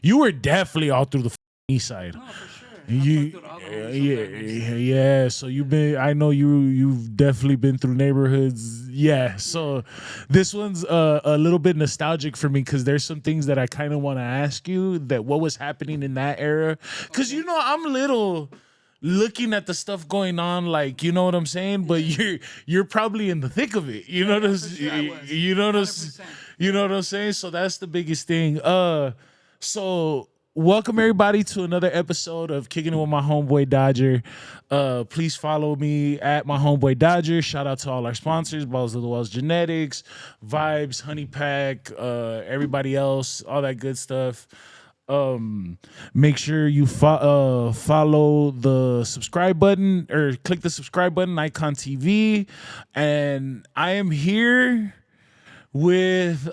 You were definitely all through the east side. No, for sure. You, I fucked with all the homies up there. yeah. So you've been. I know you've definitely been through neighborhoods. Yeah. So this one's a little bit nostalgic for me because there's some things that I kind of want to ask you that what was happening in that era. Because Okay. I'm little looking at the stuff going on, like you know what I'm saying. But Yeah. you're probably in the thick of it. You Yeah, know yeah, for this. sure I was. You know this. 100%. You know what I'm saying. So that's the biggest thing. So welcome everybody to another episode of Kicking It with my homeboy Dodger. Please follow me at my homeboy Dodger. Shout out to all our sponsors: Balls of the Wells Genetics, Vibes, Honey Pack, everybody else, all that good stuff. Make sure you follow the subscribe button or click the subscribe button, Eyekon TV. And I am here with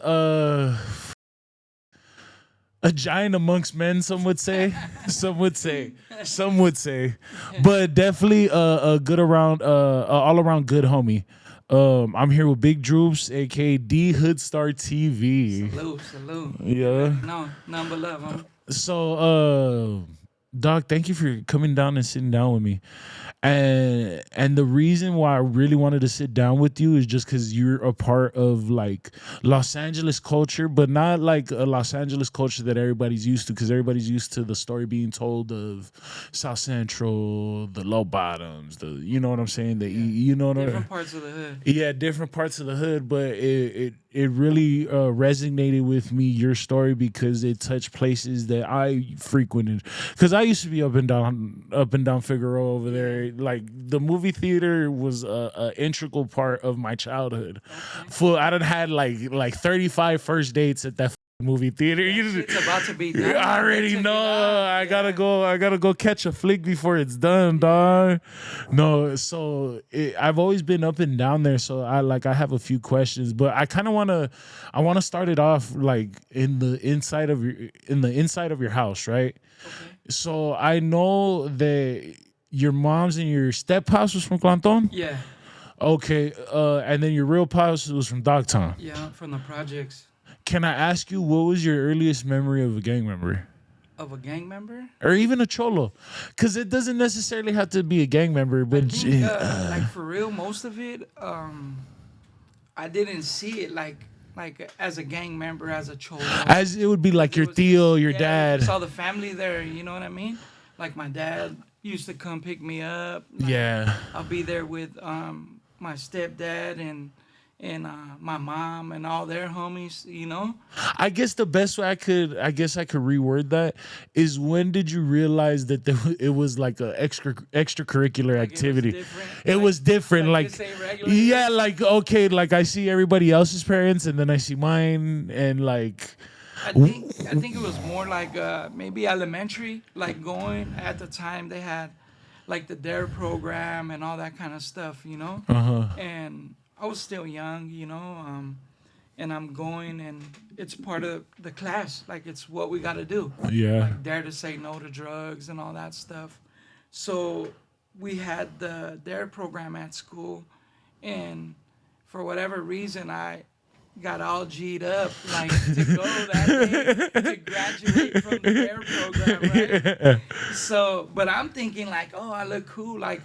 a giant amongst men, some would say. Some would say. Some would say. But definitely a good around a all around good homie. I'm here with Big Drewps, aka D Hoodstar TV. Salute, salute. Yeah. No, none but love, homie. So Doc, thank you for coming down and sitting down with me. And the reason why I really wanted to sit down with you is just because you're a part of like Los Angeles culture, but not like a Los Angeles culture that everybody's used to, because everybody's used to the story being told of South Central, the low bottoms, the you know what I'm saying, the you know what Different parts of the hood. yeah, different parts of the hood, but it really resonated with me, your story, because it touched places that I frequented. Because I used to be up and down Figueroa over there. Like the movie theater was a integral part of my childhood. Okay. Full, I done had like 35 first dates at that movie theater. It's about to be done. I already Check it know. out. I gotta Yeah. go. I gotta go catch a flick before it's done, dog. No, so I've always been up and down there. So I have a few questions, but I kind of I wanna start it off like in the inside of your house, right? Okay. So I know that your mom's and your step house was from Clanton. Yeah. Okay, and then your real house was from Dogtown. Yeah, from the projects. Can I ask you what was your earliest memory of a gang member? Of a gang member? Or even a cholo, because it doesn't necessarily have to be a gang member, but I think, like for real, most of it, I didn't see it like as a gang member, as a cholo. as it would be like It your was tío, just- your yeah, dad. Saw the family there. You know what I mean? Like my dad used to come pick me up. Like, Yeah, I'll be there with my stepdad and my mom and all their homies. You know? I guess the best way I could reword that is, when did you realize that it was like a extracurricular Like, activity? It was different. It was different, like this ain't regular. yeah, like okay, like I see everybody else's parents and then I see mine, and like I think it was more like maybe elementary, like going at the time they had like the Dare program and all that kind of stuff, you know. And I was still young, you know, and I'm going and it's part of the class, like it's what we got to do. yeah, Dare to say no to drugs and all that stuff. So we had the Dare program at school, and for whatever reason, I got all G'd up, like to go that day to graduate from the Dare program, right? So, but I'm thinking like, oh, I look cool, like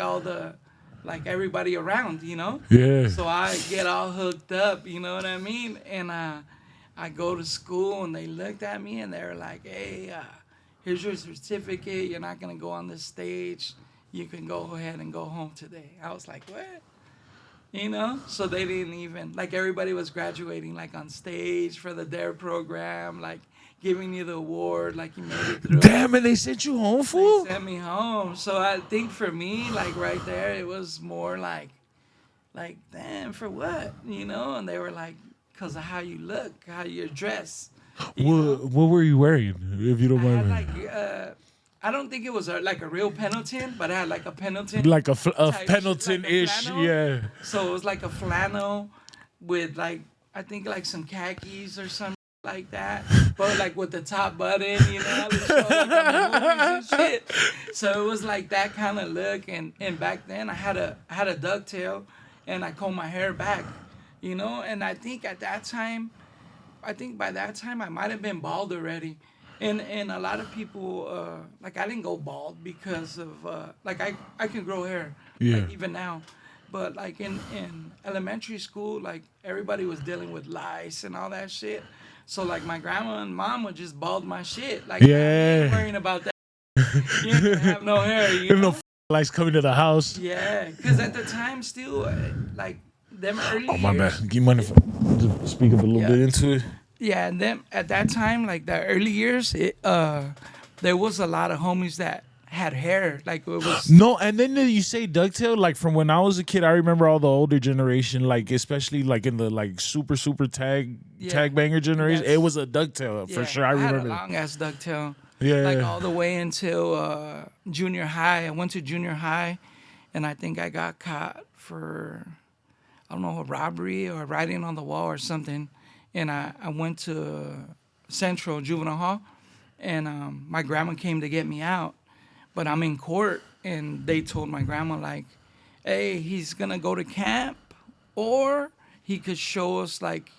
like everybody around, you know? yeah. So I get all hooked up, you know what I mean? And I go to school and they looked at me and they were like, hey, here's your certificate. You're not going to go on this stage. You can go ahead and go home today. I was like, what? You know? So they didn't even, like everybody was graduating like on stage for the DARE program, like giving you the award, like you made it through. Damn, and they sent you home, They fool. sent me home. So I think for me, like right there, it was more like, damn, for what? You know? And they were like, because of how you look, how you're dressed. You know? What were you wearing, if you don't I had mind? like, I don't think it was like a real Pendleton, but I had like a Pendleton. Like a type shit, Pendleton-ish, like a flannel. yeah. So it was like a flannel with like, I think like some khakis or something like that, but like with the top button, you know, they show like on the movies and shit. So it was like that kind of look, and back then I had a ducktail, and I combed my hair back, you know, and I think by that time I might have been bald already, And a lot of people like I didn't go bald because of like I can grow hair Yeah. like even now, but like in elementary school like everybody was dealing with lice and all that shit. So like my grandma and mom would just bald my shit like, "Nah, you ain't Yeah. worrying about that. You ain't gonna have no hair, you There's no know." lights coming to the house. Yeah, because at the time still like them early Oh, my bad. years. Do you mind if I speak up a little Yeah. bit into it? Yeah, and then at that time, like the early years, there was a lot of homies that had hair. Like it was, No, and then you say ducktail. Like from when I was a kid, I remember all the older generation, like especially like in the like super tag banger generation. That's- It was a ducktail for sure. I had a remember. long ass ducktail. Yeah. Like all the way until junior high. I went to junior high, and I think I got caught for I don't know a robbery or writing on the wall or something, and I went to Central Juvenile Hall, and my grandma came to get me out, but I'm in court, and they told my grandma like, "Hey, he's gonna go to camp, or he could show us like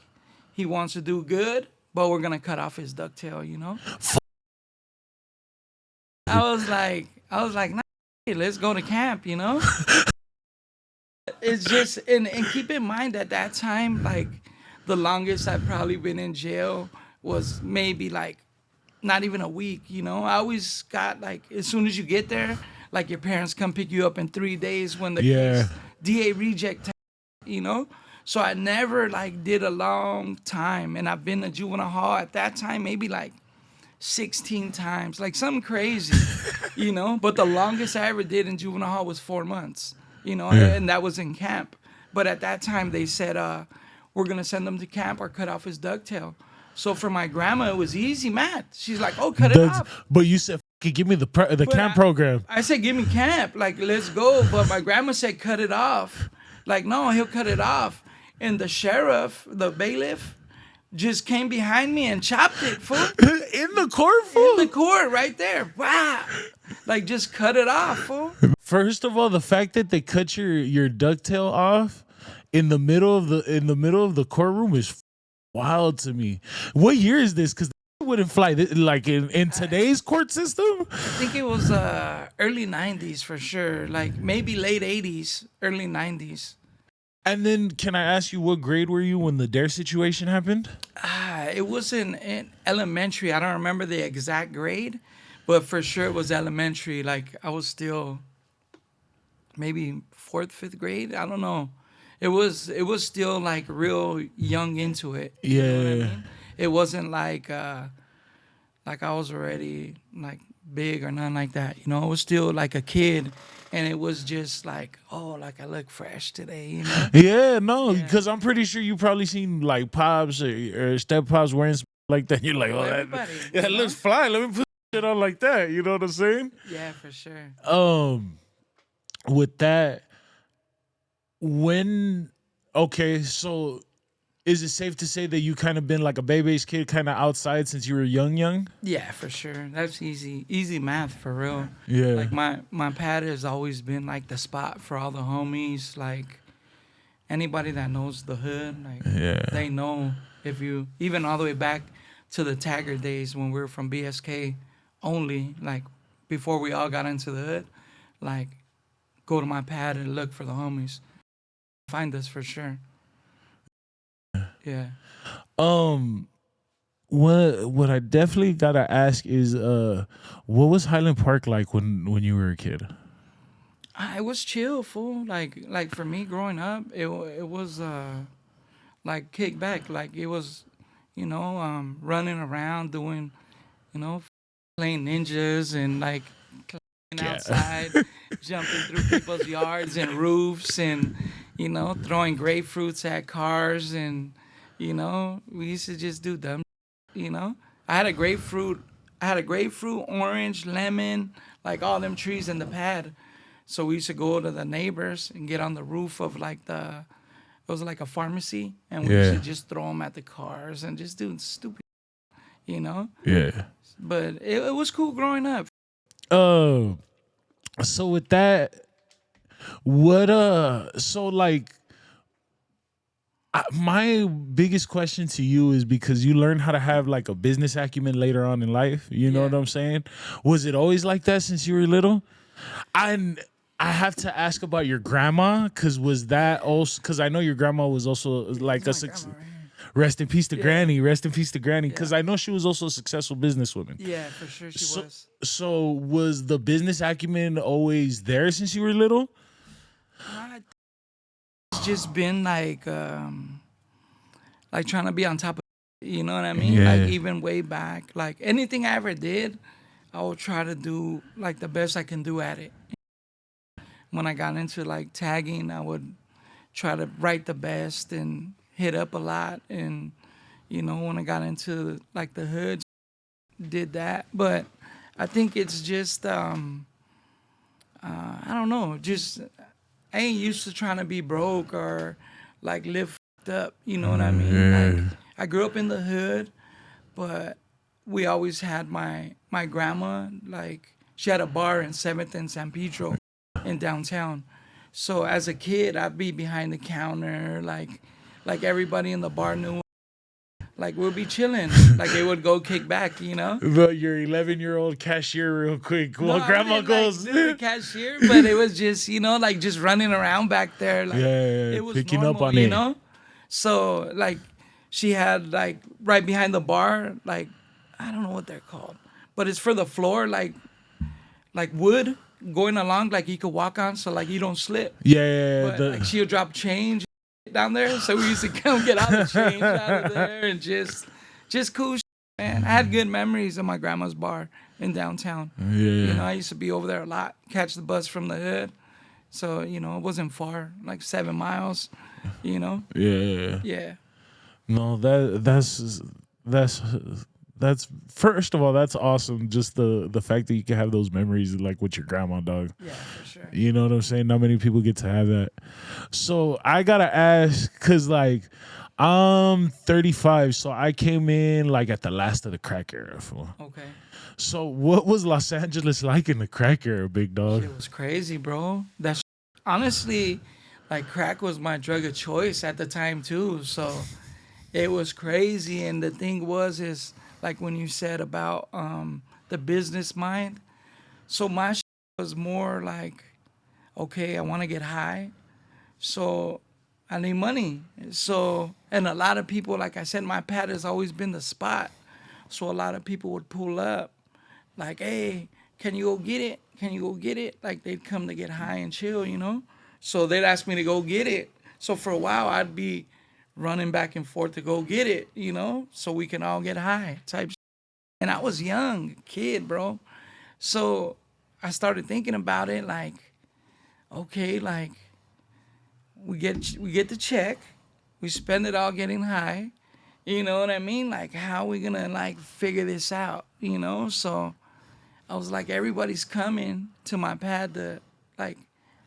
he wants to do good, but we're gonna cut off his ducktail," you know. I was like, nah, hey, let's go to camp, you know. It's just and keep in mind at that time, like the longest I've probably been in jail was maybe like not even a week, you know. I always got like as soon as you get there, like your parents come pick you up in 3 days when the Yeah. case DA reject, you know. So I never like did a long time, and I've been to juvenile hall at that time maybe like 16 times, like something crazy, you know. But the longest I ever did in juvenile hall was 4 months, you know, Yeah. and that was in camp. But at that time they said, we're gonna send him to camp or cut off his ducktail. So for my grandma, it was easy math. She's like, "Oh, cut it off." But you said, give me the But camp program. I said, "Give me camp, like let's go." But my grandma said, "Cut it off." Like, no, he'll cut it off. And the sheriff, the bailiff, just came behind me and chopped it, fool. In the court, fool? In the court, right there. Wow. Like, just cut it off, fool. First of all, the fact that they cut your ducktail off in the middle of the courtroom is wild to me. What year is this? Because wouldn't fly like in today's court system. I think it was early 90s for sure. Like, maybe late 80s, early 90s. And then, can I ask you, what grade were you when the dare situation happened? It was in elementary. I don't remember the exact grade, but for sure it was elementary. Like, I was still maybe 4th, 5th grade. I don't know. It was still like real young into it. You know what I Yeah. mean? It wasn't like I was already like big or nothing like that. You know, I was still like a kid, and it was just like, oh, like I look fresh today. You know? Yeah, no, because I'm pretty sure you probably seen like pops or step pops wearing like that. You're like, oh, Everybody, that you looks know? fly. Let me put shit on like that. You know what I'm saying? Yeah, for sure. With that, okay, so is it safe to say that you kind of been like a baby's kid, kind of outside since you were young? Yeah, for sure. That's easy math for real. Yeah. Like my pad has always been like the spot for all the homies. Like anybody that knows the hood, like Yeah. they know if you even all the way back to the Tagger days when we were from BSK only, like before we all got into the hood, like go to my pad and look for the homies. Find us for sure. Yeah. What I definitely gotta ask is what was Highland Park like when you were a kid? It was chill, fool. Like for me growing up, it was like kick back. Like it was, you know, running around doing, you know, playing ninjas and like climbing Yeah. outside, jumping through people's yards and roofs, and you know, throwing grapefruits at cars, and you know, we used to just do dumb. You know, I had a grapefruit, orange, lemon, like all them trees in the pad. So we used to go to the neighbors and get on the roof of like it was like a pharmacy, and we used Yeah. to just throw them at the cars and just do stupid, you know. Yeah. But it was cool growing up. So with that, what so like My biggest question to you is because you learn how to have like a business acumen later on in life. You know what I'm saying? Was it always like that since you were little? I I have to ask about your grandma because was that also because I know your grandma was also like a rest in peace to Granny, rest in peace to Granny because I know she was also a successful businesswoman. Yeah, for sure she was. So was the business acumen always there since you were little? It's just been like trying to be on top of, you know what I mean? Yeah. Like even way back, like anything I ever did, I would try to do like the best I can do at it. When I got into like tagging, I would try to write the best and hit up a lot. And when I got into like the hood, did that. But I think it's just I don't know, just I ain't used to trying to be broke or like live up. You know what I mean? Like I grew up in the hood, but we always had my grandma, like she had a bar in 7th and San Pedro in downtown. So as a kid, I'd be behind the counter, like everybody in the bar knew. Like we'll be chilling, like they would go kick back, But your 11-year-old cashier, real quick. Well, No, grandma I didn't, goes. like, do the cashier, but it was just like just running around back there, like it was picking normal, up on it. So like she had like right behind the bar, like I don't know what they're called, but it's for the floor, like wood going along, like you could walk on, so like you don't slip. Yeah. But like she'll drop change down there, so we used to come get all the change out of there and just cool. Man, I had good memories of my grandma's bar in downtown. Yeah. I used to be over there a lot, catch the bus from the hood. So, it wasn't far, like 7 miles, Yeah. Yeah. No, that's first of all, that's awesome. Just the fact that you can have those memories like with your grandma, dog. Yeah, for sure. You know what I'm saying? Not many people get to have that. So I gotta ask, cause like I'm 35, so I came in like at the last of the crack era. Fool. Okay. So what was Los Angeles like in the crack era, big dog? It was crazy, bro. That's honestly, like crack was my drug of choice at the time too. So it was crazy. And the thing is like when you said about the business mind. So my was more like, okay, I want to get high. So I need money. So, and a lot of people, like I said, my pad has always been the spot. So a lot of people would pull up like, hey, can you go get it? Can you go get it? Like they'd come to get high and chill, So they'd ask me to go get it. So for a while I'd be running back and forth to go get it, so we can all get high type. And I was young, kid, bro. So I started thinking about it like, okay, like we get the check, we spend it all getting high. You know what I mean? Like how we gonna like figure this out, So I was like, everybody's coming to my pad to like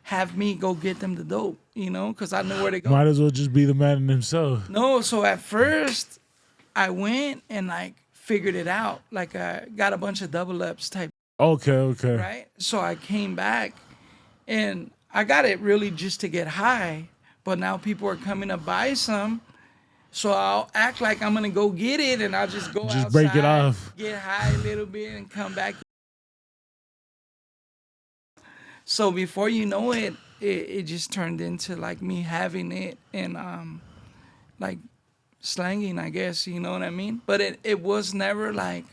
have me go get them the dope, because I know where to go. Might as well just be the man himself. No, so at first I went and like figured it out. Like I got a bunch of double ups type. Okay. Right? So I came back and I got it really just to get high, but now people are coming to buy some. So I'll act like I'm gonna go get it, and I'll just go outside, break it off, get high a little bit, and come back. So before you know it, it just turned into like me having it and like slanging, I guess, you know what I mean? But it was never like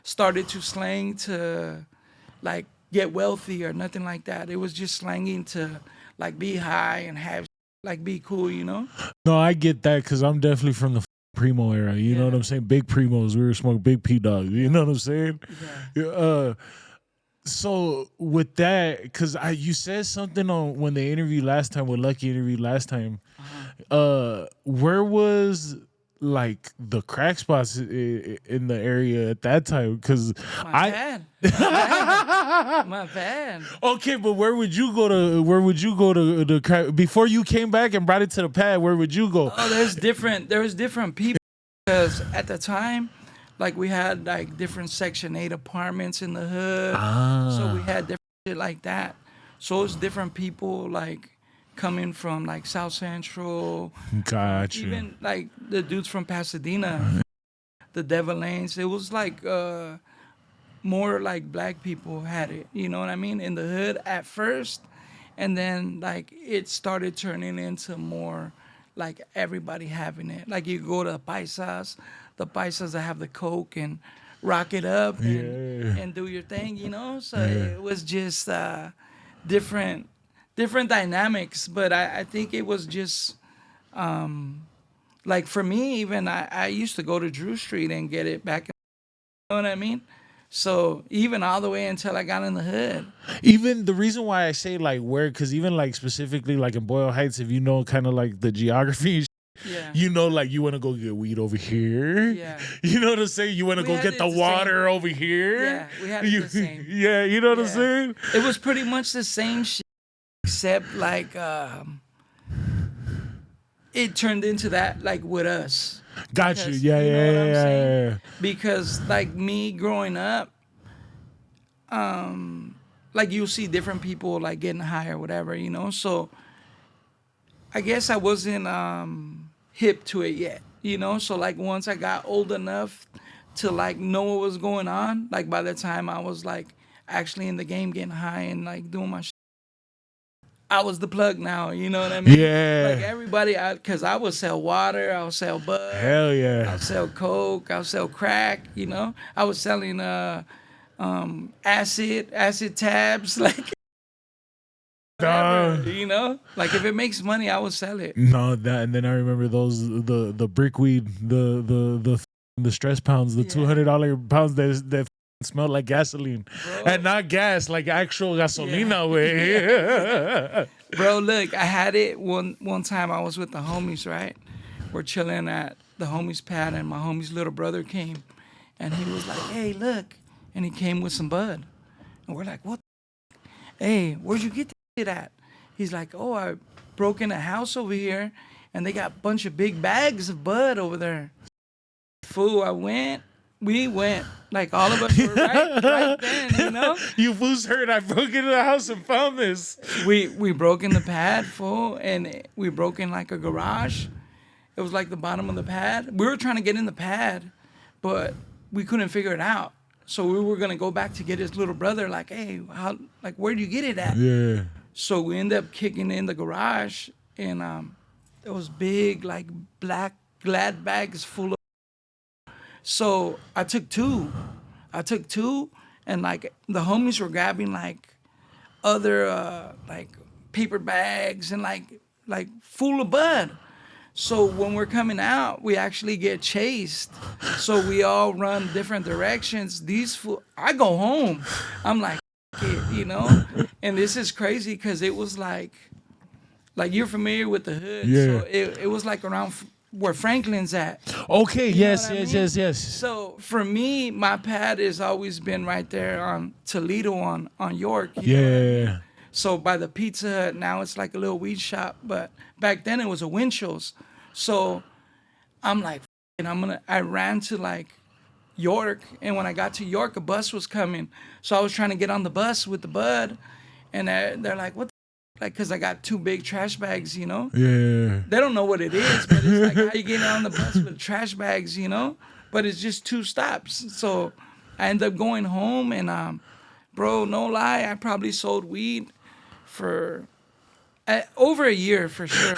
started to slang to like get wealthy or nothing like that. It was just slanging to like be high and have like be cool, No, I get that because I'm definitely from the primo era. You know what I'm saying? Big primos. We were smoking big P dogs. You know what I'm saying? Yeah. So with that, because you said something on when they interviewed last time, when Lucky interviewed last time. Where was like the crack spots in the area at that time? Because my bad. Okay, but where would you go to the crack before you came back and brought it to the pad? Where would you go? Oh, there's different people because at the time, like we had like different Section 8 apartments in the hood, so we had different shit like that. So it's different people like coming from like South Central, Gotcha. even like the dudes from Pasadena, the Devil Lanes. It was like more like black people had it. You know what I mean? In the hood at first, and then like it started turning into more like everybody having it. Like you go to the paisas that have the coke and rock it up Yeah. and do your thing, you know. So Yeah. it was just different different dynamics. But I think it was just like for me, even I used to go to Drew Street and get it back. You know what I mean? So even all the way until I got in the hood. Even the reason why I say like where, because even like specifically like in Boyle Heights, if you know kind of like the geography, Yeah. you know, like you want to go get weed over here. Yeah. You know what I'm saying? You want to We go had get it the the water over here. Yeah, we had it the same. Yeah, you know what I'm Yeah. saying? It was pretty much the same shit, except like it turned into that like with us. Got you. Because, Yeah, you know yeah, what I'm yeah, saying? yeah. Because like me growing up, like you'll see different people like getting high or whatever, you know. So I guess I wasn't hip to it yet, you know. So like once I got old enough to like know what was going on, like by the time I was like actually in the game getting high and like doing my shit, I was the plug now, you know what I mean? Yeah. Like everybody, cause I would sell water, I would sell bud, Hell yeah. I'll sell coke, I'll sell crack, you know. I was selling acid tabs, like whatever, you know. Like if it makes money, I would sell it. No, that, and then I remember those the brick weed, the stress pounds, the Yeah. $200 pounds that smelled like gasoline, Bro. and not gas, like actual gasolina way. Bro, look, I had it one time. I was with the homies, right? We're chilling at the homies' pad, and my homie's little brother came, and he was like, "Hey, look," and he came with some bud, and we're like, "What? Hey, where'd you get this shit at?" He's like, "Oh, I broke in a house over here, and they got a bunch of big bags of bud over there." Fool, we went, like all of us were right then, you know. You fools heard I broke into the house and found this. We broke in the pad, fool, and we broke in like a garage. It was like the bottom of the pad. We were trying to get in the pad, but we couldn't figure it out. So we were gonna go back to get his little brother. Like, hey, how? Like, where do you get it at? Yeah. So we ended up kicking in the garage, and it was big, like black glad bags full of. So I took two. And like the homies were grabbing like other like paper bags and like full of bud. So when we're coming out, we actually get chased. So we all run different directions. I go home. I'm like, it, you know. And this is crazy because it was like you're familiar with the hood. Yeah. So it was like around where Franklin's at. Okay. You know Yes. what I Yes. mean? Yes. Yes. So for me, my pad has always been right there on Toledo on York. You know what I mean? Yeah. So by the Pizza Hut, now it's like a little weed shop, but back then it was a Winchell's. So I'm like, and I ran to like York, and when I got to York, a bus was coming. So I was trying to get on the bus with the bud, and they're like, what the like, cause I got two big trash bags, you know? Yeah. They don't know what it is, but it's like, how you getting on the bus with trash bags, you know? But it's just two stops. So I ended up going home, and bro, no lie, I probably sold weed for over a year for sure,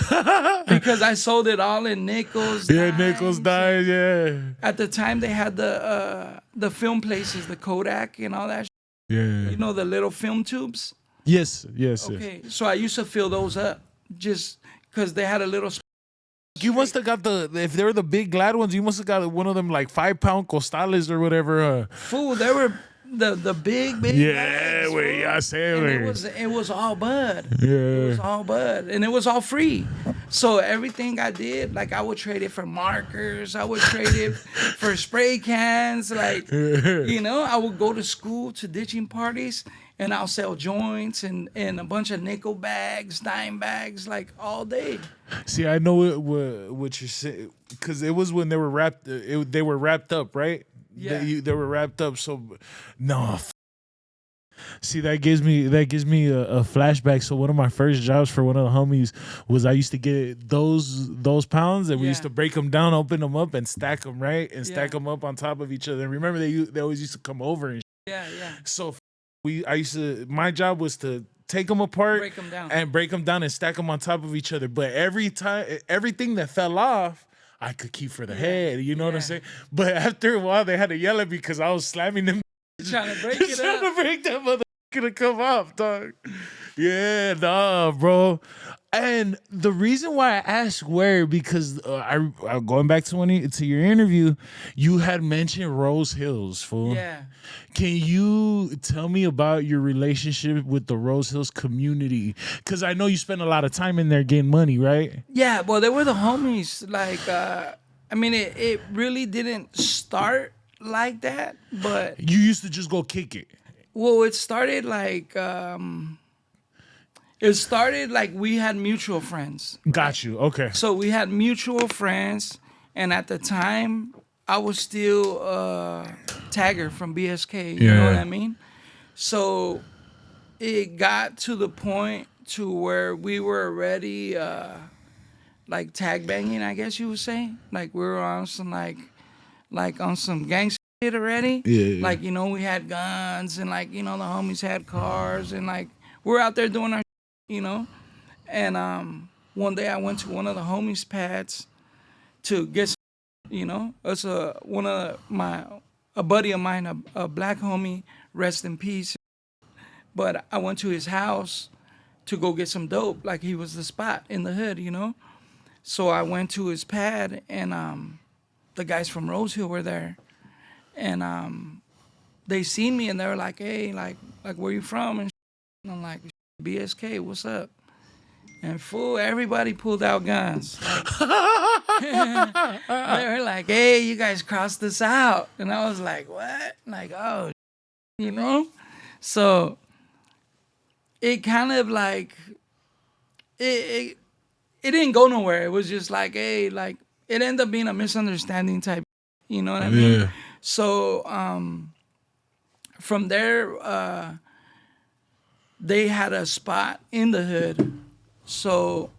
because I sold it all in nickels. Yeah. dimes, Nichols died. Yeah. At the time, they had the film places, the Kodak and all that. Yeah. You know, the little film tubes. Yes. Yes. Yes. Okay, so I used to fill those up just because they had a little. You must have got if they were the big glad ones, you must have got one of them like 5-pound costales or whatever. Fool, they were the big Yeah, bags, güey, fool. ya sé, And güey. it was all bud. It was Yeah. all bud, and it was all free. So everything I did, like I would trade it for markers, I would trade it for spray cans, like you know, I would go to school to ditching parties, and I'll sell joints and a bunch of nickel bags, dime bags, like all day. See, I know what you're saying, because it was when they were wrapped. They were wrapped up, right? Yeah. They were wrapped up. So, no. See, that gives me a flashback. So one of my first jobs for one of the homies was I used to get those pounds, and we used Yeah. to break them down, open them up, and stack them right, and stack Yeah. them up on top of each other. And remember, they always used to come over, and Yeah, yeah. so I used to, my job was to take them apart, Break 'em down. and break them down and stack them on top of each other. But every time, everything that fell off, I could keep for the head. You know what I'm Yeah. saying? But after a while, they had to yell at me because I was slamming them, Trying to break it trying up. to break that motherfucker to come off, dog. Yeah, nah, bro. And the reason why I asked where, because I going back to your interview, you had mentioned Rose Hills, fool. Yeah. Can you tell me about your relationship with the Rose Hills community? Because I know you spend a lot of time in there getting money, right? Yeah, well, they were the homies. Like, I mean, it really didn't start like that, but You used to just go kick it. well, it started like we had mutual friends. Got you. Okay. So we had mutual friends, and at the time, I was still Tagger from BSK. You know what Yeah. I mean? So it got to the point to where we were already like tag banging, I guess you would say. Like we were on some like on some gangster shit already. Yeah. Like, you know, we had guns, and like, you know, the homies had cars, and like we're out there doing our you know. And one day I went to one of the homies' pads to get some, you know. It's a buddy of mine, a black homie, rest in peace. But I went to his house to go get some dope, like he was the spot in the hood, you know. So I went to his pad, and the guys from Rose Hill were there, and they seen me, and they were like, "Hey, like where you from?" And I'm like, "BSK, what's up?" And fool, everybody pulled out guns. They were like, "Hey, you guys crossed this out," and I was like, "What?" Like, oh, you know. So it kind of like it didn't go nowhere. It was just like, hey, like it ended up being a misunderstanding type. You know what I mean? Yeah. So from there, they had a spot in the hood, so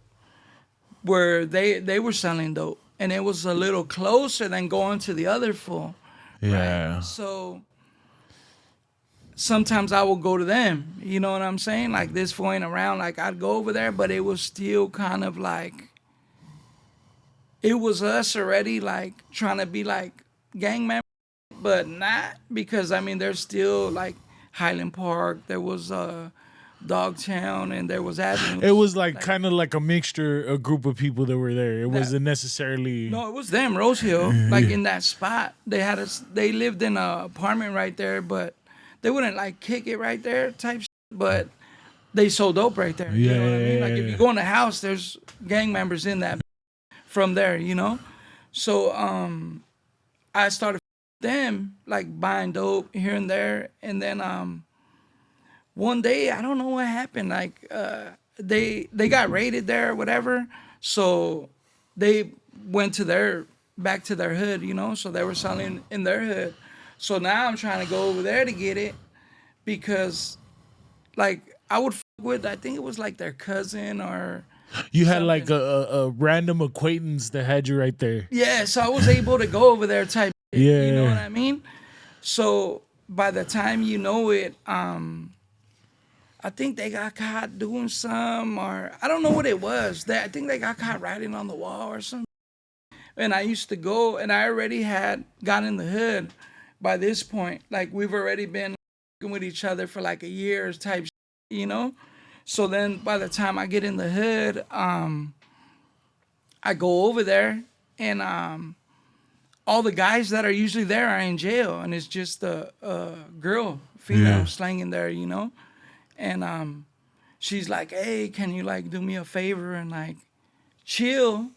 where they were selling dope, and it was a little closer than going to the other fool. Yeah. So sometimes I would go to them. You know what I'm saying? Like this fool ain't around. Like I'd go over there, but it was still kind of like it was us already, like trying to be like gang members, but not, because I mean there's still like Highland Park. There was Dogtown, and there was Avenue. It was like kind of like a mixture, a group of people that were there. It wasn't necessarily. No, it was them, Rose Hill. Like in that spot, they lived in a apartment right there, but they wouldn't like kick it right there type shit, but they sold dope right there. You know what I mean? Like if you go in the house, there's gang members in that from there, you know? So I started them like buying dope here and there, and then one day I don't know what happened, like they got raided there or whatever, so they went to back to their hood, you know, so they were selling in their hood. So now I'm trying to go over there to get it, because like I would with, I think it was like their cousin or You had something. like a random acquaintance that had you right there. Yeah, so I was able to go over there type shit, Yeah. you know what I mean? So by the time you know it, I think they got caught doing some, or I don't know what it was. I think they got caught writing on the wall or something. And I used to go, and I already had got in the hood by this point. Like we've already been with each other for like a year type shit, you know? So then by the time I get in the hood, I go over there, and all the guys that are usually there are in jail, and it's just a girl, female, slanging there, you know? And she's like, "Hey, can you like do me a favor and like chill,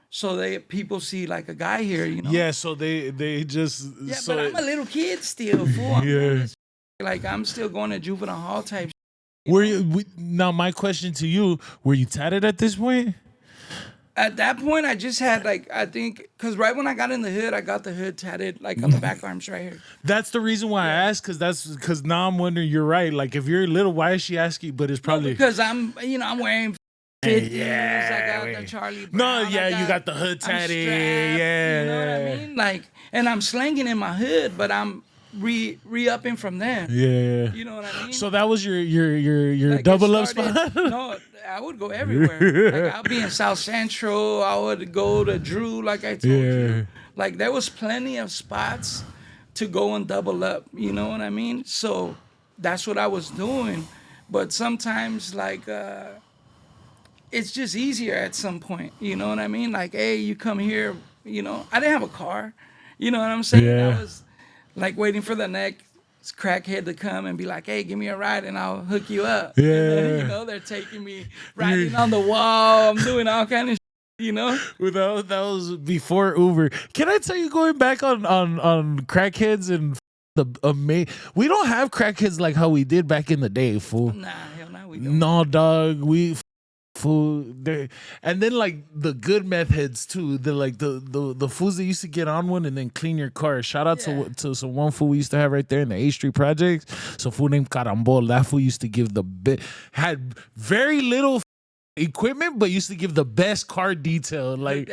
so people see like a guy here, you know?" Yeah, so they just Yeah, so but I'm a little kid still, fool. I'm Yeah. doing this, like I'm still going to juvenile hall type. Were you now? My question to you: were you tatted at this point? At that point, I just had like I think because right when I got in the hood, I got the hood tatted like on the back arms right here. That's the reason why I asked, because now I'm wondering. You're right. Like if you're little, why is she asking? But it's No, probably because I'm wearing 50s. I got the wait. Charlie No, Brown. yeah, I you got the hood I'm tatted. strapped, Yeah, you know what I mean? Like, and I'm slanging in my hood, but I'm re-upping from them. yeah. You know what I mean? So that was your Like it double up started. spot. No, I would go everywhere. Like I'll be in South Central. I would go to Drew, like I told Yeah. you. Like there was plenty of spots to go and double up. You know what I mean? So that's what I was doing. But sometimes like it's just easier at some point. You know what I mean? Like, hey, you come here. You know, I didn't have a car. You know what I'm saying? I Yeah. was like waiting for the next crackhead to come and be like, hey, give me a ride and I'll hook you up. And then, Yeah. they're taking me riding on the wall. I'm doing all kind of shit. Without that was before Uber. Can I tell you, going back on crackheads and we don't have crackheads like how we did back in the day, fool. Nah, hell no, we don't. No, dog. We fool there, and then like the good meth heads too. The like the fools that used to get on one and then clean your car. Shout out Yeah. to some one fool we used to have right there in the A Street projects. Some fool named Carambol. That fool used to give the had very little equipment, but used to give the best car detail. Like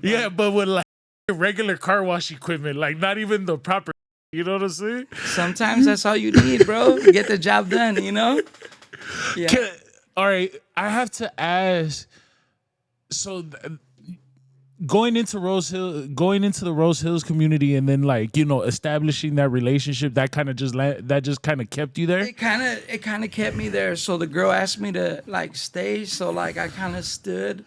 yeah, but with like regular car wash equipment, like not even the proper. You know what I'm saying? Sometimes that's all you need, bro. Get the job done. Yeah. All right, I have to ask. So going into the Rose Hills community, and then like establishing that relationship, that kind of just kind of kept you there. It kind of kept me there. So the girl asked me to like stay. So like I kind of stood.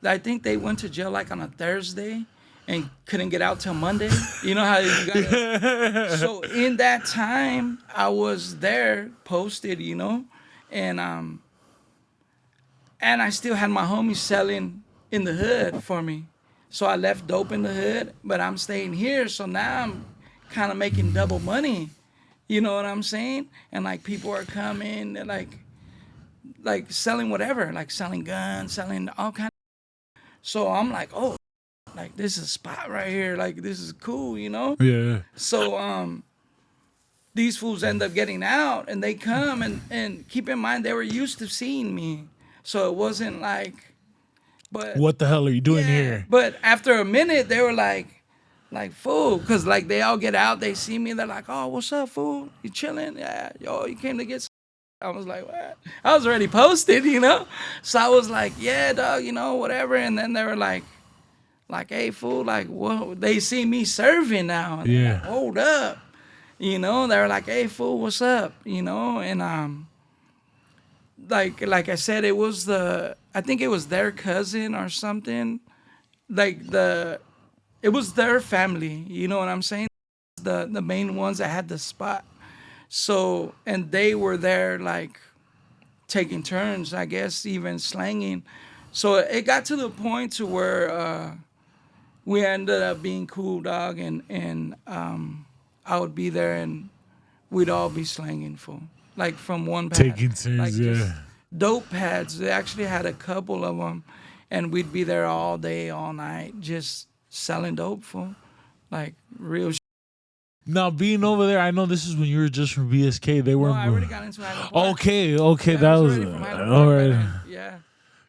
I think they went to jail like on a Thursday and couldn't get out till Monday. You know how you got. So in that time, I was there posted, and I still had my homies selling in the hood for me. So I left dope in the hood, but I'm staying here. So now I'm kind of making double money. You know what I'm saying? And like people are coming, they're like selling whatever, like selling guns, selling all kind. So I'm like, oh, like this is a spot right here. Like this is cool, Yeah. So these fools end up getting out and they come and keep in mind they were used to seeing me. So it wasn't like, but What the hell are you doing here? But after a minute, they were like fool, cause like they all get out, they see me, they're like, oh, what's up, fool? You chilling? Yeah, yo, you came to get. I was like, what? I was already posted, So I was like, yeah, dog, whatever. And then they were like, hey, fool, like, well, they see me serving now. And Yeah. like, hold up, They were like, hey, fool, what's up, and like I said, I think it was their cousin or something. Like it was their family. You know what I'm saying? The main ones that had the spot. So and they were there like taking turns, I guess, even slanging. So it got to the point to where we ended up being cool, dog, and I would be there and we'd all be slanging full. Like from one pad. Taking turns, like yeah. just dope pads. They actually had a couple of them, and we'd be there all day, all night, just selling dope for, like real. Now being over there, I know this is when you were just from BSK. They No, weren't. I already got into Highland Park. Okay, Yeah, that I was already from Highland all Park by right. then. Yeah.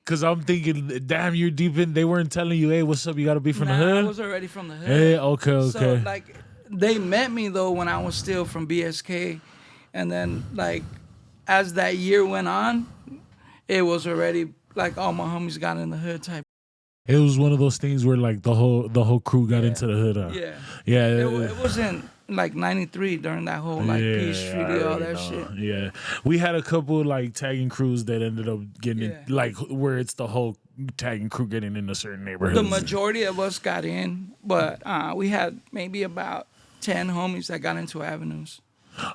Cause I'm thinking, damn, you're deep in. They weren't telling you, hey, what's up? You got to be from Nah, the hood. I was already from the hood. Hey, okay. So like, they met me though when I was still from BSK, and then like, as that year went on, it was already like all my homies got in the hood type. It was one of those things where like the whole crew got into the hood. Yeah. Yeah. It wasn't like '93 during that whole like Peace Treaty, all that shit. Yeah, we had a couple like tagging crews that ended up getting like where it's the whole tagging crew getting into certain neighborhoods. The majority of us got in, but we had maybe about 10 homies that got into avenues.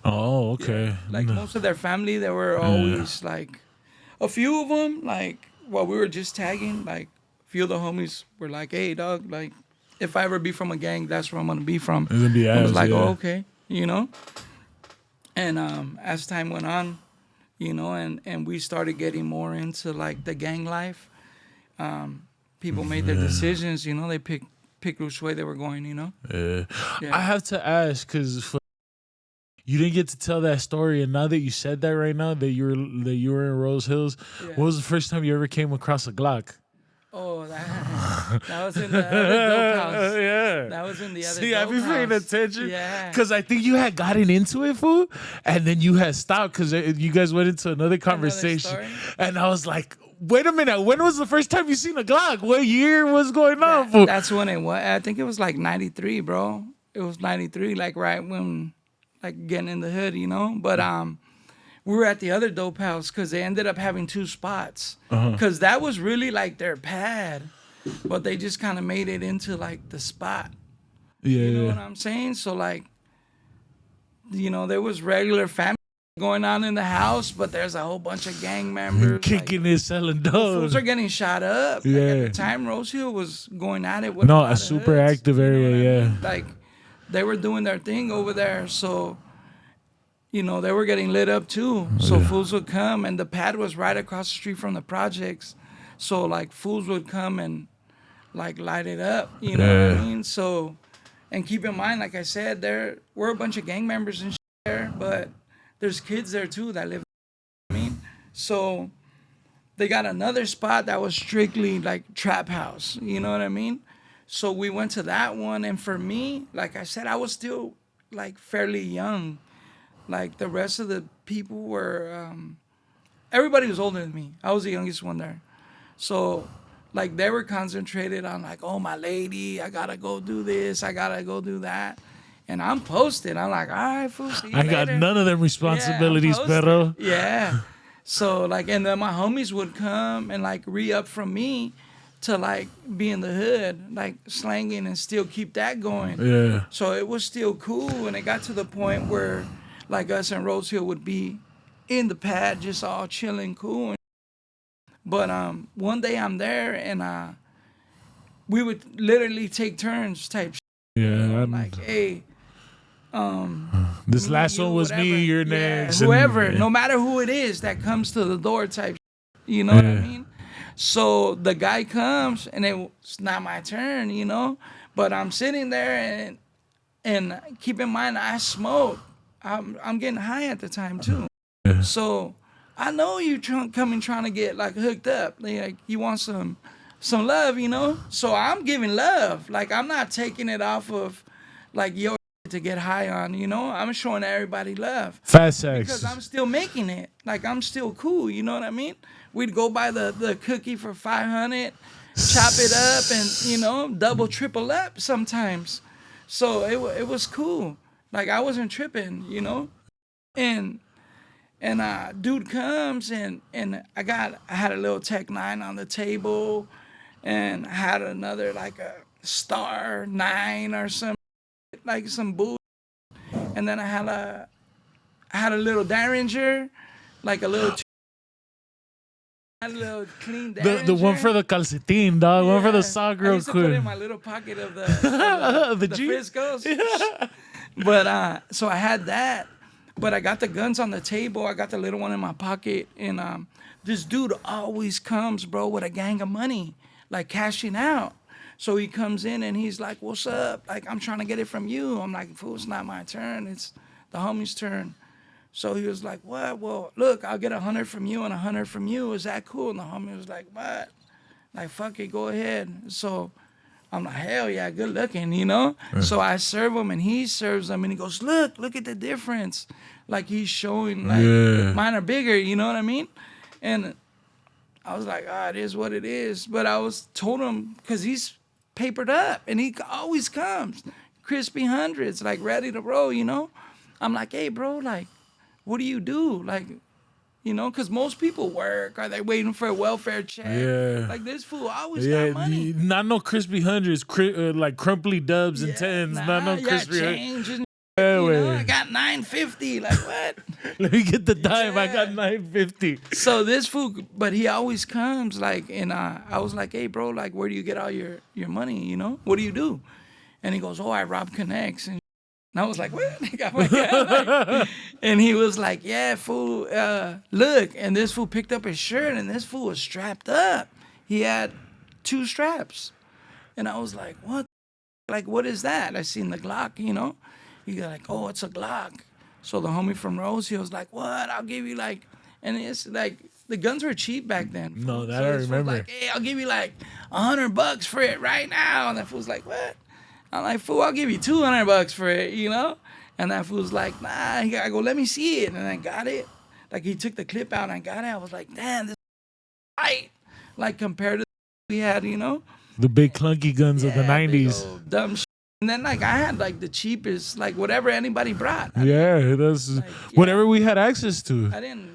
Oh, okay. Yeah. Like most of their family, they were always like, a few of them, like while we were just tagging, like a few of the homies were like, hey, dog, like if I ever be from a gang, that's where I'm gonna be from. It's gonna be I was like, yeah. oh, okay, And as time went on, and we started getting more into like the gang life. people made their decisions. You know, they picked which way they were going. You know. Yeah. Yeah. I have to ask because you didn't get to tell that story, and now that you said that right now that you were in Rose Hills, Yeah. what was the first time you ever came across a Glock? Oh, that was in the other dope house. Yeah. That was in the other See, dope I've been paying house. attention. Yeah. Because I think you had gotten into it, fool, and then you had stopped because you guys went into another conversation. story? And I was like, wait a minute, when was the first time you seen a Glock? What year was going on, fool? That's when it was. I think it was like 93, bro. It was 93, like right when, like getting in the hood, you know? But we were at the other dope house because they ended up having 2 spots. Because that was really like their pad. But they just kind of made it into like the spot. Yeah. You know what I'm saying? So like, you know, there was regular family going on in the house, but there's a whole bunch of gang members. Kicking it, selling Fools dope. are getting shot up. Yeah. Like at the time, Rose Hill was going at it with No, a lot a of super hoods, active you know area, what I yeah. mean? Like, they were doing their thing over there, so, you know, they were getting lit up too. So fools would come, and the pad was right across the street from the projects. So, like, fools would come and, like, light it up, you know what I mean? So, and keep in mind, like I said, there were a bunch of gang members and shit there, but there's kids there too that live, you know what I mean? So, they got another spot that was strictly, like, trap house, you know what I mean? So we went to that one, and for me, like I said, I was still, like, fairly young. Like, the rest of the people were, everybody was older than me. I was the youngest one there. So, like, they were concentrated on, like, oh, my lady, I gotta go do this, I gotta go do that. And I'm posted. I'm like, all right, fool, see you I got later. none of them responsibilities, Yeah, I'm posted. pero. Yeah. So, like, and then my homies would come and, like, re-up from me to, like, be in the hood, like, slanging and still keep that going. Yeah. So it was still cool, and it got to the point where, like, us and Rose Hill would be in the pad just all chilling, cool. But one day I'm there, and we would literally take turns type shit. Yeah. Like, hey, This me, last you, one was whatever. me, you're Yeah, next. whoever, and- no matter who it is that comes to the door type shit, you know what I Yeah. mean? So the guy comes, and it's not my turn, you know? But I'm sitting there, and keep in mind, I smoke. I'm getting high at the time, too. Yeah. So I know you coming trying to get, like, hooked up. Like, you want some love, you know? So I'm giving love. Like, I'm not taking it off of, like, your to get high on, you know? I'm showing everybody love. Fast sex. Because I'm still making it. Like, I'm still cool, you know what I mean? We'd go buy the cookie for 500, chop it up, and, you know, double, triple up sometimes. So it was cool. Like, I wasn't tripping, you know? And dude comes, and I had a little Tech 9 on the table, and I had another, like, a Star 9 or some, like, some boo. And then I had a little Derringer, like a little clean Derringer. The one for the calcetín, dog. One for the sock I real used to put it quick. in my little pocket of the Jeep? Frisco's. But so I had that, but I got the guns on the table. I got the little one in my pocket, and this dude always comes, bro, with a gang of money, like cashing out. So he comes in and he's like, "What's up? Like, I'm trying to get it from you." I'm like, "Fool, it's not my turn. It's the homie's turn." So he was like, "What? Well, look, I'll get 100 from you and 100 from you. Is that cool?" And the homie was like, "What?" Like, "Fuck it, go ahead." So I'm like, "Hell yeah, good looking, you know?" So I serve him, and he serves them, and he goes, look at the difference. Like, he's showing, like, mine are bigger, you know what I mean? And I was like, it is what it is. But I told him, because he's papered up, and he always comes, crispy hundreds, like, ready to roll, you know? I'm like, "Hey, bro, like, what do you do?" Like, you know, because most people work. Are they waiting for a welfare check? Yeah. Like, this fool always got money. Not no crispy hundreds, like crumply dubs and tens. Not no crispy change and Yeah, you know, wait. I got 950. Like, what? Let me get the dime. I Yeah. got 950. So this fool, but he always comes, like, and I was like, "Hey, bro, like, where do you get all your money, you know? What do you do?" And he goes, "Oh, I rob connects." And I was like, "What?" And he was like, "Yeah, fool, look." And this fool picked up his shirt, and this fool was strapped up. He had 2 straps. And I was like, what? Like, what is that? I seen the Glock, you know? He got like, oh, it's a Glock. So the homie from Rose, he was like, what? I'll give you like, and it's like, the guns were cheap back then. No, fool. that So I this fool's remember. like, hey, I'll give you like $100 for it right now. And that fool's like, what? I'm like, fool, I'll give you $200 for it, you know? And that fool's like, nah. I go, let me see it. And I got it. Like, he took the clip out and I got it. I was like, damn, this is right. Like, compared to we had, you know? The big clunky guns of the Yeah, big 90s. old dumb shit. And then, like, I had, like, the cheapest, like, whatever anybody brought. Yeah, that's whatever we had access to. I didn't,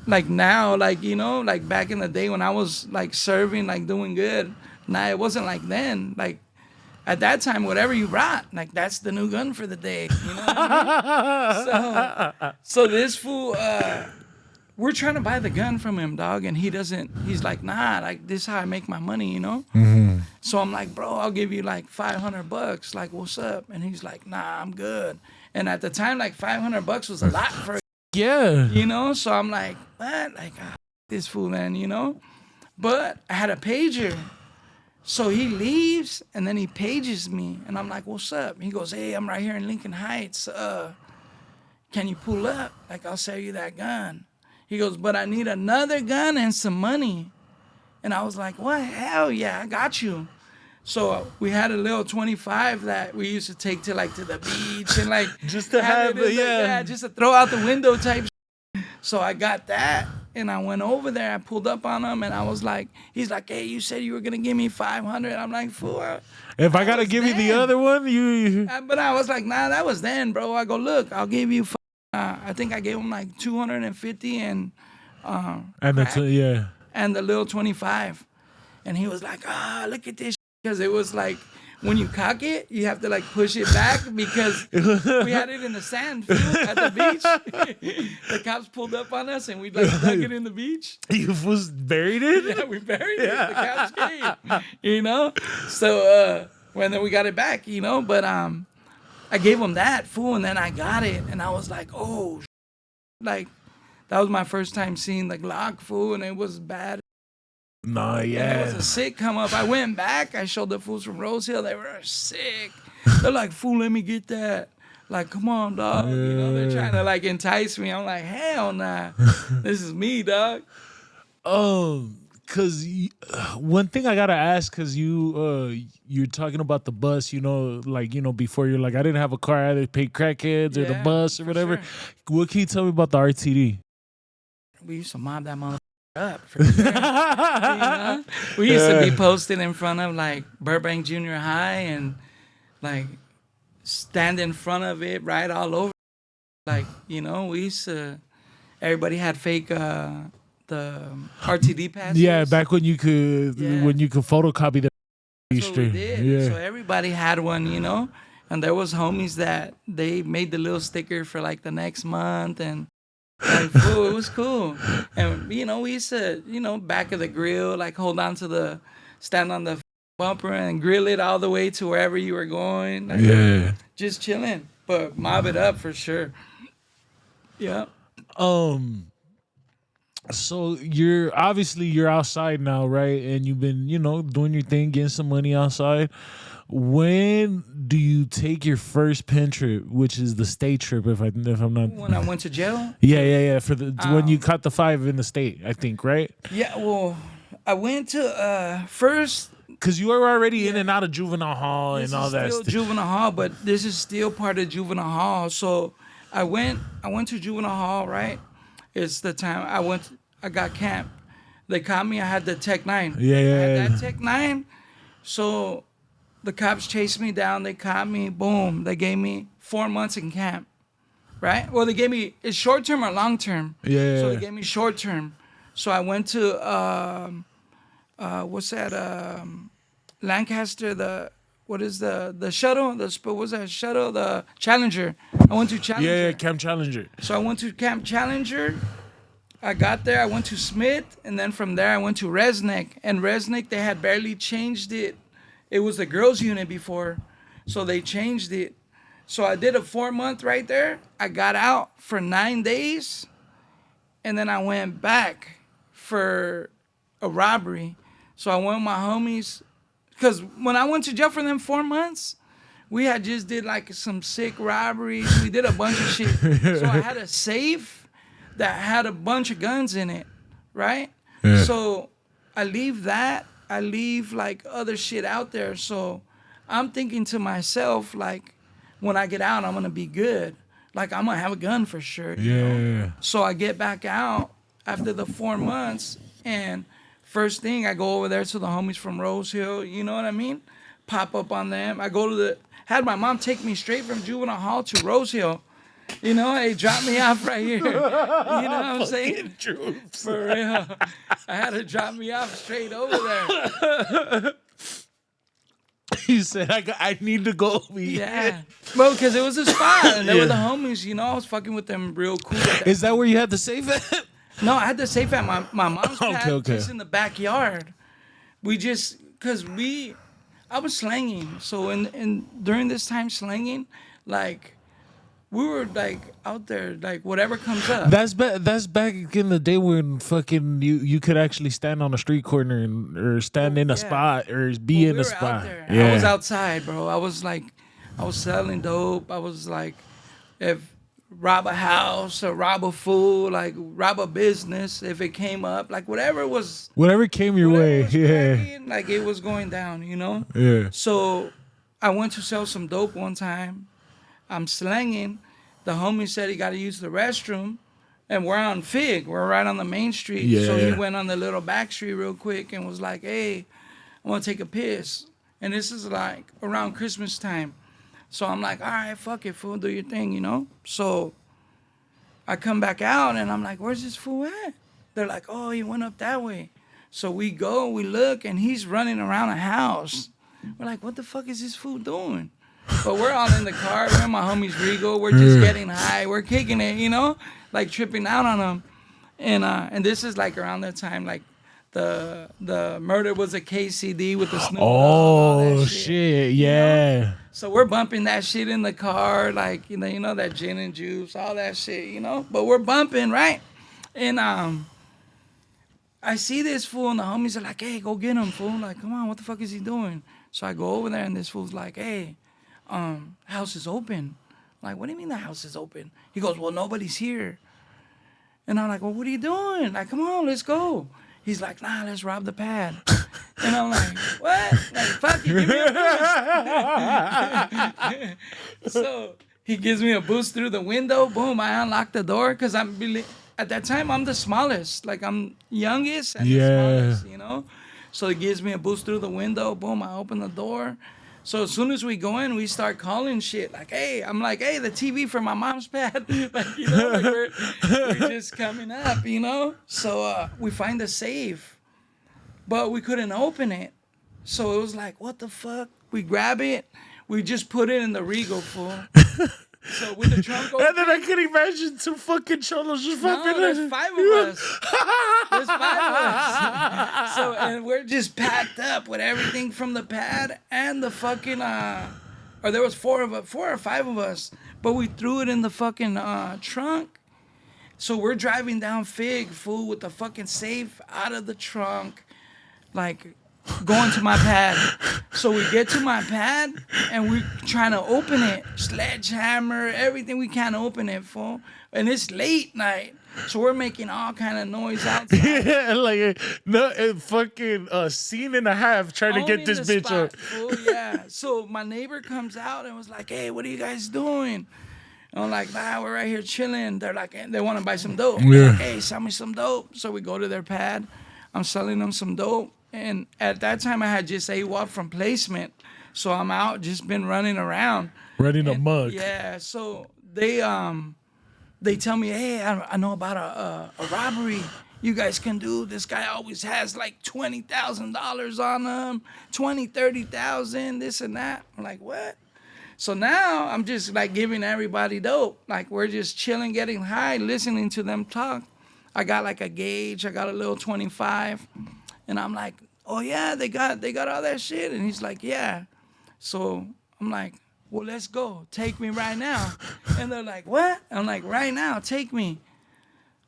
like now, like, you know, like, back in the day when I was, like, serving, like, doing good. Nah, it wasn't like then. Like, at that time, whatever you brought, like, that's the new gun for the day. You know what I mean? So this fool, we're trying to buy the gun from him, dog, and he's like, nah, like, this is how I make my money, you know? Mm-hmm. So I'm like, bro, I'll give you like $500. Like, what's up? And he's like, nah, I'm good. And at the time, like, $500 was a lot for, Yeah. you know? So I'm like, what? Like, this fool, man, you know? But I had a pager. So he leaves, and then he pages me, and I'm like, what's up? He goes, hey, I'm right here in Lincoln Heights. Can you pull up? Like, I'll sell you that gun. He goes, but I need another gun and some money. And I was like, what? Hell yeah, I got you. So we had a little 25 that we used to take to like to the beach and like Just to have it in yeah. just to throw out the window type. So I got that and I went over there. I pulled up on him and I was like, he's like, hey, you said you were gonna give me 500. I'm like, fool. If I gotta give you the other one, you. But I was like, nah, that was then, bro. I go, look, I'll give you. I think I gave him like 250 and Yeah. and the little 25. And he was like, look at this. Because it was like, when you cock it, you have to like push it back because we had it in the sand at the beach. The cops pulled up on us and we like dug it in the beach. You was buried it? Yeah, we buried it. The cops came, you know? So when then we got it back, you know? But I gave him that, fool, and then I got it. And I was like, oh, like, that was my first time seeing the Glock, fool, and it was bad. Nah, It yeah. was a sick come up. I went back. I showed the fools from Rose Hill. They were sick. They're like, fool, let me get that. Like, come on, dog. You know, they're trying to like entice me. I'm like, hell nah. This is me, dog. Cause one thing I gotta ask, cause you're talking about the bus, you know, like, you know, before you're like, I didn't have a car, I either paid crackheads or the Yeah, bus or for whatever. sure. What can you tell me about the RTD? We used to mob that motherfucker up. For sure. You know? We used to be posted in front of like Burbank Junior High and like stand in front of it right all over. Like, you know, we used to, everybody had fake the RTD passes. Yeah, back when you could photocopy the That's what we did. Yeah. So everybody had one, you know, and there was homies that they made the little sticker for like the next month and like, fool, it was cool. And, you know, we used to, you know, back of the grill, like hold on to stand on the bumper and grill it all the way to wherever you were going. Like, Yeah. just chilling, but mob it up for sure. Yeah. So you're outside now, right? And you've been, you know, doing your thing, getting some money outside. When do you take your first pen trip, which is the state trip? If I'm not, When I went to jail. yeah, for the when you caught the 5 in the state, I think, right? Yeah. Well, I went to first. Because you were already in and out of juvenile hall and all that This is stuff. still juvenile hall, but this is still part of juvenile hall. So I went to juvenile hall, right? It's the time I got camped. They caught me. I had the Tech 9. Yeah. I had that Tech 9. So the cops chased me down. They caught me. Boom. They gave me 4 months in camp, right? Well, they gave me, it's short term or long term. Yeah. So they gave me short term. So I went to, what's that? Lancaster, what is the shuttle? What's that shuttle? The Challenger. I went to Challenger. Yeah, Camp Challenger. So I went to Camp Challenger. I got there. I went to Smith, and then from there I went to Resnick. And Resnick, they had barely changed it. It was the girls' unit before, so they changed it. So I did a 4-month right there. I got out for 9 days, and then I went back for a robbery. So I went with my homies. Because when I went to jail for them 4 months, we had just did like some sick robberies. We did a bunch of shit. So I had a safe that had a bunch of guns in it, right? Yeah. So I leave that. I leave like other shit out there. So I'm thinking to myself, like, when I get out, I'm going to be good. Like, I'm going to have a gun for sure. You know? So I get back out after the 4 months, and first thing, I go over there to the homies from Rose Hill, you know what I mean? Pop up on them. I go to had my mom take me straight from Juvenile Hall to Rose Hill. You know, hey, drop me off right here. You know what I'm saying? Drewps. For real. I had to drop me off straight over there. He said, I need to go over here. Yeah. Well, because it was a spot, and they were the homies, you know, I was fucking with them real cool. Is that where you had the safe at? No, I had the safe at my mom's pad, Okay. just in the backyard. We just, I was slanging. So during this time slanging, like, we were like out there, like whatever comes up. That's back in the day when fucking you could actually stand on a street corner or stand in a spot or be in a spot. Out there. Yeah. I was outside, bro. I was selling dope. I was like, if rob a house or rob a fool, like rob a business if it came up, like whatever came your way, cracking, like it was going down, you know. Yeah. So I went to sell some dope one time. I'm slanging. The homie said he got to use the restroom, and we're on Fig. We're right on the main street. Yeah. So he went on the little back street real quick and was like, "Hey, I want to take a piss." And this is like around Christmas time. So I'm like, all right, fuck it, fool, do your thing, you know? So I come back out, and I'm like, where's this fool at? They're like, oh, he went up that way. So we go, we look, and he's running around a house. We're like, what the fuck is this fool doing? But we're all in the car. We're in my homie's Regal. We're just getting high. We're kicking it, you know? Like tripping out on him. And this is like around that time, like, the murder was a KCD with the Snoop Dogg. Oh shit, yeah. You know? So we're bumping that shit in the car, like you know that gin and juice, all that shit, you know. But we're bumping, right? And I see this fool, and the homies are like, "Hey, go get him, fool!" Like, come on, what the fuck is he doing? So I go over there, and this fool's like, "Hey, house is open." I'm like, what do you mean the house is open? He goes, "Well, nobody's here." And I'm like, "Well, what are you doing? Like, come on, let's go." He's like, "Nah, let's rob the pad." And I'm like, "What?" Like, fuck you, give me a boost. So he gives me a boost through the window. Boom, I unlock the door because at that time I'm the smallest. Like I'm youngest and the smallest, you know. So he gives me a boost through the window. Boom, I open the door. So as soon as we go in, we start calling shit. Like, hey, I'm like, hey, the TV for my mom's pad. Like, you know, like we're just coming up, you know? So we find a safe, but we couldn't open it. So it was like, what the fuck? We grab it. We just put it in the Regal, fool. So with the trunk open. And then I can imagine some fucking cholos just fucking. No, there's 5 of us. There's 5 of us. So, and we're just packed up with everything from the pad and the fucking, or there was 4 or 5 of us, but we threw it in the fucking trunk. So we're driving down Fig, fool, with the fucking safe out of the trunk, like going to my pad. So we get to my pad and we're trying to open it. Sledgehammer, everything we can open it, fool. And it's late night. So we're making all kind of noise outside. Yeah, like fucking scene and a half trying to get this bitch spot, up. Fool, yeah. So my neighbor comes out and was like, hey, what are you guys doing? And I'm like, nah, we're right here chilling. They're like, they want to buy some dope. Yeah. Like, hey, sell me some dope. So we go to their pad. I'm selling them some dope. And at that time, I had just AWOP from placement. So I'm out, just been running around. Running amok. Yeah, so they tell me, hey, I know about a robbery you guys can do. This guy always has like $20,000 on him, 20, 30,000, this and that. I'm like, what? So now I'm just like giving everybody dope. Like we're just chilling, getting high, listening to them talk. I got like a gauge. I got a little 25. And I'm like, oh yeah, they got all that shit. And he's like, yeah. So I'm like, well, let's go. Take me right now. And they're like, what? I'm like, right now, take me.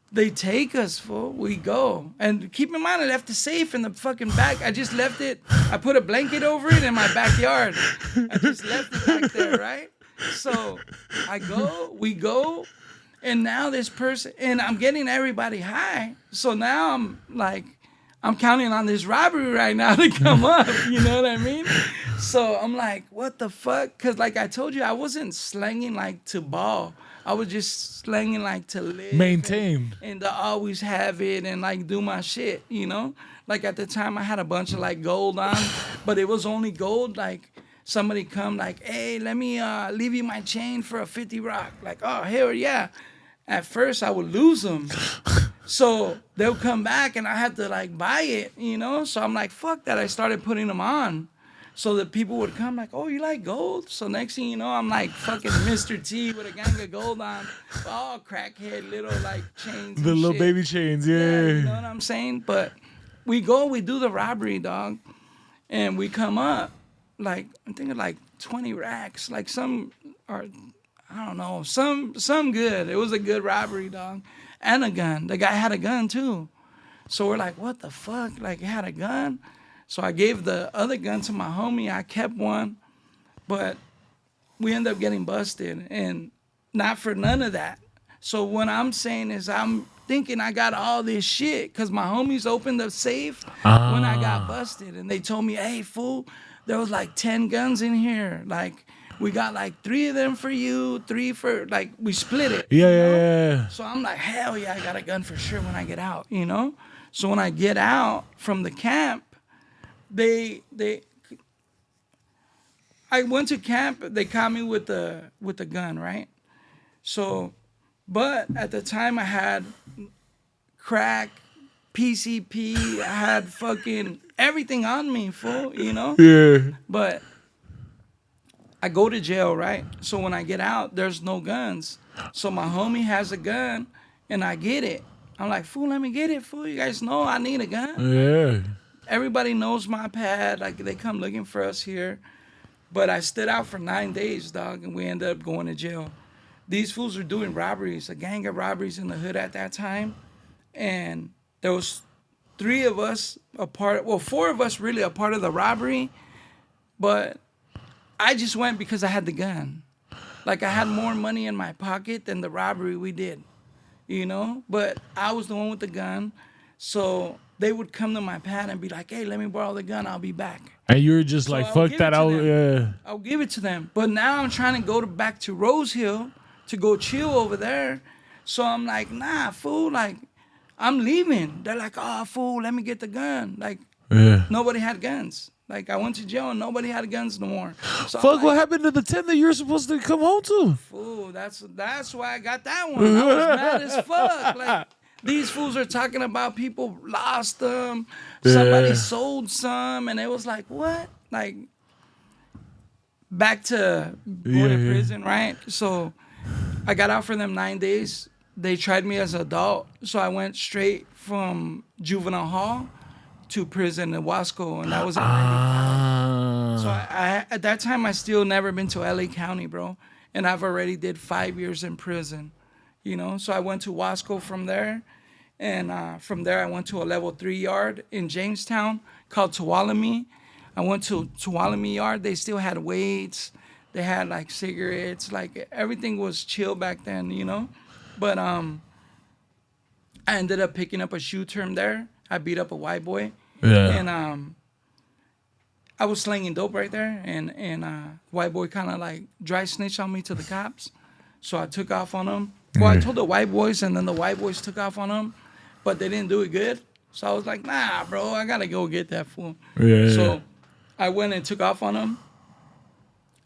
They take us, fool. We go. And keep in mind, I left the safe in the fucking back. I just left it. I put a blanket over it in my backyard. I just left it back there, right? So we go, and now this person, and I'm getting everybody high. So now I'm like, I'm counting on this robbery right now to come up. You know what I mean? So I'm like, what the fuck? Because like I told you, I wasn't slanging like to ball. I was just slanging like to live. Maintain. And to always have it and like do my shit, you know? Like at the time I had a bunch of like gold on, but it was only gold. Like somebody come like, hey, let me leave you my chain for a 50 rock. Like, oh, hell yeah. At first I would lose them. So they'll come back and I had to like buy it, you know? So I'm like, fuck that. I started putting them on. So that people would come like, oh, you like gold? So next thing you know, I'm like fucking Mr. T with a gang of gold on. All crackhead little like chains. The little shit. baby chains, yeah. You know what I'm saying? But we do the robbery, dog. And we come up, like, I'm thinking like 20 racks. Like some are, I don't know, some good. It was a good robbery, dog. And a gun. The guy had a gun too. So we're like, what the fuck? Like, he had a gun? So I gave the other gun to my homie. I kept one, but we ended up getting busted, and not for none of that. So what I'm saying is I'm thinking I got all this shit because my homies opened the safe when I got busted, and they told me, hey, fool, there was like 10 guns in here. Like, we got like 3 of them for you, 3 for, like, we split it. Yeah. So I'm like, hell yeah, I got a gun for sure when I get out, you know? So when I get out from the camp, I went to camp. They caught me with the gun, right? So, but at the time I had crack, PCP, I had fucking everything on me, fool, you know? Yeah. But I go to jail, right? So when I get out, there's no guns. So my homie has a gun, and I get it. I'm like, fool, let me get it, fool. You guys know I need a gun. Yeah. Everybody knows my pad. Like, they come looking for us here. But I stood out for 9 days, dog, and we ended up going to jail. These fools were doing robberies, a gang of robberies in the hood at that time. And there was 3 of us well, 4 of us really a part of the robbery. But I just went because I had the gun. Like, I had more money in my pocket than the robbery we did, you know? But I was the one with the gun. So they would come to my pad and be like, hey, let me borrow the gun. I'll be back. And you were just So like, I'll fuck give that. it to I'll give it to them. But now I'm trying to go back to Rose Hill to go chill over there. So I'm like, nah, fool. Like, I'm leaving. They're like, oh, fool, let me get the gun. Like, nobody had guns. Like, I went to jail and nobody had guns no more. So fuck, like, what happened to the 10 that you were supposed to come home to? Fool, that's why I got that one. I was mad as fuck. Like, these fools are talking about people lost them. Somebody sold some. And it was like, what? Like, back to going to prison, right? So I got out for them 9 days. They tried me as an adult. So I went straight from Juvenile Hall to prison in Wasco. And that was in 95. So I at that time, I still never been to LA County, bro. And I've already did 5 years in prison. You know, so I went to Wasco from there, and from there I went to a level 3 yard in Jamestown called Tuolumne. I went to Tuolumne yard. They still had weights. They had like cigarettes. Like, everything was chill back then, you know. But I ended up picking up a shoe term there. I beat up a white boy. Yeah. And I was slinging dope right there, and white boy kind of like dry snitched on me to the cops. So I took off on him. Well, I told the white boys, and then the white boys took off on him, but they didn't do it good. So I was like, nah, bro, I got to go get that fool. So I went and took off on him,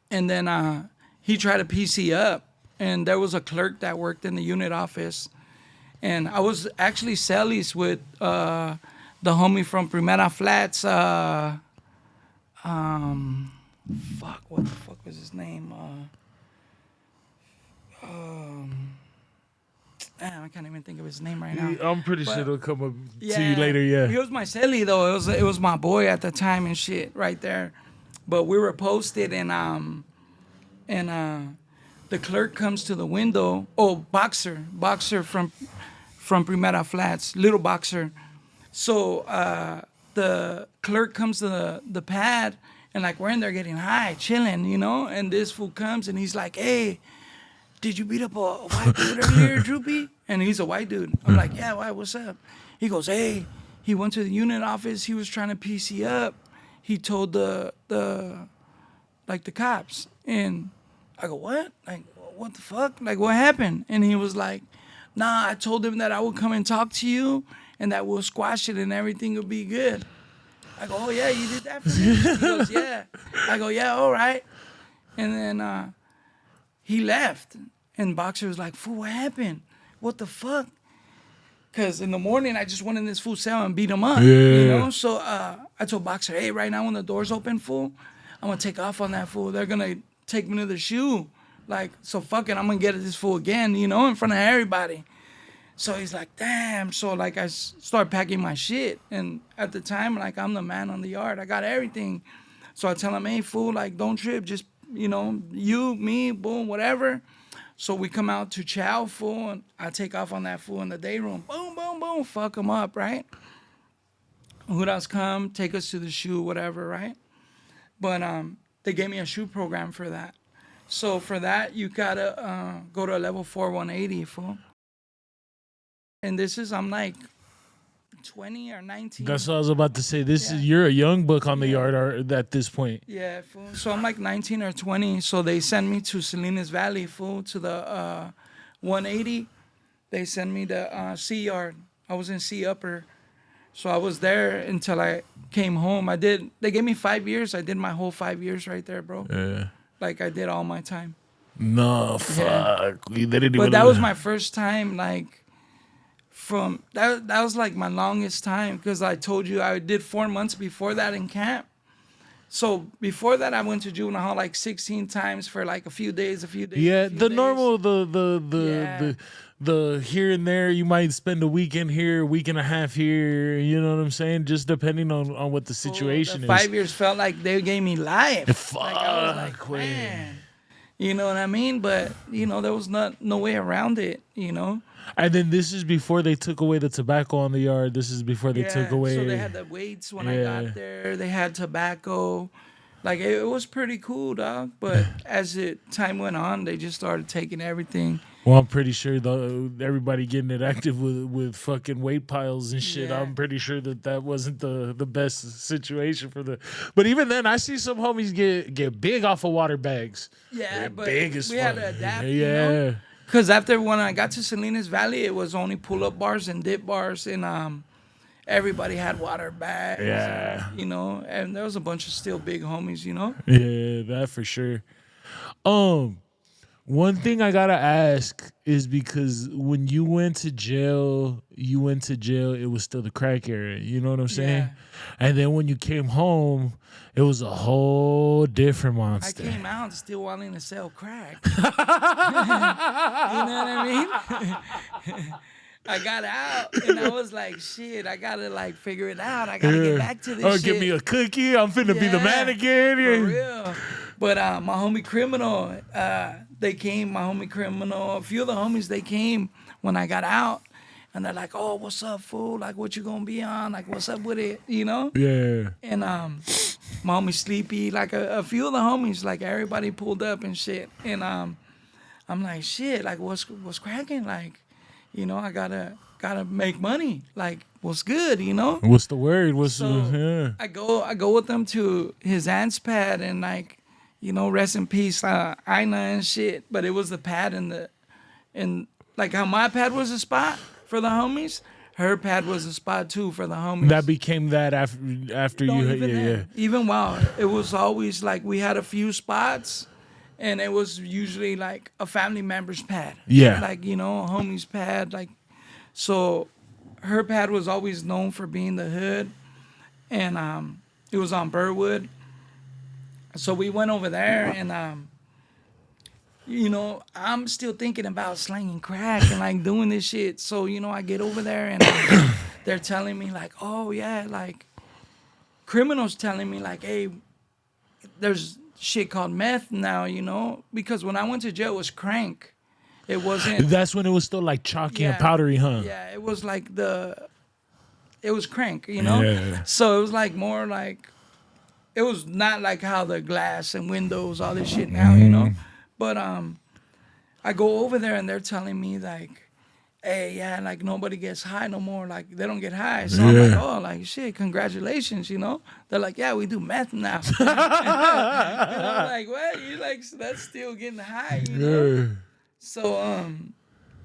and then he tried to PC up, and there was a clerk that worked in the unit office, and I was actually cellies with the homie from Primera Flats. What the fuck was his name? Damn, I can't even think of his name right now. I'm pretty sure it'll come up Yeah, to you later, yeah. He was my celly though. It was my boy at the time and shit right there. But we were posted, and the clerk comes to the window. Oh, boxer from Primera Flats, little boxer. So the clerk comes to the pad, and like we're in there getting high, chilling, you know. And this fool comes and he's like, "Hey, did you beat up a white dude earlier, Droopy?" And he's a white dude. I'm like, "Yeah, why? What's up?" He goes, "Hey, he went to the unit office. He was trying to PC up. He told the cops." And I go, "What? Like, what the fuck? Like, what happened?" And he was like, "Nah, I told him that I would come and talk to you and that we'll squash it and everything will be good." I go, "Oh, yeah, you did that for me?" He goes, "Yeah." I go, "Yeah, all right." And then he left. And Boxer was like, "Fool, what happened? What the fuck?" Because in the morning, I just went in this fool's cell and beat him up, you know? So I told Boxer, "Hey, right now when the door's open, fool, I'm going to take off on that fool. They're going to take me to the shoe. Like, so fuck it, I'm going to get at this fool again, you know, in front of everybody." So he's like, "Damn." So, like, I start packing my shit. And at the time, like, I'm the man on the yard. I got everything. So I tell him, "Hey, fool, like, don't trip. Just, you know, you, me, boom, whatever." So we come out to chow, fool, and I take off on that fool in the day room. Boom, boom, boom, fuck him up, right? Who else come, take us to the shoe, whatever, right? But they gave me a shoe program for that. So for that, you gotta go to a level 4 180, fool. And this is, I'm like 20 or 19. That's what I was about to say. This Yeah. is you're a young buck on the Yeah. yard at this point. Yeah, fool. So I'm like 19 or 20. So they send me to Salinas Valley, fool, to the 180. They send me to C yard. I was in C upper. So I was there until I came home. They gave me 5 years. I did my whole 5 years right there, bro. Yeah. Like I did all my time. No, fuck. They didn't But even that was my first time, like, that was like my longest time, because I told you I did 4 months before that in camp. So before that, I went to juvenile hall like 16 times for like a few days. Yeah, a few the days. normal, Yeah. the here and there. You might spend a weekend here, a week and a half here. You know what I'm saying? Just depending on what the situation The is. 5 years felt like they gave me life. Fuck, Like I was like, man. man. You know what I mean? But, you know, there was no way around it, you know? And then this is before they took away the tobacco on the yard. This is before they took away. So they had the weights when I got there. They had tobacco. Like, it was pretty cool, dog. But as time went on, they just started taking everything. Well, I'm pretty sure everybody getting it active with fucking weight piles and shit. Yeah. I'm pretty sure that wasn't the best situation for the. But even then, I see some homies get big off of water bags. Yeah, They're but big as we fuck. had to adapt, Yeah. you know? Because when I got to Salinas Valley, it was only pull-up bars and dip bars, and everybody had water bags. Yeah. And, you know, and there was a bunch of still big homies, you know? Yeah, that for sure. One thing I gotta ask is, because when you went to jail, it was still the crack era. You know what I'm saying? Yeah. And then when you came home, it was a whole different monster. I came out still wanting to sell crack. You know what I mean? I got out and I was like, shit, I gotta like figure it out. I gotta get back to this shit. Give me a cookie. I'm finna be the man again. For real. But my homie Criminal, they came, a few of the homies, they came when I got out. And they're like, "Oh, what's up, fool? Like, what you gonna be on? Like, what's up with it? You know?" Yeah. And my homie Sleepy, like a few of the homies, like everybody pulled up and shit. And I'm like, shit, like what's cracking? Like, you know, I gotta make money. Like, what's good, you know? What's the word? I go with them to his aunt's pad, and like, you know, rest in peace, Ina and shit. But it was the pad and like how my pad was a spot for the homies, her pad was a spot too for the homies. That became that after you. Even while it was always like we had a few spots, and it was usually like a family member's pad. Yeah. Like, you know, a homie's pad. Like, so her pad was always known for being the hood, and it was on Burwood. So we went over there, and you know, I'm still thinking about slanging crack and like doing this shit. So, you know, I get over there and they're telling me like, "Oh yeah, like Criminals telling me like, hey, there's shit called meth now, you know?" Because when I went to jail, it was crank. It wasn't. That's when it was still like chalky and Yeah, powdery, huh? yeah. It was like it was crank, you know. Yeah. So it was like more like it was not like how the glass and windows, all this shit now, you know. But I go over there and they're telling me like, hey, yeah, like nobody gets high no more. Like they don't get high. So I'm like, Yeah. oh, like shit, congratulations, you know. They're like, yeah, we do meth now. And I'm like, what? You like so that's still getting high, you know? Yeah. So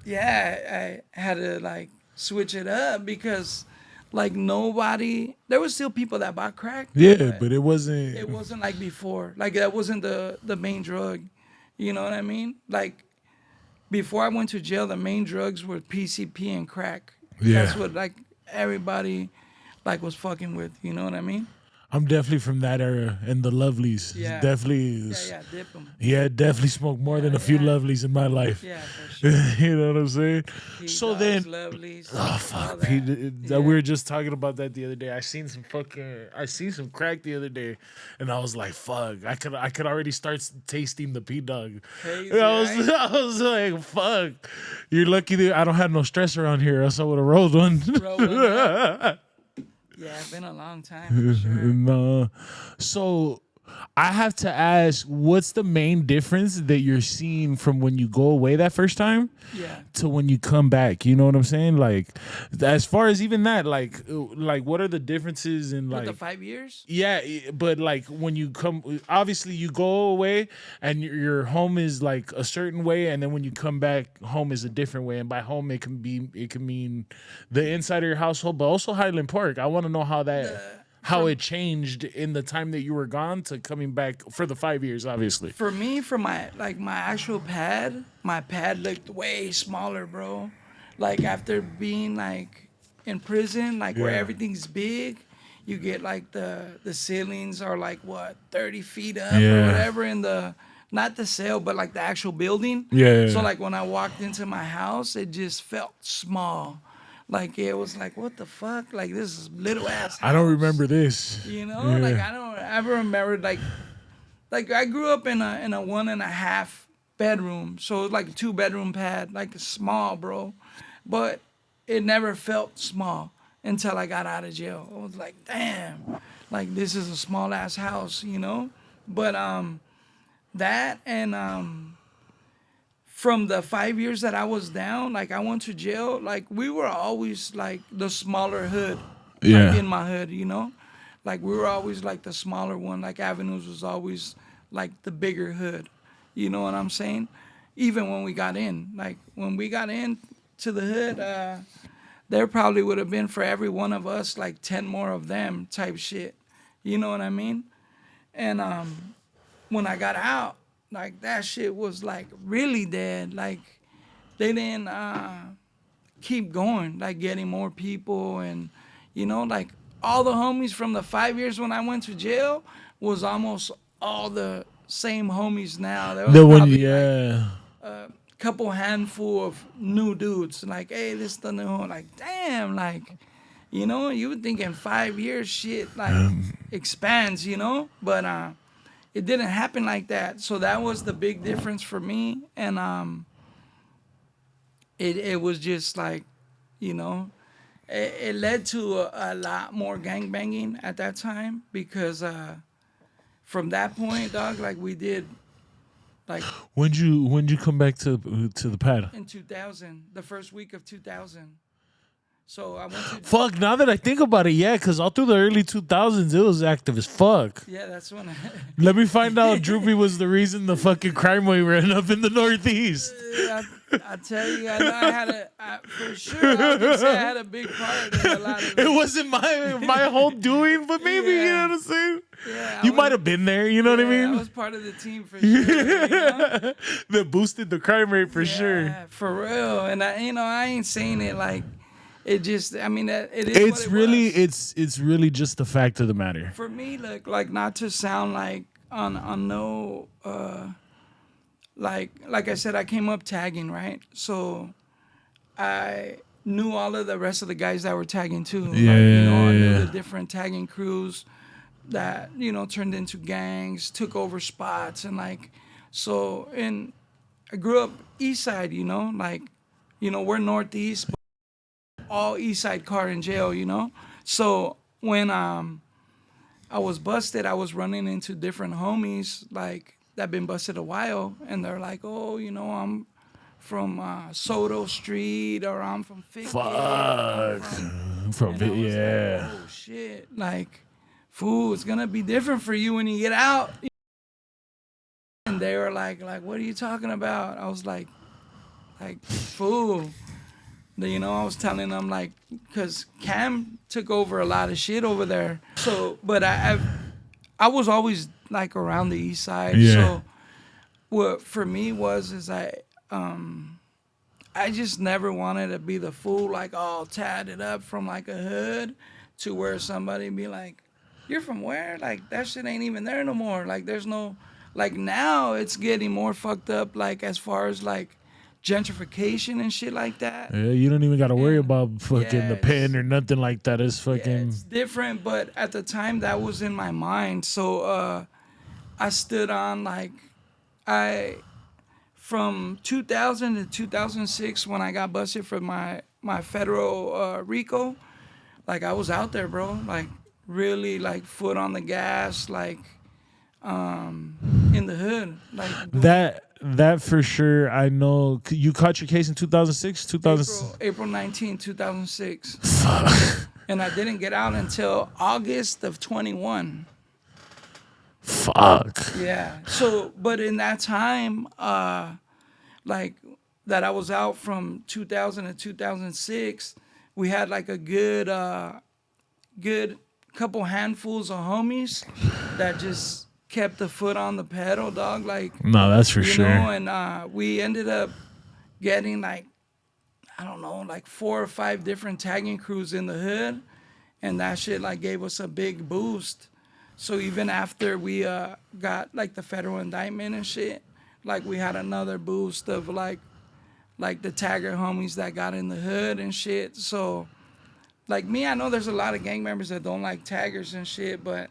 yeah, I had to like switch it up because like nobody there was still people that bought crack. Yeah, but it wasn't. It wasn't like before. Like that wasn't the main drug. You know what I mean? Like before I went to jail, the main drugs were PCP and crack. Yeah. That's what like everybody like was fucking with. You know what I mean? I'm definitely from that era, and the lovelies. Yeah. Definitely. Yeah, dip them. Yeah, definitely smoked more than a few yeah. lovelies in my life. Yeah, for sure. You know what I'm saying? So Dogs, then, lovelies, oh all fuck, that. Pete, Yeah. we were just talking about that the other day. I seen some crack the other day, and I was like, fuck, I could already start tasting the P dog. Crazy, And I right? I was like, fuck, you're lucky that I don't have no stress around here, else I would have rolled one. Roll one up. Yeah, it's been a long time for sure. No. So I have to ask, what's the main difference that you're seeing from when you go away that first time Yeah. to when you come back? You know what I'm saying? Like, as far as even that, like what are the differences in With like? the 5 years? Yeah, but like when you come, obviously you go away and your home is like a certain way, and then when you come back, home is a different way. And by home, it can mean the inside of your household, but also Highland Park. I want to know how it changed in the time that you were gone to coming back for the 5 years, obviously. For me, for my actual pad, my pad looked way smaller, bro. Like after being like in prison, like where Yeah. everything's big, you get like the ceilings are like what 30 feet up Yeah. or whatever in the not the cell but like the actual building. Yeah. So like when I walked into my house, it just felt small. Like it was like what the fuck? Like this is little ass. I don't house. remember this. You know, like I don't ever remember like I grew up in a 1.5 bedroom, so it was like a 2-bedroom pad, like small, bro. But it never felt small until I got out of jail. I was like, damn, like this is a small ass house, you know. But that and from the 5 years that I was down, like I went to jail, like we were always like the smaller hood, Yeah. like in my hood, you know, like we were always like the smaller one. Like Avenues was always like the bigger hood, you know what I'm saying? Even when we got in, like when we got in to the hood, there probably would have been for every one of us like 10 more of them type shit, you know what I mean? And when I got out, like that shit was like really dead. Like they didn't keep going, like getting more people, and you know, like all the homies from the 5 years when I went to jail was almost all the same homies now. There was The one, probably, like, yeah. couple handful of new dudes. Like, hey, this is the new one. Like, damn, like, you know, you would think in 5 years shit like expands, you know, but it didn't happen like that. So that was the big difference for me, and it was just like, you know, it led to a lot more gangbanging at that time because from that point, dog, like we did, like When'd you come back to the pad? in 2000, the first week of 2000. So I went to Fuck, now that I think about it, yeah, because all through the early 2000s, it was active as fuck. yeah, that's when Let me find out Drewps was the reason the fucking crime wave ran up in the Northeast. I tell you, I know I had for sure, I can say I had a big part in a lot of It wasn't my whole doing, but maybe, you know what I'm saying? Yeah, You might have been there, you know what I I mean? was part of the team for sure. You know? That boosted the crime rate for sure. Yeah, for real. And I ain't saying it like it just. I mean, it is. It's what it really was. it's really just the fact of the matter. For me, like not to sound like on no like I said, I came up tagging, right? So I knew all of the rest of the guys that were tagging too. Like, you know, I knew the different tagging crews that, you know, turned into gangs, took over spots, and like so I grew up East Side, like, we're Northeast, but all East Side car in jail. So when I was busted, I was running into different homies like that been busted a while, and they're like, oh, I'm from Soto Street, or I'm from Fickett. Fuck. And I was like, oh shit, like, fool, it's gonna be different for you when you get out. And they were like, what are you talking about? I was like, fool. I was telling them, like, because Cam took over a lot of shit over there. So, but I was always like around the East Side. Yeah. So what for me is I just never wanted to be the fool, like, all tatted up from like a hood, to where somebody be like, you're from where? Like, that shit ain't even there no more. Like, there's no, like, now it's getting more fucked up, like, as far as like gentrification and shit like that. Yeah, you don't even got to worry about fucking the pen or nothing like that. It's fucking. Yeah, it's different, but at the time that was in my mind. So I stood on, like, from 2000 to 2006, when I got busted for my federal RICO, like, I was out there, bro, like, really, like, foot on the gas, like, in the hood, like, that for sure. I know you caught your case in 2006, April 19, 2006. Fuck. And I didn't get out until August of 21. Fuck. Yeah. So, but in that time, like, that I was out from 2000 to 2006, we had like a good couple handfuls of homies that just kept the foot on the pedal, dog. Like, no, that's for sure. And we ended up getting, like, I don't know, like 4 or 5 different tagging crews in the hood, and that shit, like, gave us a big boost. So even after we got like the federal indictment and shit, like, we had another boost of like the tagger homies that got in the hood and shit. So, like, me, I know there's a lot of gang members that don't like taggers and shit, but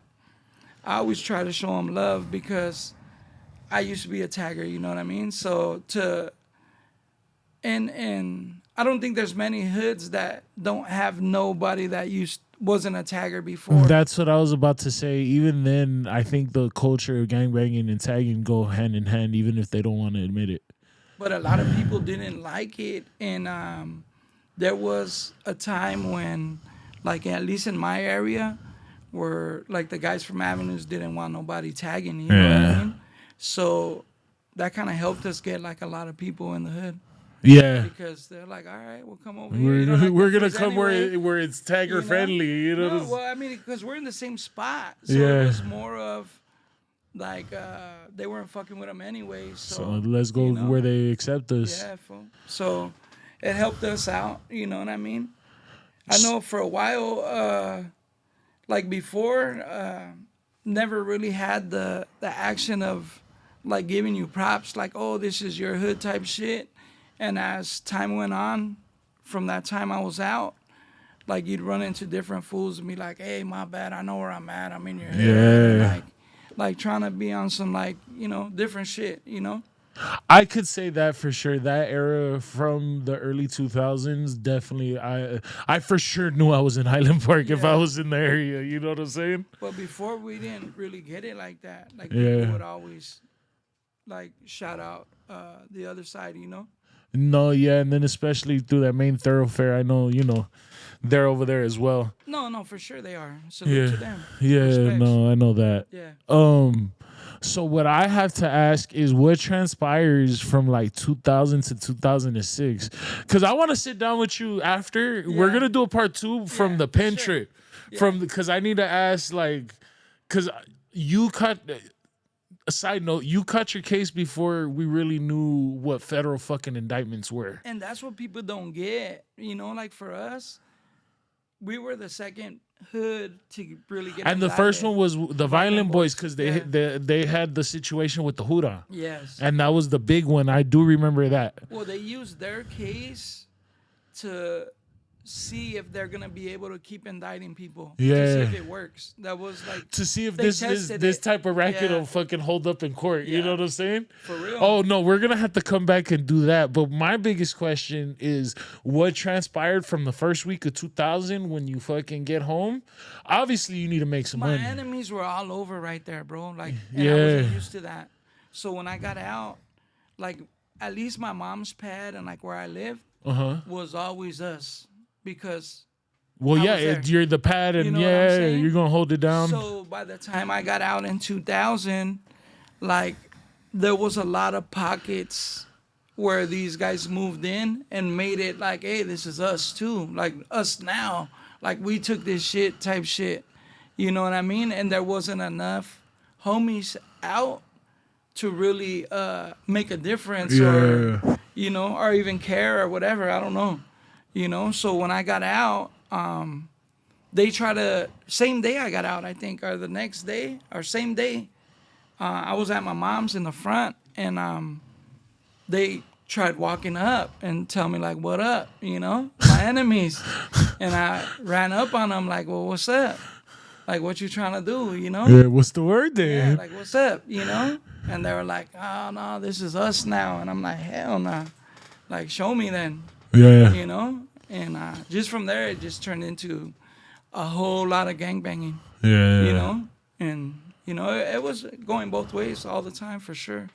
I always try to show them love because I used to be a tagger, you know what I mean? So and I don't think there's many hoods that don't have nobody that wasn't a tagger before. That's what I was about to say. Even then, I think the culture of gangbanging and tagging go hand in hand, even if they don't want to admit it. But a lot of people didn't like it, and there was a time when, like, at least in my area, where like the guys from Avenues didn't want nobody tagging, you know what I mean? So that kind of helped us get like a lot people in the hood. Yeah, because they're like, all right, we'll come over here. We're gonna come anyway, where it's tagger friendly, you know. No, well, I mean, because we're in the same spot, so it was more of like they weren't fucking with them anyway. So let's go where they accept us. Yeah, so it helped us out. You know what I mean? I know for a while, like before, never really had the action of like giving you props, like, oh, this is your hood type shit. And as time went on, from that time I was out, like, you'd run into different fools and be like, hey, my bad, I know where I'm at, I'm in your head. Yeah. Like trying to be on some, like, different shit, I could say that for sure. That era from the early 2000s, definitely, I for sure knew I was in Highland Park if I was in the area, you know what I'm saying? But before, we didn't really get it like that. Like, people would always, like, shout out the other side, No, yeah, and then especially through that main thoroughfare, I know, they're over there as well. No, for sure they are. Salute to them. Yeah, Respects. no, I know that. Yeah. So what I have to ask is what transpires from like 2000 to 2006? Because I want to sit down with you after. Yeah. We're gonna do a part 2 from the pen trip, because I need to ask, like, because you cut. A side note, you cut your case before we really knew what federal fucking indictments were. And that's what people don't get. Like, for us, we were the second hood to really get. And the first one was the Violent Boys, because they had the situation with the Hura. Yes. And that was the big one. I do remember that. Well, they used their case to see if they're gonna be able to keep indicting people. To Yeah. see if it works. That was like To see if they this tested this it. type of racket Yeah. will fucking hold up in court. You Yeah. know what I'm saying? For real. Oh no, we're gonna have to come back and do that. But my biggest question is what transpired from the first week of 2000 when you fucking get home. Obviously, you need to make some My money. enemies were all over right there, bro. Like, and Yeah. I wasn't used to that. So when I got out, like, at least my mom's pad and like where I lived was always us because Well, I yeah, was there. you're the pad, and You know what I'm saying? you're gonna hold it down. So by the time I got out in 2000, like, there was a lot of pockets where these guys moved in and made it like, hey, this is us too, like us now, like we took this shit type shit, you know what I mean? And there wasn't enough homies out to really make a difference or you know, or even care or whatever. I don't know, you know. So when I got out, they try to same day I got out, I think, or the next day or same day. I was at my mom's in the front, and they tried walking up and tell me like, "What up?" You know, my enemies, and I ran up on them like, "Well, what's up? Like, what you trying to do?" You know? Yeah, what's the word Yeah, there? like, what's up? You know? And they were like, "Oh no, this is us now," and I'm like, "Hell no!" Like, show me then. Yeah. You know? And just from there, it just turned into a whole lot of gangbanging. Yeah. You know? And you know, it was going both ways all the time for sure.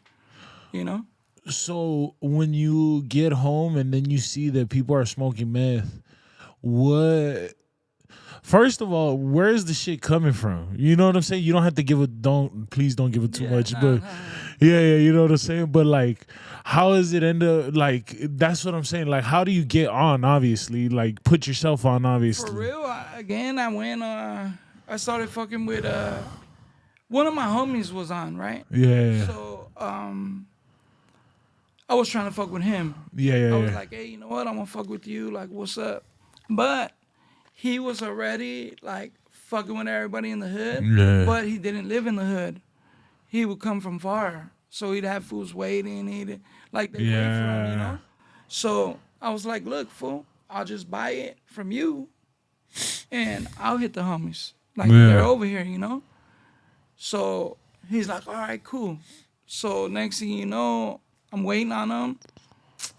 You know? So when you get home and then you see that people are smoking meth, what? First of all, where is the shit coming from? You know what I'm saying? You don't have to give it. Please don't give it too much. But yeah, you know what I'm saying. But like, how does it end up? Like, that's what I'm saying. Like, how do you get on? Obviously, like, put yourself on. Obviously, For real, I went. I started fucking with one of my homies was on, right? Yeah. So I was trying to fuck with him. Yeah. I was like, hey, you know what? I'm gonna fuck with you. Like, what's up? But he was already like fucking with everybody in the hood. Yeah. But he didn't live in the hood. He would come from far, so he'd have fools waiting. He'd like they wait for him, you know. So I was like, look, fool, I'll just buy it from you, and I'll hit the homies. Like they're over here, you know. So he's like, all right, cool. So next thing you know, I'm waiting on him.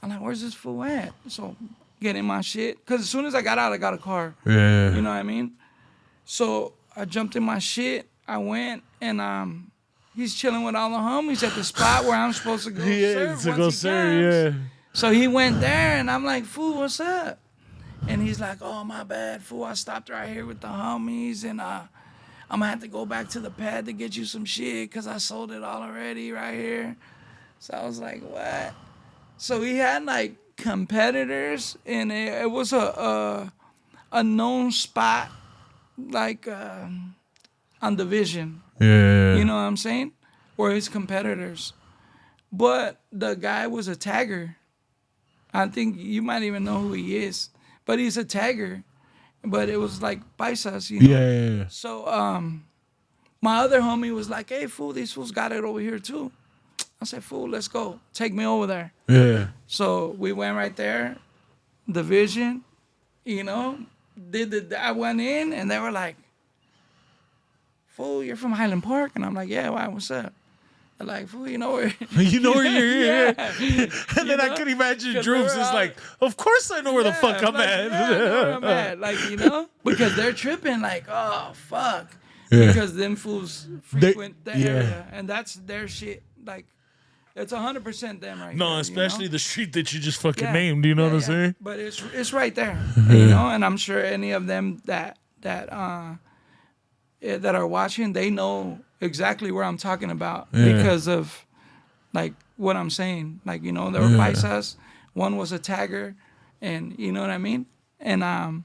I'm like, where's this fool at? So getting my shit. Because as soon as I got out, I got a car. Yeah. You know what I mean? So I jumped in my shit. I went, and he's chilling with all the homies at the spot where I'm supposed to go serve once he comes. So he went there, and I'm like, fool, what's up? And he's like, oh, my bad, fool. I stopped right here with the homies, and I'm going to have to go back to the pad to get you some shit because I sold it all already right here. So I was like, what? So he had, like, competitors, and it was a known spot, like, on Division. Yeah. You know what I'm saying? Were his competitors. But the guy was a tagger. I think you might even know who he is. But he's a tagger. But it was like paisas, you know? Yeah. So my other homie was like, hey, fool, these fools got it over here too. I said, fool, let's go. Take me over there. Yeah. So we went right there. Division, you know? I went in, and they were like, fool, you're from Highland Park? And I'm like, yeah, why? What's up? They're like, fool, you know where You know where you're here. Yeah. And then I could imagine Drewps is like, of course I know where the fuck I'm like, at. Yeah, I know where I'm at. Like, you know? Because they're tripping like, oh, fuck. Yeah. Because them fools frequent the area. And that's their shit. Like, it's 100% them right No, there, especially you know? the street that you just fucking Yeah. named. You know what I'm Yeah. saying? But it's right there, you know? And I'm sure any of them that are watching, they know exactly where I'm talking about because of like what I'm saying. Like, you know, there were paisas. One was a tagger, and you know what I mean? And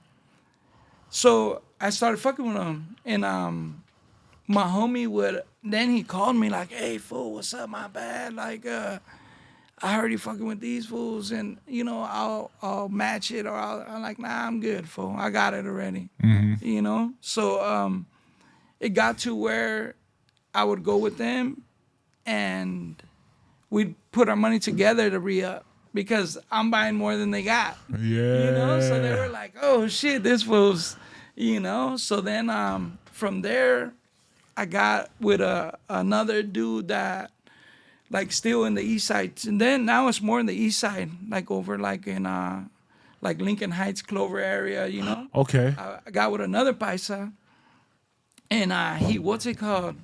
so I started fucking with him, and my homie then he called me like, hey, fool, what's up, my bad? Like, I heard you fucking with these fools, and, you know, I'll match it, or I'm like, nah, I'm good, fool. I got it already, you know? So it got to where I would go with them, and we'd put our money together to re-up because I'm buying more than they got. Yeah. You know, so they were like, "Oh shit, this fool's," you know. So then from there, I got with another dude that like still in the east side, and then now it's more in the east side, like over like in like Lincoln Heights, Clover area. You know, Okay. I got with another paisa, and he what's it called?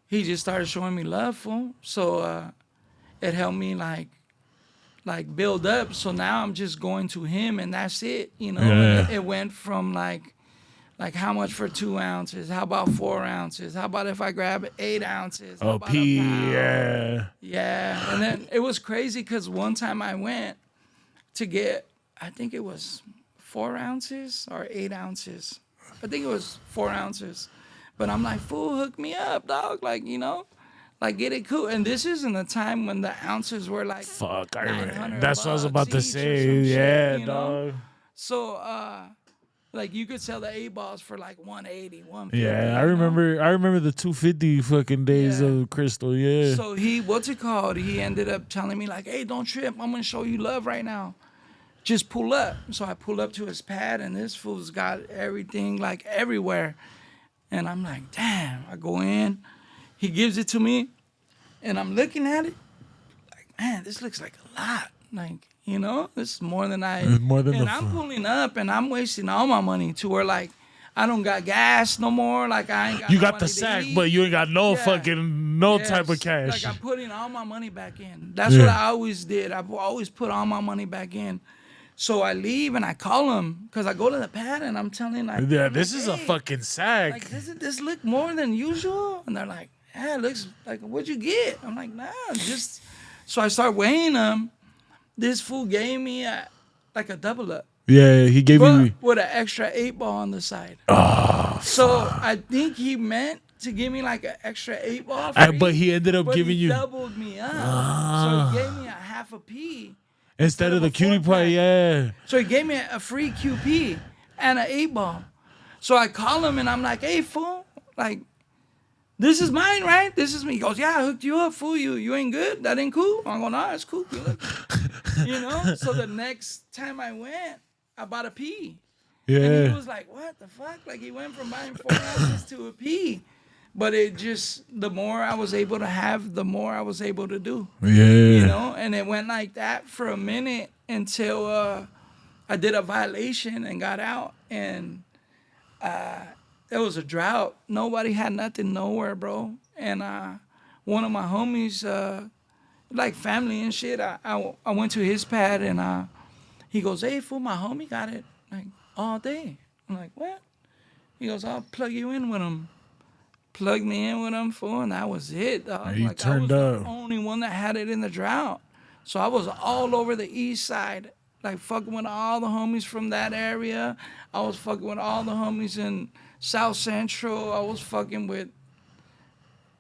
He just started showing me love, fool. So it helped me like build up. So now I'm just going to him and that's it, you know. Yeah. And it went from like how much for 2 ounces? How about 4 ounces? How about if I grab 8 ounces? How Oh, about a pound? yeah. Yeah. And then it was crazy because one time I went to get, I think it was 4 ounces or 8 ounces. I think it was 4 ounces. But I'm like, fool, hook me up, dog. Like, you know, like get it cool. And this isn't the time when the ounces were like Fuck, I remember. $900 That's what I was about to each or say. some shit, Yeah, you know? dog. So like you could sell the 8 balls for like 180, 150. Yeah, I you know? remember. I remember the 250 fucking days Yeah. of Crystal. Yeah. So what's it called? He ended up telling me like, "Hey, don't trip. I'm gonna show you love right now. Just pull up." So I pull up to his pad, and this fool's got everything like everywhere. And I'm like, damn. I go in. He gives it to me, and I'm looking at it. Like, man, this looks like a lot. Like, you know, this is more than I. It's more than and the I'm fu- pulling up, and I'm wasting all my money to where like I don't got gas no more. Like I ain't got. You no got money the to sack, eat. but you ain't got no Yeah. fucking no Yes, type of cash. Like I'm putting all my money back in. That's Yeah. what I always did. I always put all my money back in. So I leave and I call him because I go to the pad and I'm telling like, Yeah, I'm this like, is a "Hey, fucking sack. like doesn't this look more than usual?" And they're like, "Yeah, it looks like what'd you get?" I'm like, "Nah, just." So I start weighing them. This fool gave me like a double up, Yeah, he gave but you. with an extra 8 ball on the side. Oh, So I think he meant to give me like an extra 8 ball free, but he ended up but giving he you doubled me up. So he gave me a half a P instead of the a cutie 4-pack. pie. Yeah. So he gave me a free QP and an 8 ball. So I call him and I'm like, "Hey, fool, like, this is mine, right? This is me." He goes, "Yeah, I hooked you up, fool. You ain't good? That ain't cool?" I'm going, "Nah, it's cool. Good." You know? So the next time I went, I bought a P. And he Yeah. was like, "What the fuck?" Like he went from buying 4 ounces to a P. But it just, the more I was able to have, the more I was able to do. Yeah. You know? And it went like that for a minute until I did a violation and got out. And there was a drought. Nobody had nothing nowhere, bro. And one of my homies, like family and shit, I went to his pad and he goes, "Hey, fool, my homie got it like all day." I'm like, "What?" He goes, "I'll plug you in with him." Plugged me in with him, fool, and that was it, dog. You Like I turned was the up. only one that had it in the drought. So I was all over the east side, like fucking with all the homies from that area. I was fucking with all the homies in South Central. I was fucking with,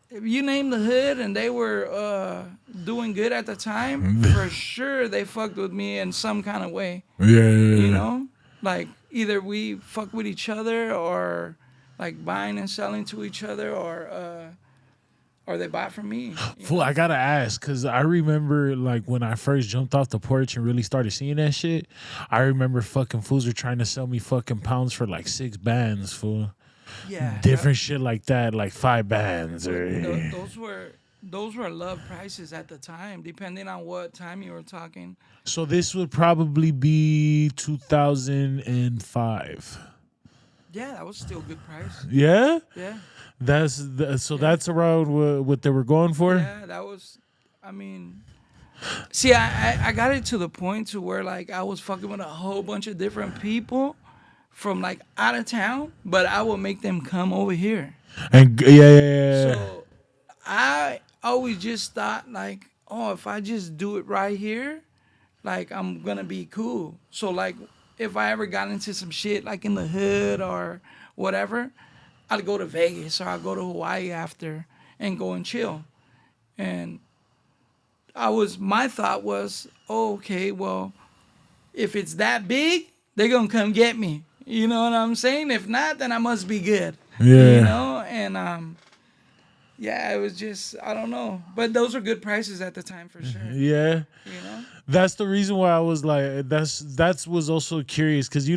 if you name the hood and they were doing good at the time, for sure they fucked with me in some kind of way. Yeah. You know? Like either we fuck with each other or like buying and selling to each other or they buy from me. Fool, I gotta ask, cause I remember like when I first jumped off the porch and really started seeing that shit. I remember fucking fools were trying to sell me fucking pounds for like 6 bands, fool. Yeah. Different shit like that, like 5 bands or. Those were love prices at the time, depending on what time you were talking. So this would probably be 2005. Yeah, that was still a good price. Yeah, Yeah. that's that's around what they were going for. Yeah, that was. I mean, see, I got it to the point to where like I was fucking with a whole bunch of different people from like out of town, but I would make them come over here. And yeah. So I always just thought like, oh, if I just do it right here, like I'm gonna be cool. So like if I ever got into some shit like in the hood or whatever, I'd go to Vegas or I'd go to Hawaii after and go and chill. And my thought was, oh, okay, well, if it's that big, they're gonna come get me. You know what I'm saying? If not, then I must be good. Yeah. You know, and yeah, it was just I don't know, but those were good prices at the time for sure. Yeah. You know. That's the reason why I was like, that's was also curious because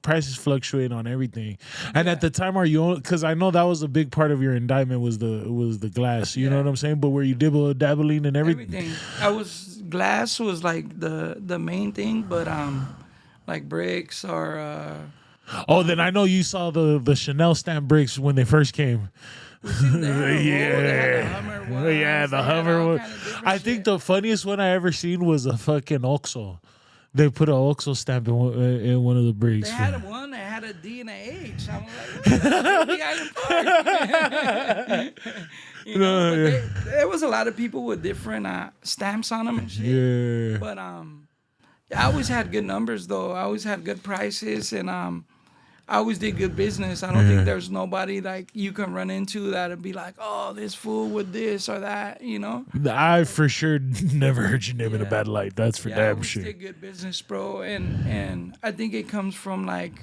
prices fluctuate on everything, and Yeah. at the time, are you? Because I know that was a big part of your indictment was the glass. You know Yeah. what I'm saying? But were you dabbling and everything? Everything. I was glass was like the main thing, but like bricks or Oh, then I know you saw the Chanel stamp bricks when they first came. we seen they had a roll, they had the Yeah, Hummer ones, yeah, the they had Hummer all one. kind of different I think shit. the funniest one I ever seen was a fucking Oxo. They put an Oxo stamp in one of the bricks. They had a one that had a D and a H. I'm like, what the fuck? The Island Park. You know, but there was a lot of people with different stamps on them and shit. Yeah. But I always had good numbers though. I always had good prices, and I always did good business. I don't Yeah. think there's nobody like you can run into that'd be like, oh, this fool with this or that. You know. I for sure never heard your name in a Yeah. bad light. That's for Yeah, I damn always sure. did good business, bro, and I think it comes from like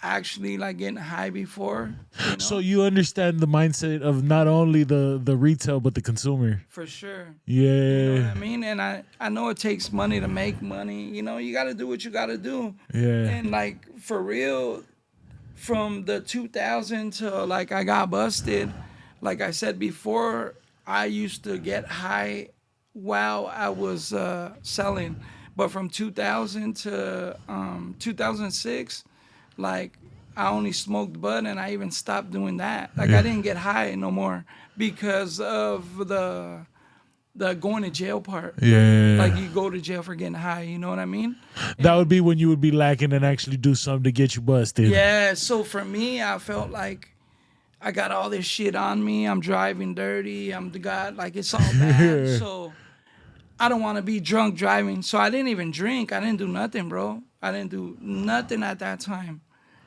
actually like getting high before. You know? So you understand the mindset of not only the retail but the consumer. For sure. Yeah. You know what I mean? And I know it takes money to make money. You know, you got to do what you got to do. Yeah. And like for real, from the 2000 to like I got busted, like I said before, I used to get high while I was selling. But from 2000 to 2006, like I only smoked bud and I even stopped doing that. Like Yeah. I didn't get high no more because of the going to jail part. Yeah. Like you go to jail for getting high, you know what I mean? That would be when you would be lacking and actually do something to get you busted. Yeah, so for me, I felt like I got all this shit on me. I'm driving dirty. I'm the guy, like it's all bad. So I don't want to be drunk driving. So I didn't even drink. I didn't do nothing, bro. I didn't do nothing at that time.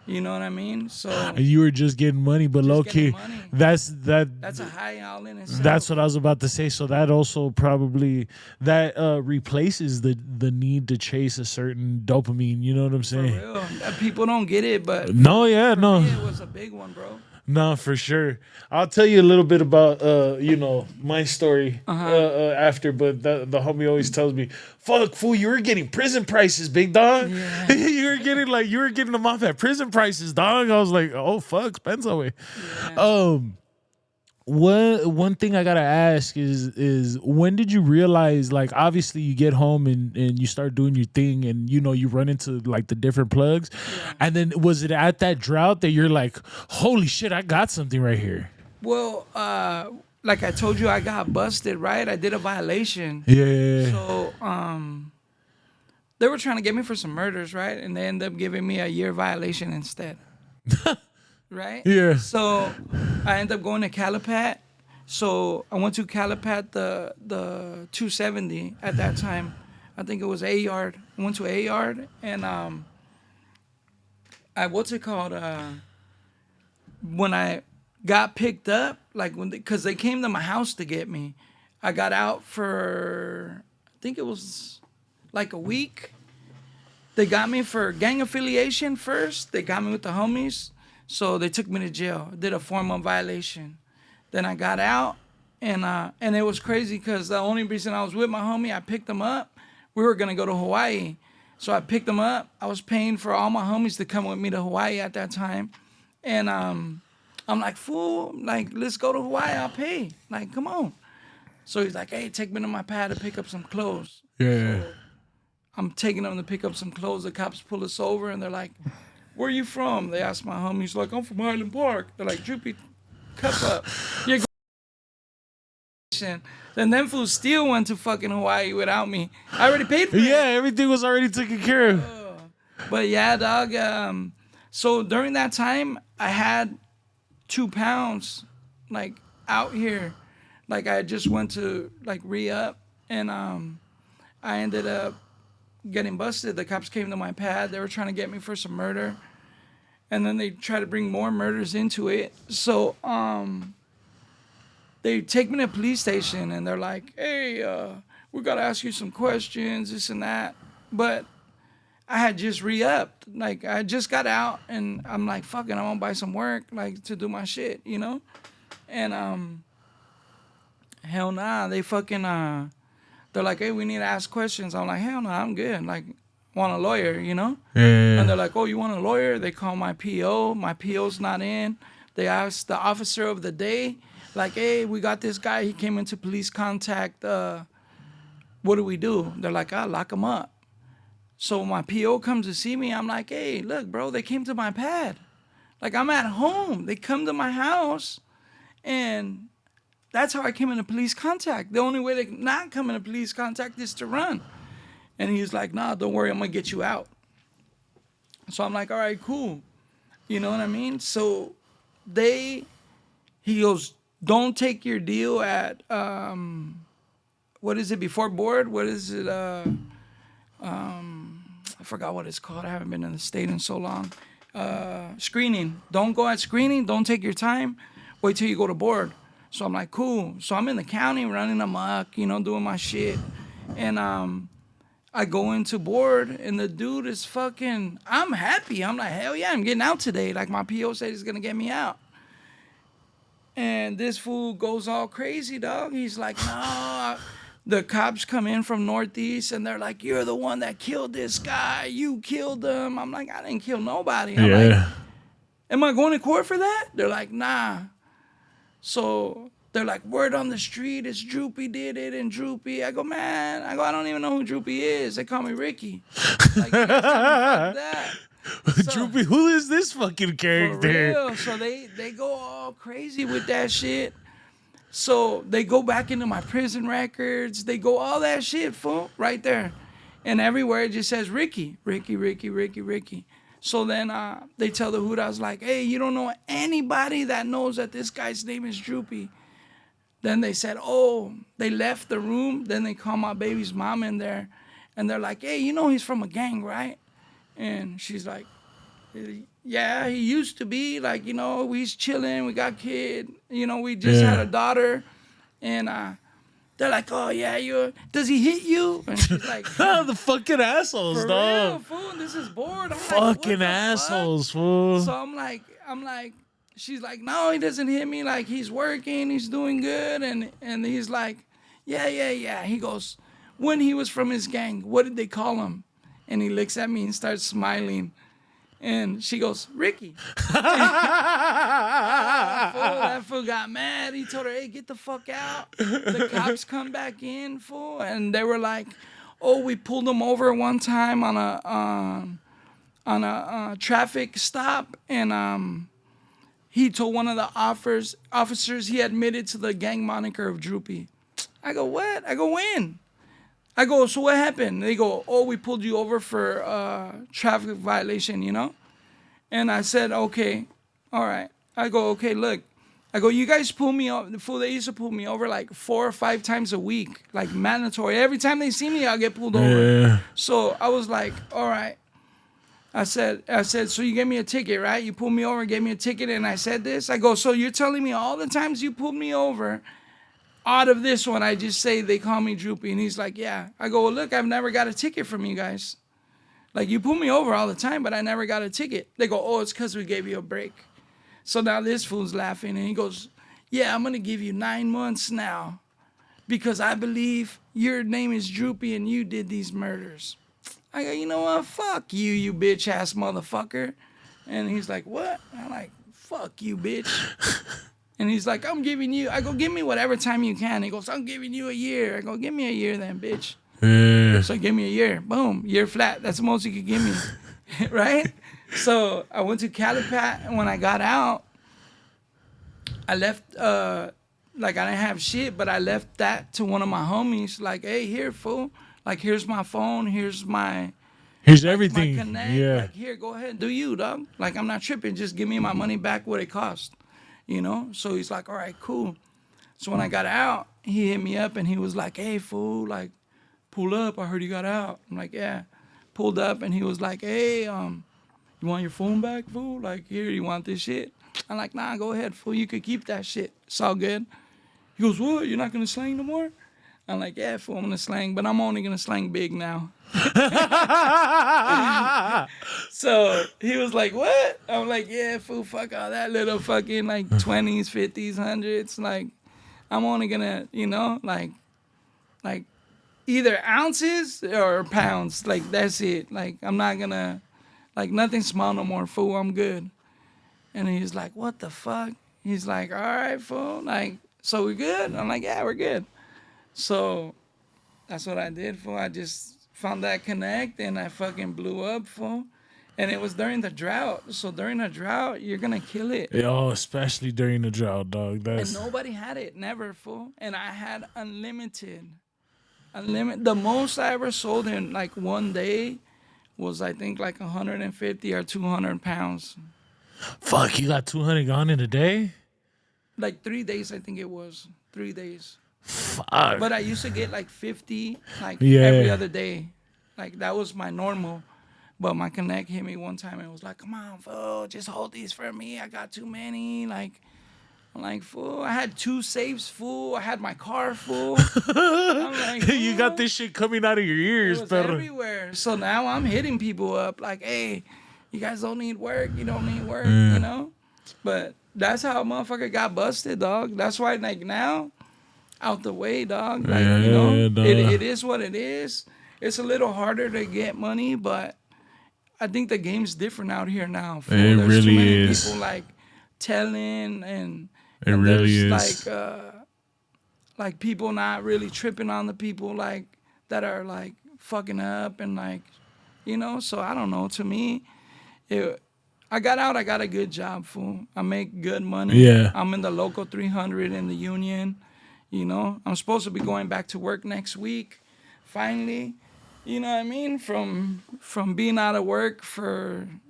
You know what I mean? So And you were just getting money, but Just low getting key, money. that's that's a high all in itself. That's what I was about to say. So that also probably that replaces the need to chase a certain dopamine. You know what I'm For saying? real. People don't get it, but No, yeah, for no, me, it was a big one, bro. no, for sure. I'll tell you a little bit about my story after, but the homie always tells me, "Fuck, fool, you were getting prison prices, big dog. Yeah. you were getting them off at prison prices, dog." I was like, "Oh fuck, Spencer way." Yeah. One thing I gotta ask is when did you realize, like, obviously you get home and you start doing your thing and you run into like the different plugs, and then was it at that drought that you're like, holy shit, I got something right here? Well, like I told you, I got busted, right? I did a violation. Yeah. So, they were trying to get me for some murders, right? And they ended up giving me a year violation instead. Right? Yeah. So I ended up going to Calipat. So I went to Calipat, the 270 at that time. I think it was A yard. I went to A yard and what's it called? When I got picked up, like because they came to my house to get me, I got out for I think it was like a week. They got me for gang affiliation first. They got me with the homies. So they took me to jail. Did a 4-month violation. Then I got out, and it was crazy because the only reason I was with my homie, I picked him up. We were gonna go to Hawaii, so I picked him up. I was paying for all my homies to come with me to Hawaii at that time, and I'm like, fool, like let's go to Hawaii. I'll pay. Like, come on. So he's like, hey, take me to my pad to pick up some clothes. Yeah. I'm taking them to pick up some clothes. The cops pull us over, and they're like, where you from? They asked my homie. He's like, I'm from Highland Park. They're like, Drewps, cup up. You're going. Then them fools still went to fucking Hawaii without me. I already paid for it. Yeah, everything was already taken care of. But yeah, dog. So during that time, I had 2 pounds, like out here. Like I just went to like re-up, and I ended up getting busted. The cops came to my pad. They were trying to get me for some murder. And then they try to bring more murders into it. So they take me to the police station and they're like, hey, we got to ask you some questions, this and that. But I had just re-upped. Like, I just got out and I'm like, fucking, I want to buy some work, like, to do my shit, you know? And hell nah, they fucking they're like, hey, we need to ask questions. I'm like, hell no, I'm good. Like, want a lawyer, you know? Yeah. And they're like, oh, you want a lawyer? They call my PO. My PO's not in. They asked the officer of the day, like, hey, we got this guy. He came into police contact. What do we do? They're like, lock him up. So my PO comes to see me. I'm like, hey, look, bro, they came to my pad. Like, I'm at home. They come to my house. And that's how I came into police contact. The only way they not come into police contact is to run. And he's like, nah, don't worry, I'm going to get you out. So I'm like, all right, cool. You know what I mean? So he goes, don't take your deal at, what is it, before board? What is it? I forgot what it's called. I haven't been in the state in so long. Screening. Don't go at screening. Don't take your time. Wait till you go to board. So I'm like, cool. So I'm in the county running amok, you know, doing my shit. And I go into board, and the dude is fucking, I'm happy. I'm like, hell yeah, I'm getting out today. Like, my PO said he's going to get me out. And this fool goes all crazy, dog. He's like, no. The cops come in from Northeast, and they're like, you're the one that killed this guy. You killed him. I'm like, I didn't kill nobody. I'm like, am I going to court for that? They're like, nah. So they're like, word on the street, it's Droopy did it, and Droopy. I go, man, I don't even know who Droopy is. They call me Ricky. Like, fuck that. So, Droopy, who is this fucking character? For real. So they go all crazy with that shit. So they go back into my prison records. They go all that shit, fool, right there. And everywhere it just says Ricky, Ricky, Ricky, Ricky, Ricky. So then they tell the hood, I was like, hey, you don't know anybody that knows that this guy's name is Droopy. Then they said, oh, they left the room. Then they call my baby's mom in there. And they're like, hey, you know he's from a gang, right? And she's like, yeah, he used to be. Like, you know, he's chilling. We got kid. You know, we just had a daughter. And they're like, oh, yeah, does he hit you? And she's like, the fucking assholes, for dog. real, fool, this is bored. I'm Fucking like, assholes, fool. So I'm like, she's like, no, he doesn't hit me. Like, he's working. He's doing good. And he's like, yeah. He goes, when he was from his gang, what did they call him? And he looks at me and starts smiling. And she goes, Ricky. That fool got mad. He told her, hey, get the fuck out. The cops come back in, fool. And they were like, oh, we pulled him over one time on a traffic stop. And he told one of the officers he admitted to the gang moniker of Droopy. I go, what? I go, when? I go, so what happened? They go, oh, we pulled you over for traffic violation, you know? And I said, okay, all right. I go, okay, look. I go, you guys pull me over. The fool, they used to pull me over like 4 or 5 times a week, like mandatory. Every time they see me, I'll get pulled over. So I was like, all right. I said, so you gave me a ticket, right? You pulled me over and gave me a ticket, and I said this. I go, so you're telling me all the times you pulled me over, out of this one, I just say they call me Droopy. And he's like, yeah. I go, well, look, I've never got a ticket from you guys. Like, you pull me over all the time, but I never got a ticket. They go, oh, it's because we gave you a break. So now this fool's laughing, and he goes, yeah, I'm going to give you 9 months now because I believe your name is Droopy and you did these murders. I go, you know what? Fuck you, you bitch-ass motherfucker. And he's like, what? I'm like, fuck you, bitch. And he's like, I'm giving you, I go, give me whatever time you can. He goes, I'm giving you a year. I go, give me a year then, bitch. So give me a year. Boom, year flat. That's the most you could give me. Right? So I went to Calipat, and when I got out, I left, like I didn't have shit, but I left that to one of my homies. Like, hey, here, fool. Like, here's my phone. Here's everything. My connect. Yeah. Like, here, go ahead, do you, dog. Like, I'm not tripping. Just give me my money back what it cost. You know? So he's like, all right, cool. So when I got out, he hit me up and he was like, hey, fool, like, pull up. I heard you got out. I'm like, yeah. Pulled up and he was like, hey, you want your phone back, fool? Like, here, you want this shit? I'm like, nah, go ahead, fool. You could keep that shit. It's all good. He goes, what? You're not going to slang no more? I'm like, yeah, fool, I'm gonna slang, but I'm only gonna slang big now. So he was like, what? I'm like, yeah, fool, fuck all that little fucking like 20s, 50s, 100s. Like, I'm only gonna, like either ounces or pounds. Like, that's it. Like, I'm not gonna, like, nothing small no more, fool. I'm good. And he's like, what the fuck? He's like, all right, fool. Like, so we good? I'm like, yeah, we're good. So that's what I did, fool. I just found that connect and I fucking blew up, fool. And it was during the drought. So during the drought, you're gonna kill it. Oh, especially during the drought, dog. And That's nobody had it, never, fool. And I had unlimited. Unlimited. The most I ever sold in like one day was I think like 150 or 200 pounds. fuck. You got 200 gone in a day. Like 3 days, I think it was 3 days. Fuck. But I used to get like 50 like Yeah. every other day. Like that was my normal. But my connect hit me one time and was like, come on, fool, just hold these for me. I got too many. Like, I'm like, fool, I had 2 safes, fool. I had my car full. I'm like, You got "What?" this shit coming out of your ears, It was pero. everywhere. So now I'm hitting people up like, hey, you guys don't need work. You don't need work, you know? But that's how a motherfucker got busted, dog. That's why, like, now, out the way, dog. Like, you know, Yeah, dog. it is what it is. It's a little harder to get money, but I think the game's different out here now. Fool. It There's really too many is. people, like, telling It and really there's, is. like people not really tripping on the people like that are like fucking up and like, you know. So I don't know. To me, I got out. I got a good job, fool. I make good money. Yeah. I'm in the local 300 in the union. You know, I'm supposed to be going back to work next week. Finally, you know what I mean? From being out of work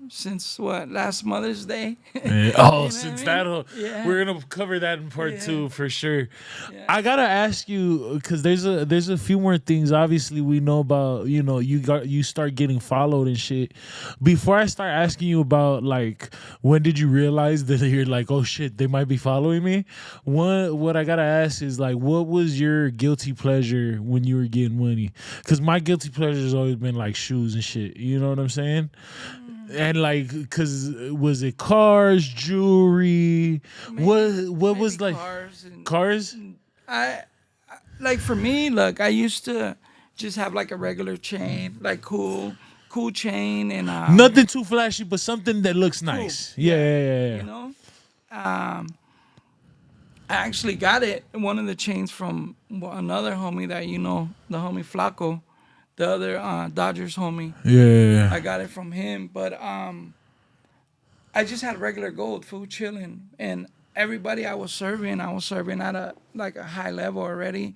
since what, last Mother's Day. Yeah. Oh, know since what I mean? that'll, Yeah. we're gonna cover that in part Yeah. 2 for sure. Yeah. I gotta ask you because there's a few more things. Obviously, we know about you start getting followed and shit. Before I start asking you about like when did you realize that you're like, oh shit, they might be following me. What I gotta ask is like, what was your guilty pleasure when you were getting money? Because my guilty pleasure has always been like shoes and shit. You know what I'm saying? And like, cause was it cars, jewelry? What was Maybe like cars and cars? like for me, look, I used to just have like a regular chain, like cool chain, and Nothing too flashy, but something that looks nice. cool. Yeah. You know, I actually got one of the chains from another homie that you know, the homie Flaco, the other Dodgers homie. Yeah. I got it from him, but I just had regular gold, food chilling, and everybody I was serving at a high level already.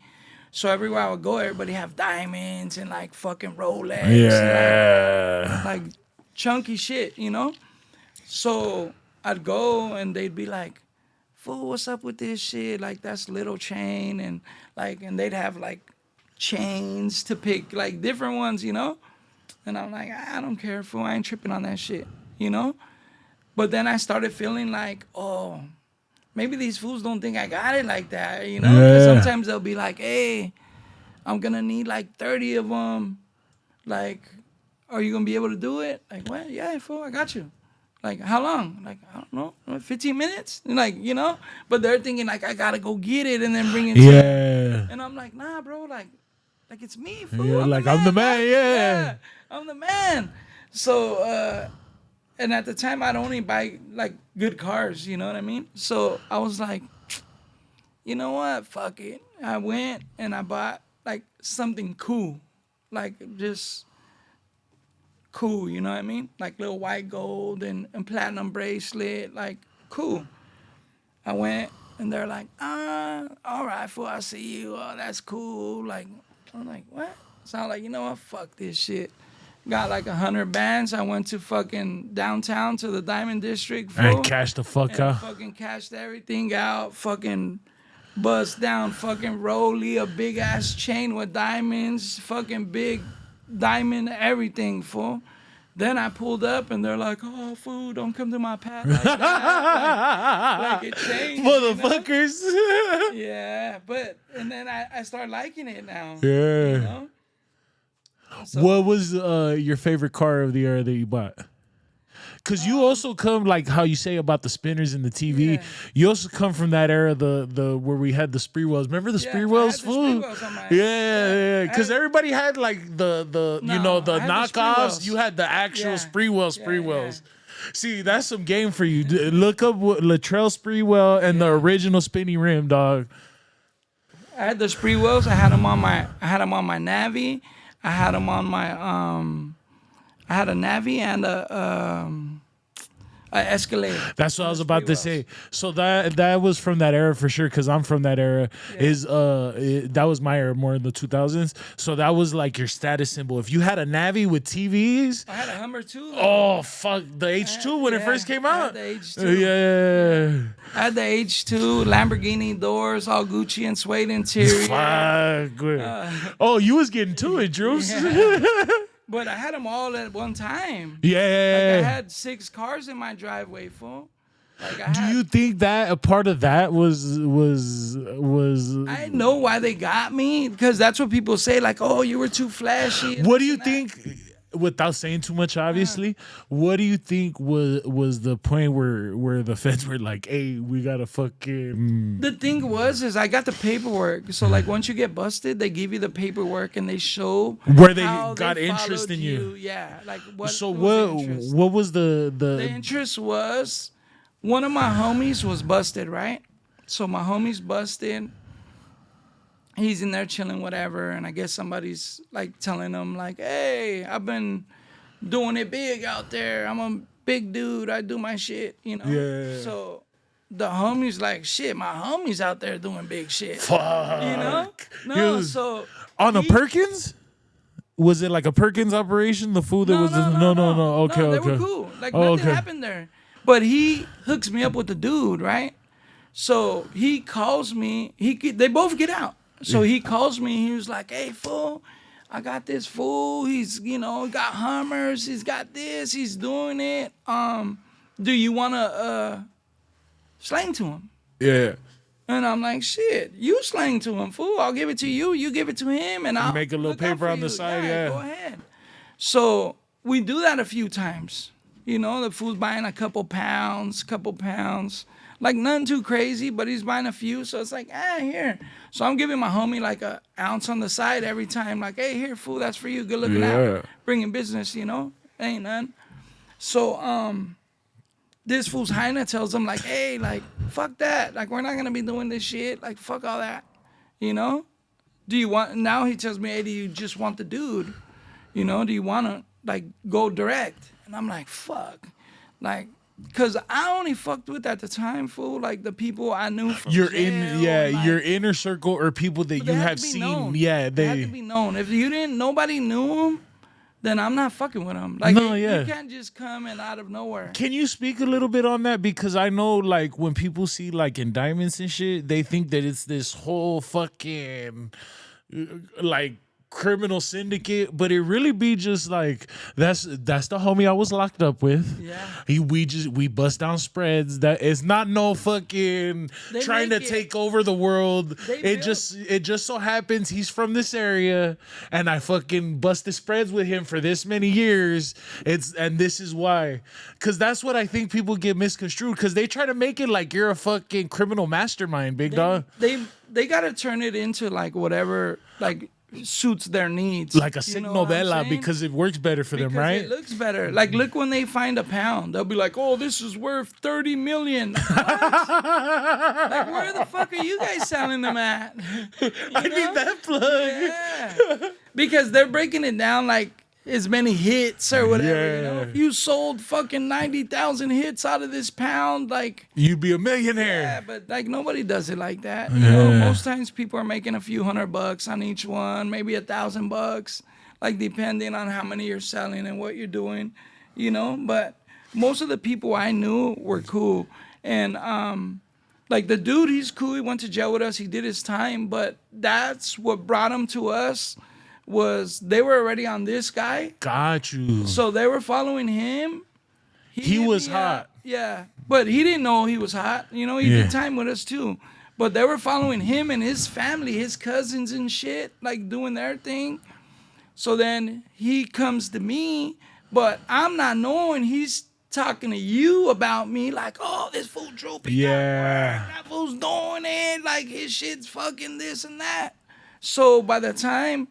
So everywhere I would go, everybody have diamonds and like fucking Rolex, Yeah. and like chunky shit, you know. So I'd go and they'd be like, "Fool, what's up with this shit? Like that's little chain and they'd have like chains to pick, like different ones, you know." And I'm like, I don't care, fool. I ain't tripping on that shit, you know. But then I started feeling like, oh, maybe these fools don't think I got it like that, you know? 'Cause Yeah. sometimes they'll be like, hey, I'm going to need like 30 of them. Like, are you going to be able to do it? Like, well, yeah, fool, I got you. Like, how long? Like, I don't know, 15 minutes? And like, you know? But they're thinking like, I got to go get it and then bring it to them. Yeah. And I'm like, nah, bro, like it's me, fool. Yeah, like, I'm the man, dog. yeah. I'm the man. So, and at the time, I'd only buy like good cars, you know what I mean? So I was like, you know what? Fuck it. I went and I bought like something cool, like just cool, you know what I mean? Like little white gold and platinum bracelet, like cool. I went and they're like, all right, fool, I see you. Oh, that's cool. Like, I'm like, what? So I'm like, you know what? Fuck this shit. Got like 100 bands. I went to fucking downtown to the Diamond District. Fool, And cash the fuck and out. fucking cashed everything out. Fucking bust down fucking Rolly, a big ass chain with diamonds. Fucking big diamond, everything, fool. Then I pulled up and they're like, "Oh, fool, don't come to my pad like that." Like it changed. Motherfuckers. Yeah, but and then I started liking it now. Yeah. You know? So, What was your favorite car of the era that you bought? Because you also come, like how you say about the spinners and the TV. Yeah. You also come from that era, the where we had the spree wells. Remember the spree wells, I had the fool? spree wells on my- Yeah. Because I- everybody had like the you No, know the I had the spree knockoffs. wells. You had the actual Yeah. spree wells. Yeah, yeah. See, that's some game for you. Look up Latrell Spreewell and the original spinny rim, dog. I had the spree wells. I had them on my Navi. I had them on my I had a Navi and a Escalade. That's what I was about to say. Spree So that was from that era for sure, because I'm from that era. That was my era, more in the 2000s. So that was like your status symbol. If you had a Navi with TVs, I had a Hummer too. oh fuck, the H2 when it first came I had out. the H2. Yeah. I had the H2 Lamborghini doors, all Gucci and suede interior. Fuck. Oh, you was getting to it, Drewps. But I had them all at one time. Yeah. Like I had 6 cars in my driveway, fool. Like I Do had, you think that a part of that was I know why they got me, because that's what people say. Like, oh, you were too flashy. and what do this you and that. think, without saying too much, obviously, what do you think was the point where the feds were like, hey, we gotta fucking... The thing is I got the paperwork. So like once you get busted, they give you the paperwork and they show Where they how got they interest followed in you. Yeah, like what. So was what the interest? what was The the interest was one of my homies was busted, right? So my homie's busted. He's in there chilling, whatever, and I guess somebody's like telling him like, "Hey, I've been doing it big out there. I'm a big dude. I do my shit, you know." Yeah. So the homie's like, "Shit, my homie's out there doing big shit." fuck? You know? He No, was so on a he- Perkins? Was it like a Perkins operation? The food that was no. Okay, no, okay. They were cool. Like Oh, nothing okay. happened there. But he hooks me up with the dude, right? So he calls me. They both get out. So he calls me. He was like, "Hey, fool, I got this fool. He's got Hummers. He's got this. He's doing it. Do you wanna slang to him?" Yeah. And I'm like, "Shit, you slang to him, fool. I'll give it to you. You give it to him, and I'll Make a little look out paper for on the you. side, yeah. Go ahead." So we do that a few times. The fool's buying a couple pounds, like nothing too crazy, but he's buying a few. So it's like, here. So I'm giving my homie like an ounce on the side every time, like, "Hey, here, fool, that's for you. Good looking Yeah. out, bringing business, ain't none." So this fool's hyena tells him like, "Hey, like, fuck that. Like, we're not gonna be doing this shit. Like, fuck all that. Do you want?" Now he tells me, "Hey, do you just want the dude? Do you want to like go direct?" And I'm like, "Fuck," like, cause I only fucked with at the time, fool, like the people I knew from You're jail, in, yeah, like, your inner circle or people that but you they had have to be seen. known. Yeah, They had to be known. If nobody knew them, then I'm not fucking with them. Like, No, yeah. you can't just come in out of nowhere. Can you speak a little bit on that? Because I know, like, when people see like indictments and shit, they think that it's this whole fucking like criminal syndicate, but it really be just like that's the homie I was locked up with. Yeah. We bust down spreads. That it's not no fucking They trying to make it- take over the world. They It built- just so happens he's from this area, and I fucking busted spreads with him for this many years. And this is why, because that's what I think people get misconstrued, because they try to make it like you're a fucking criminal mastermind, big dog. They gotta turn it into like whatever like suits their needs. Like a You sick know what I'm novella, saying? because it works better for them, Because right? it looks better. Like, look when they find a pound, they'll be like, "Oh, this is worth 30 million." Like, what? Like, where the fuck are you guys selling them at? I need that plug. Yeah. Because they're breaking it down like as many hits or whatever. Yeah. If you sold fucking 90,000 hits out of this pound, like, You'd be a millionaire. yeah, but like nobody does it like that. Yeah. Most times people are making a few $100 on each one, maybe $1,000, like depending on how many you're selling and what you're doing, But most of the people I knew were cool, and like the dude, he's cool. He went to jail with us. He did his time, but that's what brought him to us. was they were already on this guy. Got you. So they were following him. He hit was me hot. up. Yeah. But he didn't know he was hot. You know, he Yeah. did time with us too. But they were following him and his family, his cousins and shit, like doing their thing. So then he comes to me, but I'm not knowing he's talking to you about me, like, oh, this fool Drewps, Yeah. that fool's doing it, like his shit's fucking this and that. So by the time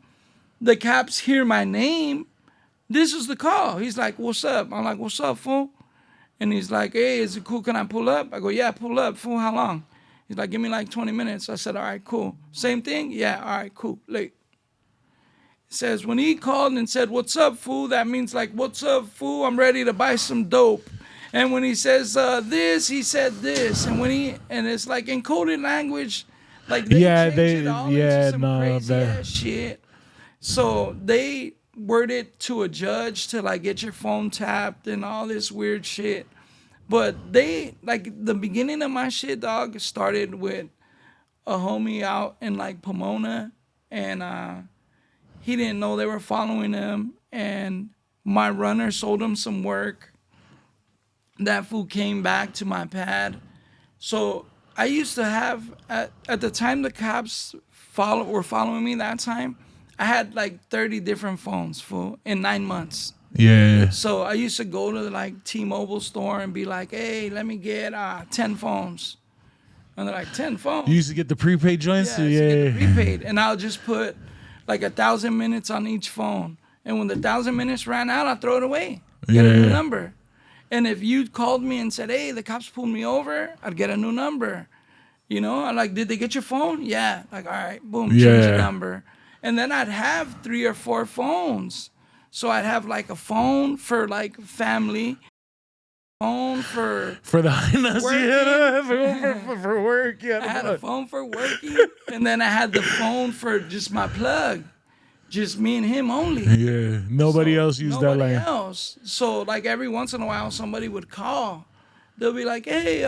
the cops hear my name, this is the call. He's like, what's up? I'm like, what's up, fool? And he's like, hey, is it cool? Can I pull up? I go, yeah, pull up. Fool, how long? He's like, give me like 20 minutes. I said, all right, cool. Same thing? Yeah, all right, cool. Late. Says when he called and said, what's up, fool? That means like, what's up, fool? I'm ready to buy some dope. And when he says this, he said this. And it's like encoded language. Like they change it all into some crazy ass shit. So they worded to a judge to like get your phone tapped and all this weird shit. But they, like, the beginning of my shit, dog, started with a homie out in like Pomona, and he didn't know they were following him, and my runner sold him some work. That fool came back to my pad. So I used to have, at the time the cops were following me that time, I had like 30 different phones, fool, in 9 months. Yeah. So I used to go to like T-Mobile store and be like, hey, let me get 10 phones. And they're like, 10 phones? You used to get the prepaid joints? Yeah, I used to get the prepaid. And I'll just put like 1,000 minutes on each phone. And when the 1,000 minutes ran out, I throw it away. Get a new number. And if you called me and said, hey, the cops pulled me over, I'd get a new number. You know, I'm like, did they get your phone? Yeah. Like, all right, boom, change the number. And then I'd have 3 or 4 phones. So I'd have like a phone for like family, phone for the highness, for work. Yeah, I had a phone for working, and then I had the phone for just my plug, just me and him only. Yeah, nobody else used that line. Nobody else. So like every once in a while, somebody would call. They'll be like, "Hey,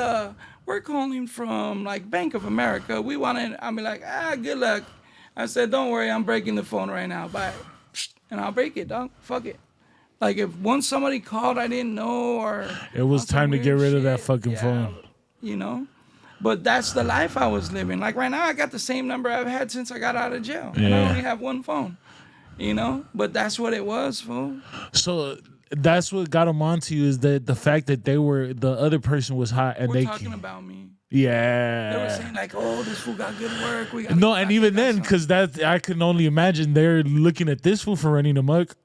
we're calling from like Bank of America. We want to." I'll be like, good luck." I said, "Don't worry, I'm breaking the phone right now. Bye." And I'll break it, dog. Fuck it. Like if once somebody called I didn't know, or it was time to get rid of that fucking phone. You know? But that's the life I was living. Like right now I got the same number I've had since I got out of jail. Yeah. And I only have one phone. You know? But that's what it was, fool. So that's what got them onto you, is that the fact that the other person was hot and We're talking about me. Yeah. They were saying like, oh, this fool got good work. And even then, because I can only imagine they're looking at this fool for running amok,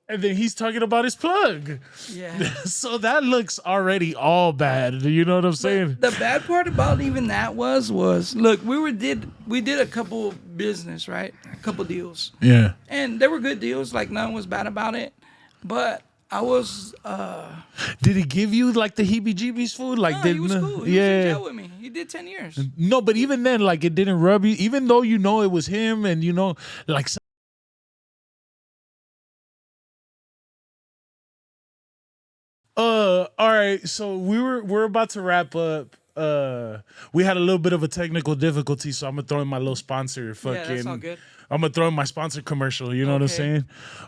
and then he's talking about his plug. Yeah. So that looks already all bad. You know what I'm saying? But the bad part about even that was look, we did a couple business, right? A couple deals. Yeah. And they were good deals. Like nothing was bad about it. But I was. Did he give you like the heebie-jeebies, food? Like, no, he was cool. He was in jail with me. He did 10 years. No, but even then, like, it didn't rub you. Even though you know it was him, and you know, like. All right. So we're about to wrap up. We had a little bit of a technical difficulty, so I'm gonna throw in my little sponsor. Yeah, that's all good. I'm gonna throw in my sponsor commercial. You know what I'm saying?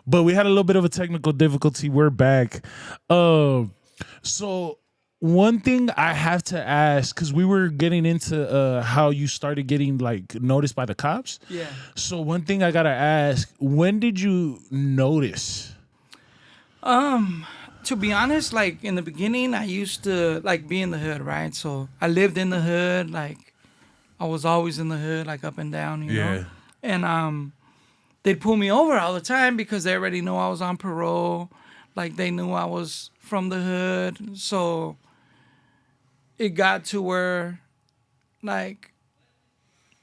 But we had a little bit of a technical difficulty. We're back. So one thing I have to ask, because we were getting into how you started getting like noticed by the cops. Yeah. So one thing I gotta ask: when did you notice? To be honest, like in the beginning, I used to like be in the hood, right? So I lived in the hood, like I was always in the hood, like up and down, you know. And they'd pull me over all the time because they already knew I was on parole. Like they knew I was from the hood. So it got to where like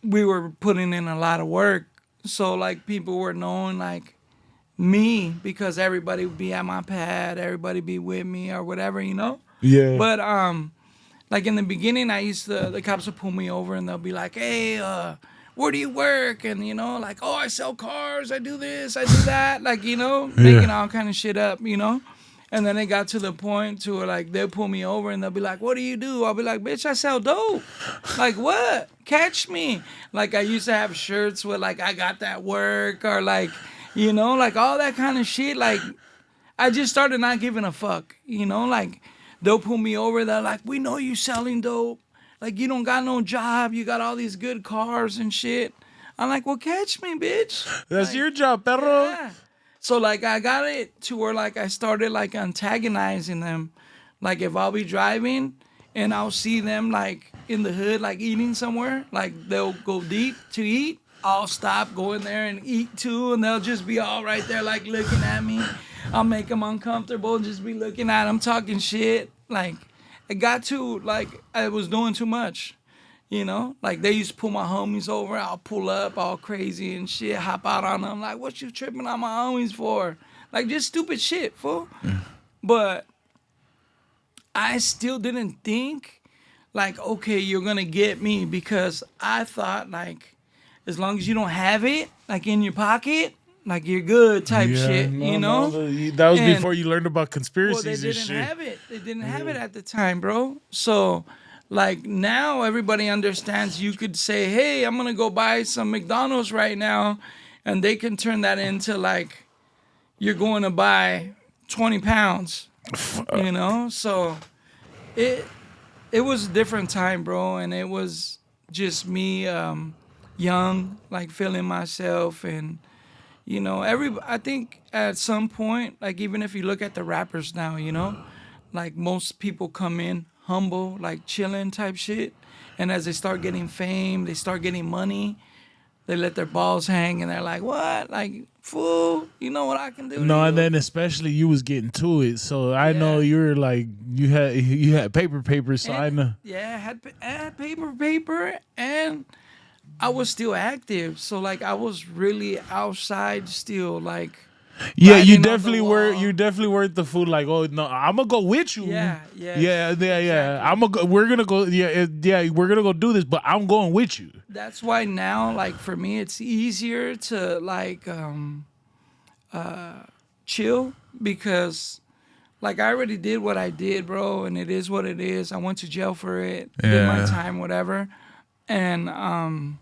we were putting in a lot of work. So like people were knowing like me because everybody would be at my pad, everybody be with me or whatever, you know? Yeah. But like in the beginning the cops would pull me over and they'll be like, hey, where do you work? And you know, like, oh, I sell cars, I do this, I do that, like, you know, making all kind of shit up, you know. And then it got to the point to where like they'll pull me over and they'll be like, what do you do? I'll be like, bitch, I sell dope. Like what? Catch me. Like I used to have shirts with like I got that work, or like You know, like all that kind of shit. Like, I just started not giving a fuck. You know, like they'll pull me over. They're like, we know you selling dope. Like, you don't got no job. You got all these good cars and shit. I'm like, well, catch me, bitch. That's Like, your job, perro. yeah. So like I got it to where like I started like antagonizing them. Like if I'll be driving and I'll see them like in the hood like eating somewhere, like they'll go deep to eat, I'll stop, go in there and eat too, and they'll just be all right there like looking at me. I'll make them uncomfortable, just be looking at them, talking shit. Like it got to like I was doing too much. You know, like they used to pull my homies over. I'll pull up all crazy and shit, hop out on them. Like, what you tripping on my homies for? Like, just stupid shit, fool. But I still didn't think, like, okay, you're going to get me because I thought, like, as long as you don't have it, like, in your pocket, like, you're good type shit, you know? That was And- before you learned about conspiracies Well, they and didn't shit. have it. They didn't have it at the time, bro. So, like now, everybody understands. You could say, "Hey, I'm gonna go buy some McDonald's right now," and they can turn that into like you're going to buy 20 pounds. You know, so it was a different time, bro, and it was just me, young, like feeling myself and. You know, I think at some point, like even if you look at the rappers now, you know, like most people come in humble, like chilling type shit. And as they start getting fame, they start getting money, they let their balls hang and they're like, what? Like, fool, you know what I can do? to No, you? and then especially you was getting to it, so I know Yeah. you're like you had paper, so I know. Yeah, I had paper, and I was still active. So, like, I was really outside still, like, Yeah, writing you on the definitely were. wall. You definitely weren't the fool. Like, oh no, I'm gonna go with you. Yeah, yes, yeah. exactly. I'm gonna. We're gonna go. Yeah. We're gonna go do this, but I'm going with you. That's why now, like for me, it's easier to like chill because like I already did what I did, bro, and it is what it is. I went to jail for it, did my Yeah. time, whatever, and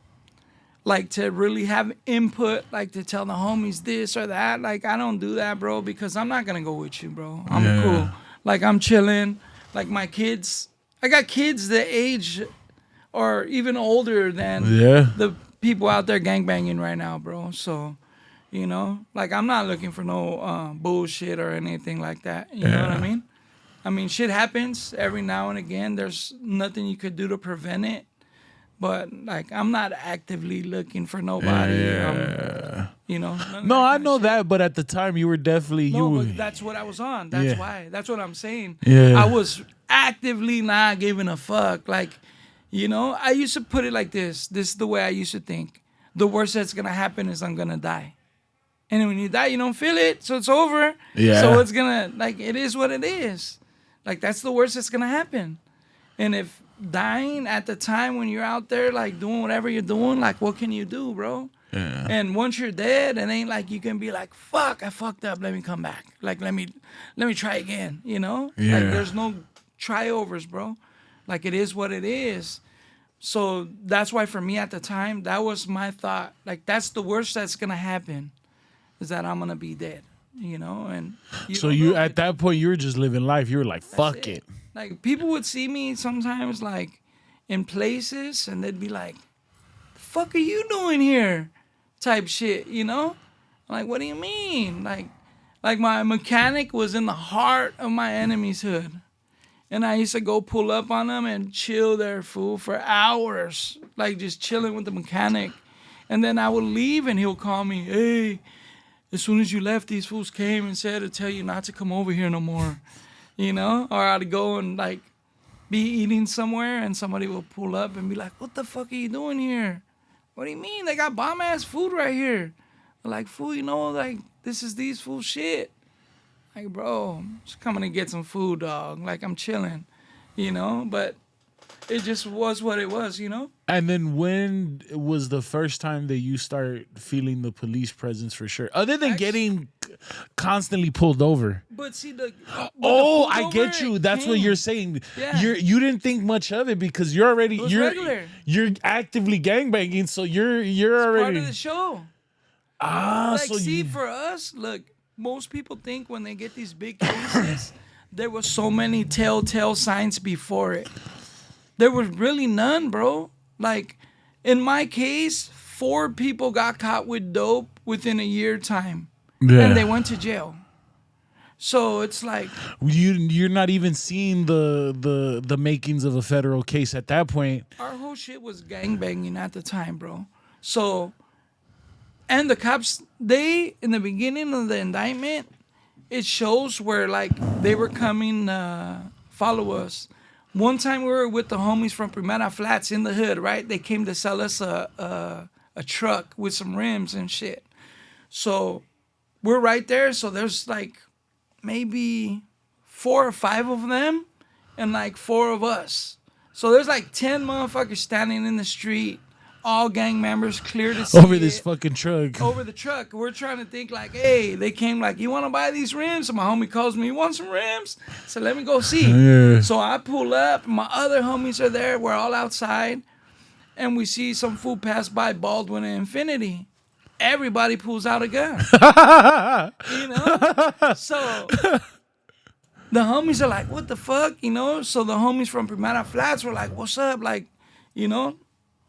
like to really have input, like to tell the homies this or that. Like I don't do that, bro, because I'm not gonna go with you, bro. I'm Yeah. cool. Like I'm chilling. Like my kids, I got kids that age or even older than Yeah. the people out there gangbanging right now, bro. So, you know, like I'm not looking for no bullshit or anything like that. You know what I Yeah. mean? I mean, shit happens every now and again. There's nothing you could do to prevent it. But like, I'm not actively looking for nobody. You know. none of No, that I kinda know shit. that, but at the time you were definitely No, you. but that's what I was on. That's Yeah. why. That's what I'm saying. Yeah. I was actively not giving a fuck. Like, you know, I used to put it like this. This is the way I used to think. The worst that's gonna happen is I'm gonna die. And when you die, you don't feel it, so it's over. Yeah. So it's gonna like it is what it is. Like that's the worst that's gonna happen. And if dying at the time when you're out there like doing whatever you're doing, like what can you do, bro? Yeah. And once you're dead, it ain't like you can be like, fuck, I fucked up. Let me come back. Like let me try again. You know? Yeah. Like there's no try-overs, bro. Like it is what it is. So that's why for me at the time, that was my thought. Like that's the worst that's gonna happen, is that I'm gonna be dead. You know? And So don't you know at that point you were just living life. You were like, fuck it. Like people would see me sometimes like in places and they'd be like, the fuck are you doing here? Type shit, you know? I'm like, what do you mean? Like my mechanic was in the heart of my enemy's hood. And I used to go pull up on them and chill there, fool, for hours. Like just chilling with the mechanic. And then I would leave and he'll call me, hey, as soon as you left, these fools came and said to tell you not to come over here no more. You know? Or I'd go and like be eating somewhere and somebody will pull up and be like, what the fuck are you doing here? What do you mean? They got bomb ass food right here. I'm like, fool, you know, like this is these fool shit. Like, bro, I'm just coming to get some food, dog. Like I'm chilling, you know? But it just was what it was, you know? And then when was the first time that you start feeling the police presence for sure? Other than getting constantly pulled over. But see the Oh, I get you. That's what you're saying. Yeah. You didn't think much of it because you're already was regular. you're actively gangbanging, so you're part already of the show. Like, So see, you. for us, look, most people think when they get these big cases, there was so many telltale signs before it. There was really none, bro. Like, in my case, 4 people got caught with dope within a year time, and they Yeah. went to jail. So it's like, You're not even seeing the makings of a federal case at that point. our whole shit was gangbanging at the time, bro. So, and the cops, they, in the beginning of the indictment, it shows where, like, they were coming follow us. One time we were with the homies from Primera Flats in the hood, right? They came to sell us a truck with some rims and shit. So we're right there. So there's like maybe 4 or 5 of them and like 4 of us. So there's like 10 motherfuckers standing in the street, all gang members, clear to see Over this it. fucking truck. Over the truck. We're trying to think like, hey, they came like, you want to buy these rims? So my homie calls me, you want some rims? So let me go see. Yeah. So I pull up. My other homies are there. We're all outside. And we see some fool pass by Baldwin and Infinity. Everybody pulls out a gun. You know? So the homies are like, what the fuck? You know? So the homies from Primera Flats were like, what's up? Like, you know?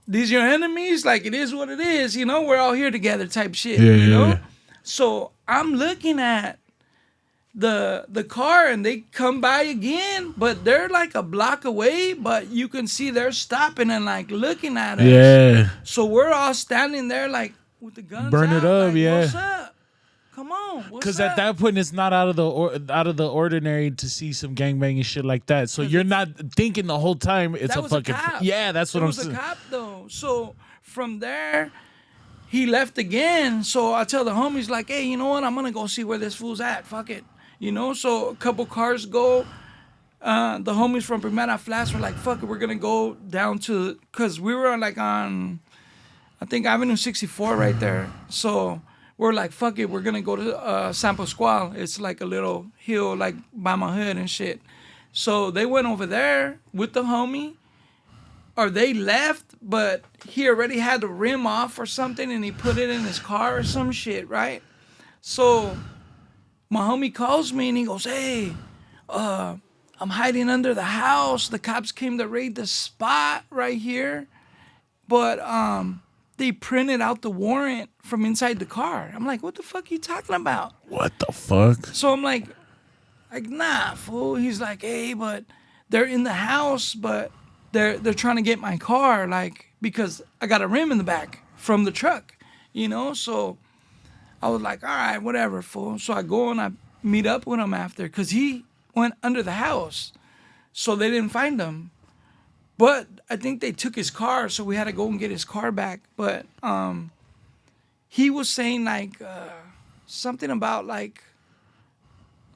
These your enemies? Like, it is what it is, you know? We're all here together type shit, Yeah, you know? yeah. So I'm looking at the car and they come by again, but they're like a block away, but you can see they're stopping and like looking at us. Yeah. So we're all standing there like with the guns Burn it out, up, like, yeah. what's up? Come on, what's Because up? at that point, it's not out of the ordinary to see some gangbanging shit like that. So you're not thinking the whole time it's That a was fucking. cop. Yeah, that's what It I'm was a saying. cop though. So from there, he left again. So I tell the homies like, hey, you know what? I'm gonna go see where this fool's at. Fuck it, you know. So a couple cars go. The homies from Primera Flats were like, fuck it, we're gonna go down to, cause we were like on, I think Avenue 64 right there. So we're like, fuck it, we're gonna go to San Pascual. It's like a little hill like by my hood and shit. So they went over there with the homie, or they left, but he already had the rim off or something and he put it in his car or some shit, right? So my homie calls me and he goes, hey, I'm hiding under the house. The cops came to raid the spot right here, but they printed out the warrant from inside the car. I'm like, what the fuck are you talking about? What the fuck? So I'm like, nah, fool. He's like, hey, but they're in the house, but they're trying to get my car, like, because I got a rim in the back from the truck, you know? So I was like, all right, whatever, fool. So I go and I meet up with him after, because he went under the house. So they didn't find him. But I think they took his car, so we had to go and get his car back. But he was saying, like, something about, like,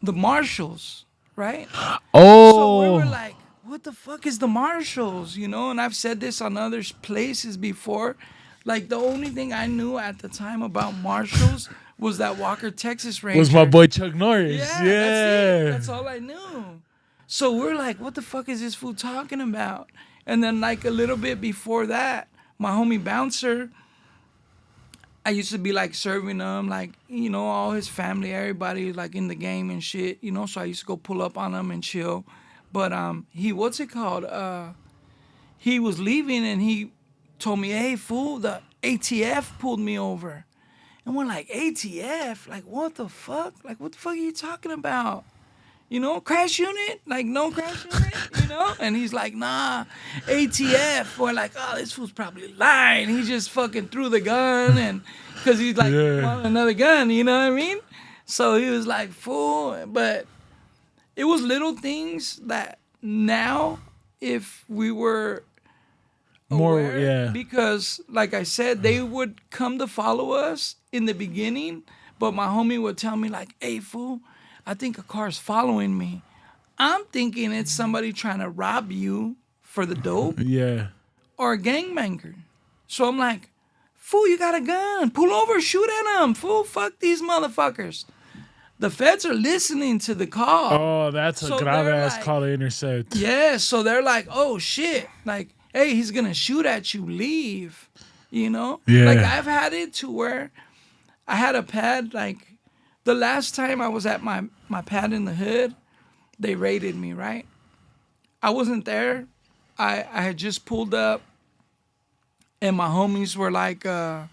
the marshals, right? So we were Oh. like, what the fuck is the marshals, you know? And I've said this on other places before. Like, the only thing I knew at the time about marshals was that Walker, Texas Ranger. Was my boy Chuck Norris. Yeah, Yeah. that's it. That's all I knew. So we're like, what the fuck is this fool talking about? And then, like, a little bit before that, my homie Bouncer, I used to be, like, serving him, like, you know, all his family, everybody, like, in the game and shit, you know? So I used to go pull up on him and chill. But he, what's it called? He was leaving and he told me, hey, fool, the ATF pulled me over. And we're like, ATF? Like, what the fuck? Like, what the fuck are you talking about? You know, crash unit? Like, no crash unit? You know? And he's like, nah, ATF. We're like, oh, this fool's probably lying. He just fucking threw the gun and, because he's like, Yeah. want another gun, you know what I mean? So he was like, fool. But it was little things that now, if we were More, aware, yeah. because like I said, they would come to follow us in the beginning, but my homie would tell me like, hey, fool, I think a car's following me. I'm thinking it's somebody trying to rob you for the dope Yeah. or a gangbanger. So I'm like, fool, you got a gun. Pull over, shoot at them. Fool, fuck these motherfuckers. The feds are listening to the call. Oh, that's a So grave they're ass like- call to intercept. Yeah, so they're like, oh shit. Like, hey, he's gonna shoot at you, leave. You know? Yeah. Like, I've had it to where I had a pad like the last time I was at my pad in the hood, they raided me, right? I wasn't there. I had just pulled up and my homies were like I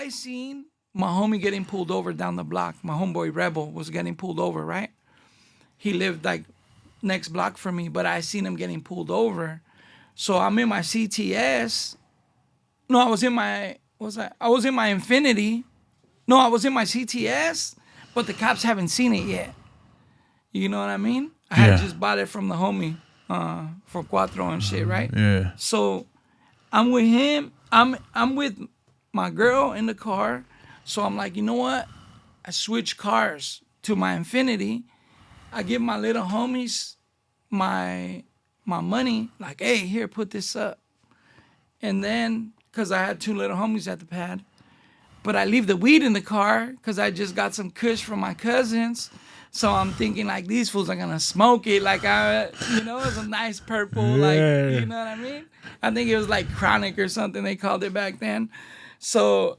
seen my homie getting pulled over down the block. My homeboy Rebel was getting pulled over, right? He lived like next block from me, but I seen him getting pulled over. So I'm in my CTS. No, I was in my I was in my Infinity. No, I was in my CTS, but the cops haven't seen it yet. You know what I mean? I had just bought it from the homie for Cuatro and shit, right? Yeah. So I'm with him. I'm with my girl in the car. So I'm like, you know what? I switch cars to my Infinity. I give my little homies my money. Like, hey, here, put this up. And then, cause I had two little homies at the pad, but I leave the weed in the car because I just got some kush from my cousins. So I'm thinking like these fools are gonna smoke it. Like it's a nice purple. Like, you know what I mean? I think it was like chronic or something they called it back then. So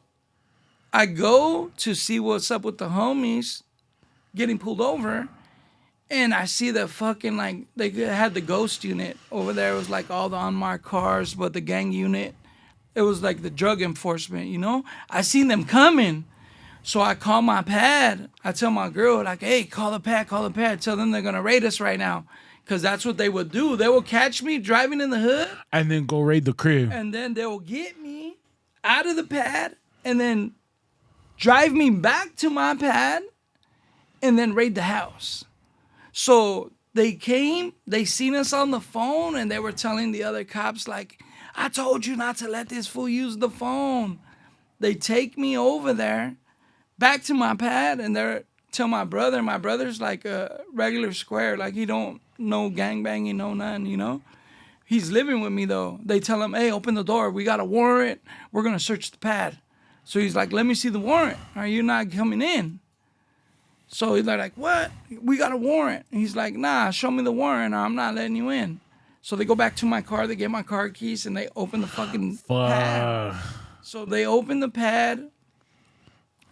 I go to see what's up with the homies getting pulled over. And I see the fucking like they had the ghost unit over there. It was like all the unmarked cars, but the gang unit, it was like the drug enforcement, you know? I seen them coming. So I call my pad. I tell my girl, like, hey, call the pad. Tell them they're going to raid us right now. Because that's what they would do. They will catch me driving in the hood. And then go raid the crib. And then they will get me out of the pad. And then drive me back to my pad. And then raid the house. So they came. They seen us on the phone. And they were telling the other cops, like, I told you not to let this fool use the phone. They take me over there. Back to my pad, and they're tell my brother's like a regular square, like he don't know gangbanging, no none, you know. He's living with me though. They tell him, hey, open the door, we got a warrant, we're gonna search the pad. So he's like, let me see the warrant. Are you not coming in? So they're like, what? We got a warrant. And he's like, nah, show me the warrant or I'm not letting you in. So they go back to my car, they get my car keys, and they open the fucking pad. So they open the pad.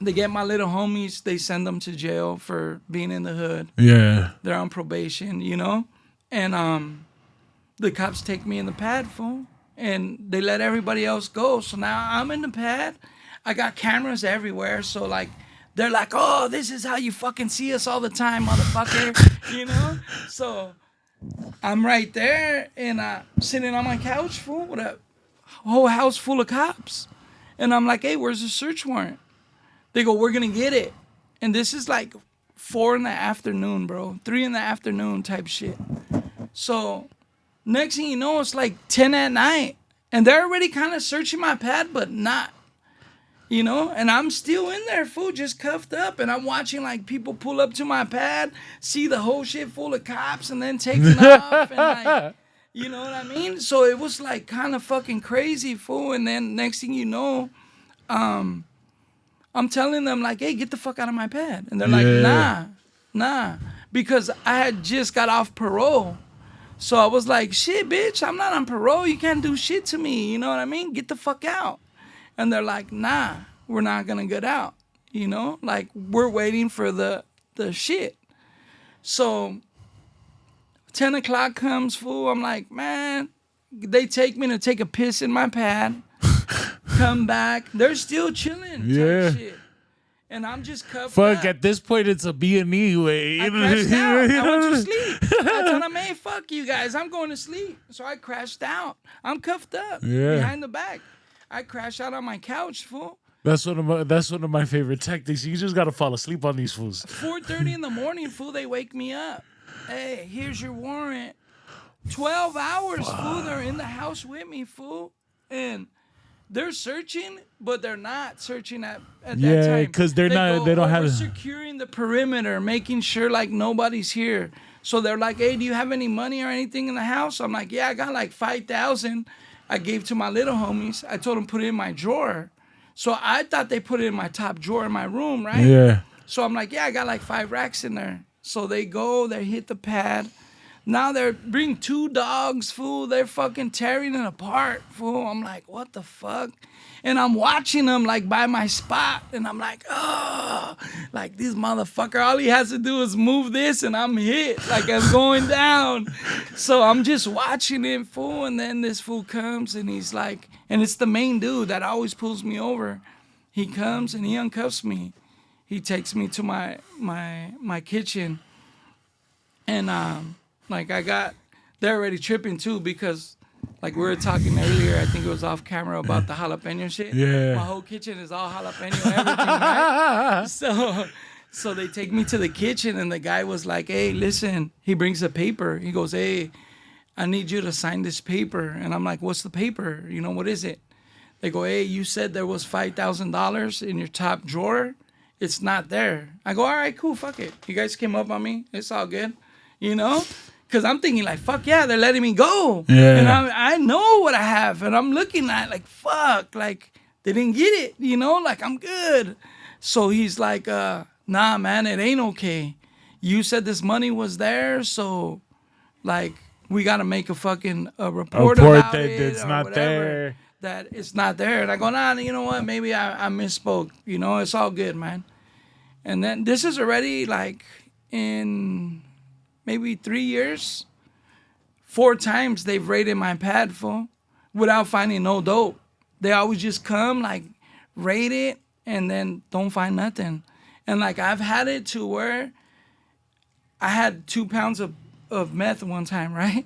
They get my little homies. They send them to jail for being in the hood. Yeah. They're on probation, you know? And the cops take me in the pad, fool. And they let everybody else go. So now I'm in the pad. I got cameras everywhere. So, like, they're like, oh, this is how you fucking see us all the time, motherfucker. You know? So I'm right there. And I'm sitting on my couch, fool, with a whole house full of cops. And I'm like, hey, where's the search warrant? They go, we're going to get it. And this is like 4 in the afternoon, bro. 3 in the afternoon type shit. So next thing you know, it's like 10 at night. And they're already kind of searching my pad, but not. You know? And I'm still in there, fool, just cuffed up. And I'm watching like people pull up to my pad, see the whole shit full of cops, and then taking off. And like, you know what I mean? So it was like kind of fucking crazy, fool. And then next thing you know, I'm telling them, like, hey, get the fuck out of my pad. And they're like, nah. Because I had just got off parole. So I was like, shit, bitch, I'm not on parole. You can't do shit to me. You know what I mean? Get the fuck out. And they're like, nah, we're not going to get out. You know? Like, we're waiting for the shit. So 10 o'clock comes, fool. I'm like, man, they take me to take a piss in my pad. Come back. They're still chilling. Yeah. Shit. And I'm just cuffed Fuck, up. at this point, it's a B&E way. I crashed out. I went to sleep. I told them, hey, fuck you guys. I'm going to sleep. So I crashed out. I'm cuffed up behind the back. I crashed out on my couch, fool. That's one of my favorite tactics. You just got to fall asleep on these fools. 4:30 in the morning, fool, they wake me up. Hey, here's your warrant. 12 hours, fool. They're in the house with me, fool. And they're searching, but they're not searching at that time. Yeah, because they don't have. We're securing the perimeter, making sure like nobody's here. So they're like, hey, do you have any money or anything in the house? I'm like, yeah, I got like 5,000. I gave to my little homies. I told them put it in my drawer. So I thought they put it in my top drawer in my room, right? Yeah. So I'm like, yeah, I got like 5 racks in there. So they go, they hit the pad. Now they're bring 2 dogs, fool. They're fucking tearing it apart, fool. I'm like, what the fuck? And I'm watching them like by my spot, and I'm like, oh, like this motherfucker. All he has to do is move this, and I'm hit. Like I'm going down. So I'm just watching it, fool. And then this fool comes, and he's like, and it's the main dude that always pulls me over. He comes and he uncuffs me. He takes me to my kitchen, and like they're already tripping too because like we were talking earlier, I think it was off camera about the jalapeno shit. Yeah. My whole kitchen is all jalapeno, everything, right? So they take me to the kitchen and the guy was like, hey, listen, he brings a paper. He goes, hey, I need you to sign this paper. And I'm like, what's the paper? You know, what is it? They go, hey, you said there was $5,000 in your top drawer. It's not there. I go, all right, cool, fuck it. You guys came up on me. It's all good. You know? Because I'm thinking like, fuck yeah, they're letting me go. Yeah. And I know what I have. And I'm looking at like, fuck, like they didn't get it. You know, like I'm good. So he's like, nah, man, it ain't okay. You said this money was there. So like, we got to make a fucking report about that it it's or not whatever, there. that it's not there. And I go, nah, you know what? Maybe I misspoke. You know, it's all good, man. And then this is already like in maybe 3 years, 4 times they've raided my pad, fool, without finding no dope. They always just come, like, raid it, and then don't find nothing. And, like, I've had it to where I had 2 pounds of meth one time, right?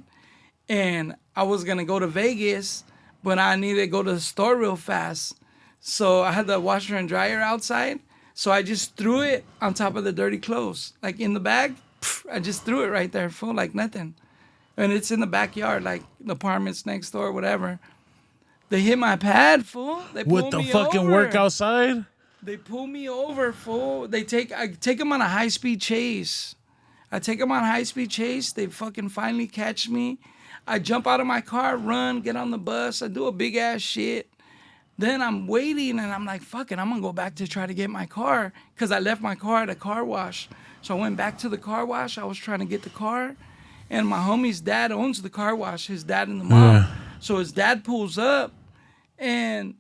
And I was going to go to Vegas, but I needed to go to the store real fast. So I had the washer and dryer outside. So I just threw it on top of the dirty clothes, like in the bag. I just threw it right there, full like nothing. And it's in the backyard, like the apartments next door, whatever. They hit my pad, fool. They pull With the me fucking over. work outside? They pull me over, fool. I take them on a high-speed chase. I take them on a high-speed chase. They fucking finally catch me. I jump out of my car, run, get on the bus. I do a big-ass shit. Then I'm waiting, and I'm like, fuck it, I'm going to go back to try to get my car because I left my car at a car wash. So I went back to the car wash. I was trying to get the car, and my homie's dad owns the car wash, his dad and the mom. Yeah. So his dad pulls up, and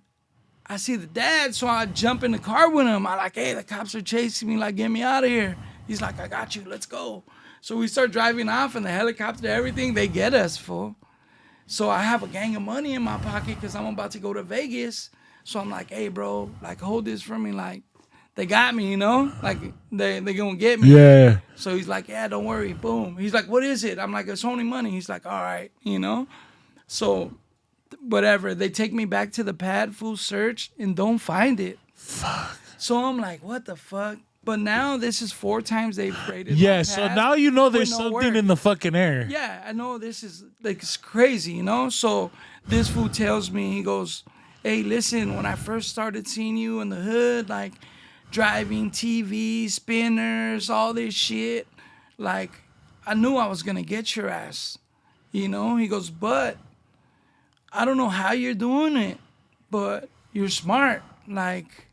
I see the dad, so I jump in the car with him. I'm like, hey, the cops are chasing me, like, get me out of here. He's like, I got you, let's go. So we start driving off, and the helicopter, everything, they get us, fool. So I have a gang of money in my pocket because I'm about to go to Vegas. So I'm like, hey, bro, like, hold this for me. Like, they got me, you know? Like, they going to get me. Yeah. So he's like, yeah, don't worry. Boom. He's like, what is it? I'm like, it's only money. He's like, all right, you know? So whatever. They take me back to the pad, full search, and don't find it. Fuck. So I'm like, what the fuck? But now this is 4 times they've raided Yeah, my so pad now you know with there's no something work. in the fucking air. Yeah, I know this is like it's crazy, you know? So this fool tells me, he goes, hey, listen, when I first started seeing you in the hood, like driving TV, spinners, all this shit, like I knew I was gonna get your ass. You know? He goes, but I don't know how you're doing it, but you're smart. Like,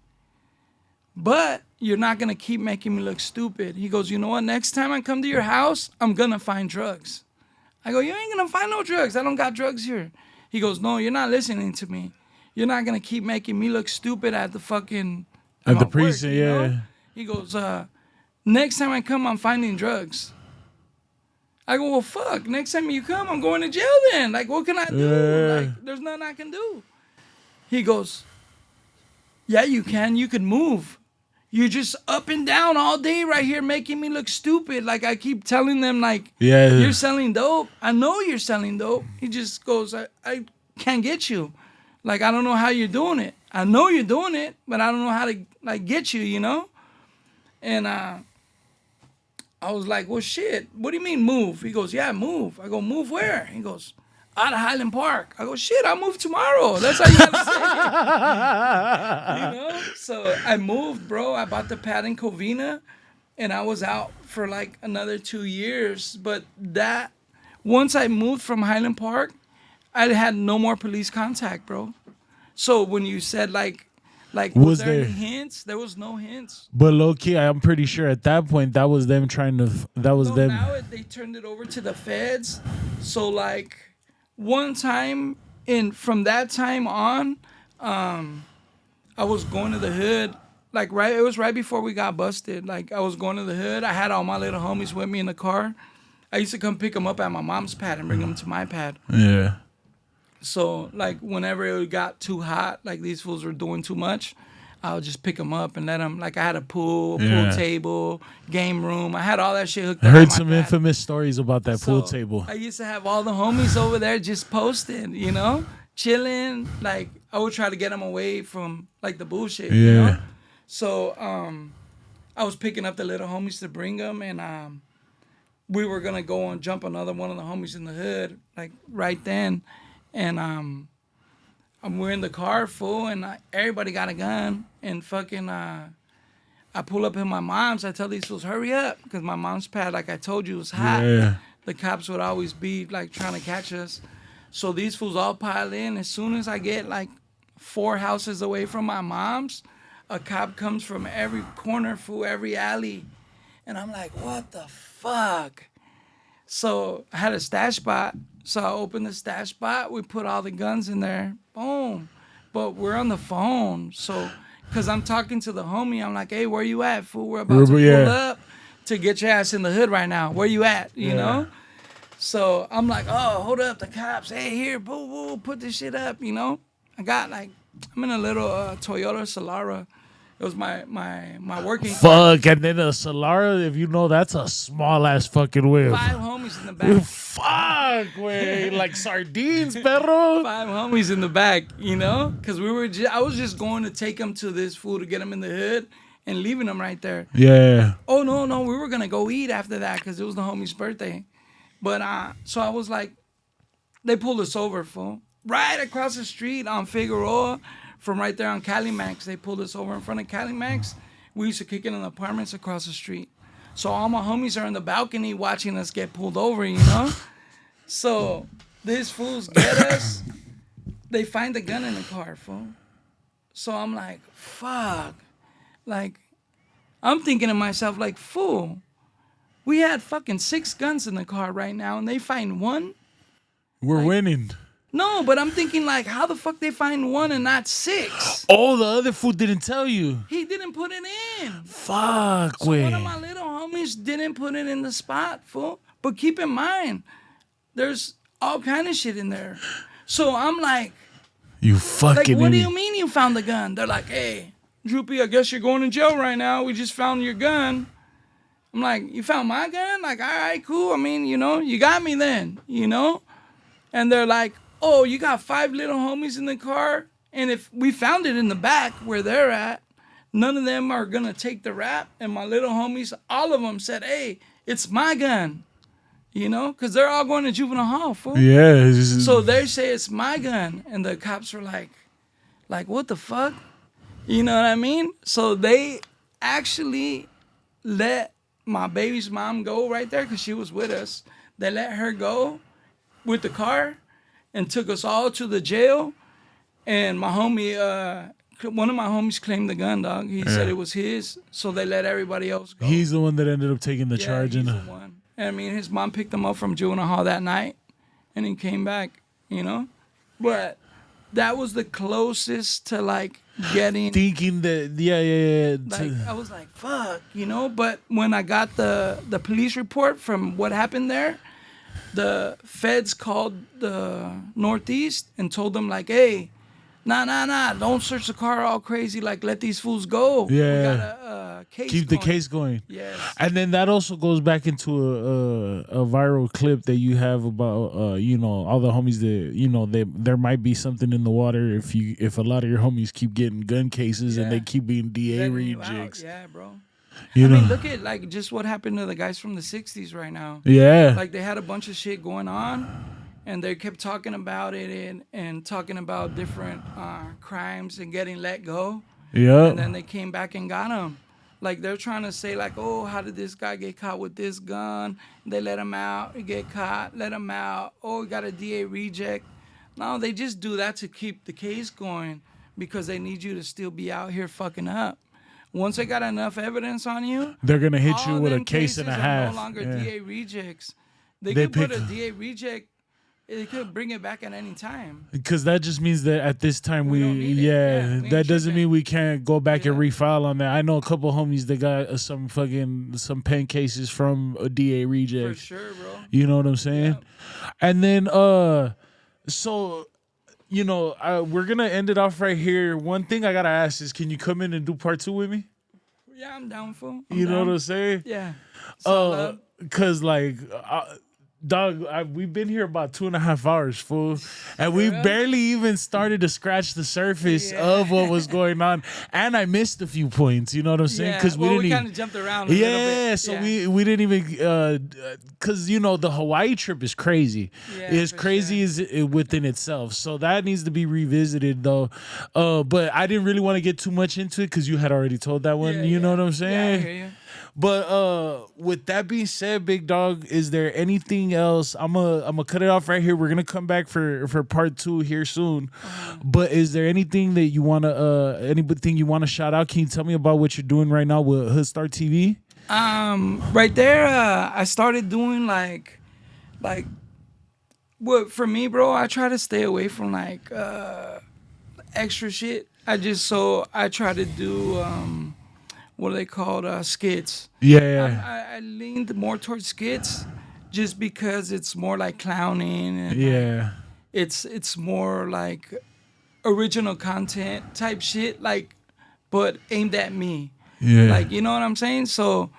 but you're not gonna keep making me look stupid. He goes, you know what? Next time I come to your house, I'm gonna find drugs. I go, you ain't gonna find no drugs. I don't got drugs here. He goes, no, you're not listening to me. You're not gonna keep making me look stupid at the fucking At the work, precinct, you know? yeah. He goes, next time I come, I'm finding drugs. I go, well, fuck. Next time you come, I'm going to jail then. Like, what can I do? Yeah. Like, there's nothing I can do. He goes, yeah, you can. You could move. You're just up and down all day right here making me look stupid. Like, I keep telling them, like, Yeah. you're selling dope. I know you're selling dope. He just goes, I can't get you. Like, I don't know how you're doing it. I know you're doing it, but I don't know how to, like, get you, you know? And I was like, well, shit, what do you mean move? He goes, yeah, move. I go, move where? He goes, out of Highland Park. I go, shit, I'll move tomorrow. That's how you gotta say it. You know? So I moved, bro. I bought the pad in Covina, and I was out for like another 2 years. But that, once I moved from Highland Park, I had no more police contact, bro. So when you said, like, Like, was Was there any there? hints? There was no hints. But low key, I'm pretty sure at that point that was them trying to. That was No, them. now they turned it over to the feds. So like one time from that time on, I was going to the hood. Like it was right before we got busted. Like I was going to the hood. I had all my little homies with me in the car. I used to come pick them up at my mom's pad and bring them to my pad. Yeah. So like whenever it got too hot, like these fools were doing too much, I would just pick them up and let them. Like I had a pool Yeah. table, game room. I had all that shit hooked I up. heard at my some pad. infamous stories about that pool So, table. I used to have all the homies over there just posting, chilling. Like I would try to get them away from like the bullshit, Yeah. So I was picking up the little homies to bring them, and we were gonna go and jump another one of the homies in the hood, like right then, and we're in the car full, and everybody got a gun, and fucking I pull up in my mom's. I tell these fools, hurry up, because my mom's pad, like I told you, was hot. Yeah. The cops would always be like trying to catch us. So these fools all pile in. As soon as I get like 4 houses away from my mom's, a cop comes from every corner, fool, every alley. And I'm like, what the fuck? So I had a stash spot. So I opened the stash spot. We put all the guns in there. Boom. But we're on the phone. So, because I'm talking to the homie, I'm like, hey, where you at, fool? We're about to pull up to get your ass in the hood right now. Where you at, you know? So I'm like, oh, hold up, the cops. Hey, here, boo, boo, put this shit up, I got like, I'm in a little Toyota Solara. It was my working car. Fuck, and then a Solara, if you know, that's a small ass fucking whip. 5 homies in the back. Fuck, way like sardines, perro. 5 homies in the back, because I was just going to take them to this fool to get them in the hood and leaving them right there. Yeah. Oh no, we were gonna go eat after that because it was the homie's birthday. But so I was like, they pulled us over, fool, right across the street on Figueroa. From right there on Calimax, they pulled us over in front of Calimax. We used to kick it in the apartments across the street. So all my homies are in the balcony watching us get pulled over, So these fools get us. They find the gun in the car, fool. So I'm like, fuck. Like, I'm thinking to myself, like, fool, we had fucking 6 guns in the car right now, and they find 1? We're winning. No, but I'm thinking, like, how the fuck they find 1 and not 6? Oh, the other fool didn't tell you. He didn't put it in. Fuck, So way. one of my little homies didn't put it in the spot, fool. But keep in mind, there's all kind of shit in there. So I'm like, You fucking what do idiot. you mean you found the gun? They're like, hey, Droopy, I guess you're going to jail right now. We just found your gun. I'm like, you found my gun? Like, all right, cool. I mean, you got me then, And they're like, oh, you got 5 little homies in the car? And if we found it in the back where they're at, none of them are going to take the rap. And my little homies, all of them said, hey, it's my gun. Because they're all going to juvenile hall, fool. Yeah. So they say it's my gun. And the cops were like, what the fuck? You know what I mean? So they actually let my baby's mom go right there because she was with us. They let her go with the car and took us all to the jail. And my homie, one of my homies claimed the gun, dog. He said it was his, so they let everybody else go. He's the one that ended up taking the charge. He's the one. And I mean, his mom picked him up from juvenile hall that night, and he came back, But that was the closest to, like, getting... Thinking that, yeah. Like, I was like, fuck, But when I got the police report from what happened there, the feds called the Northeast and told them, like, hey, nah, don't search the car all crazy. Like, let these fools go. Yeah. We got a case Keep going. the case going. Yes. And then that also goes back into a viral clip that you have about all the homies that there might be something in the water if a lot of your homies keep getting gun cases and they keep being DA Setting you out. rejigs. Yeah, bro. I mean, look at, like, just what happened to the guys from the 60s right now. Yeah. Like, they had a bunch of shit going on, and they kept talking about it and talking about different crimes and getting let go. Yeah. And then they came back and got them. Like, they're trying to say, like, oh, how did this guy get caught with this gun? They let him out. He get caught. Let him out. Oh, he got a DA reject. No, they just do that to keep the case going. because they need you to still be out here fucking up. Once they got enough evidence on you, They're gonna hit you all with a them case and a cases are half. no longer Yeah. DA rejects. They They could put pick- a DA reject. They could bring it back at any time. Because that just means that at this time We don't need it. Yeah, we ain't that doesn't tripping. mean we can't go back and Yeah. refile on that. I know a couple homies that got some pen cases from a DA For reject. sure, bro. You know what I'm saying? Yeah. And then so we're gonna end it off right here. One thing I gotta ask is, can you come in and do part 2 with me? Yeah, I'm down for. You know what I'm saying? Yeah. So, Cause like, dog, we've been here about 2.5 hours, fool, and we real? barely even started to scratch the surface of what was going on, and I missed a few points. You know what I'm saying? yeah. Because Well, we didn't kind even. of jumped around a little Yeah, bit. so Yeah. we didn't even because the Hawaii trip is crazy. Yeah, It's for crazy sure. as within itself. So that needs to be revisited though. But I didn't really want to get too much into it because you had already told that one. Yeah, You know yeah. what I'm Yeah, I saying? hear you. But with that being said, big dog, is there anything else? I'm gonna cut it off right here. We're gonna come back for part 2 here soon. But is there anything that you wanna shout out? Can you tell me about what you're doing right now with Hoodstar TV? Right there, I started doing like, what for me, bro. I try to stay away from like extra shit. I try to do what are they called, skits. Yeah, I leaned more towards skits, just because it's more like clowning and yeah, it's more like original content type shit, like, but aimed at me. yeah. Like, you know what I'm saying? So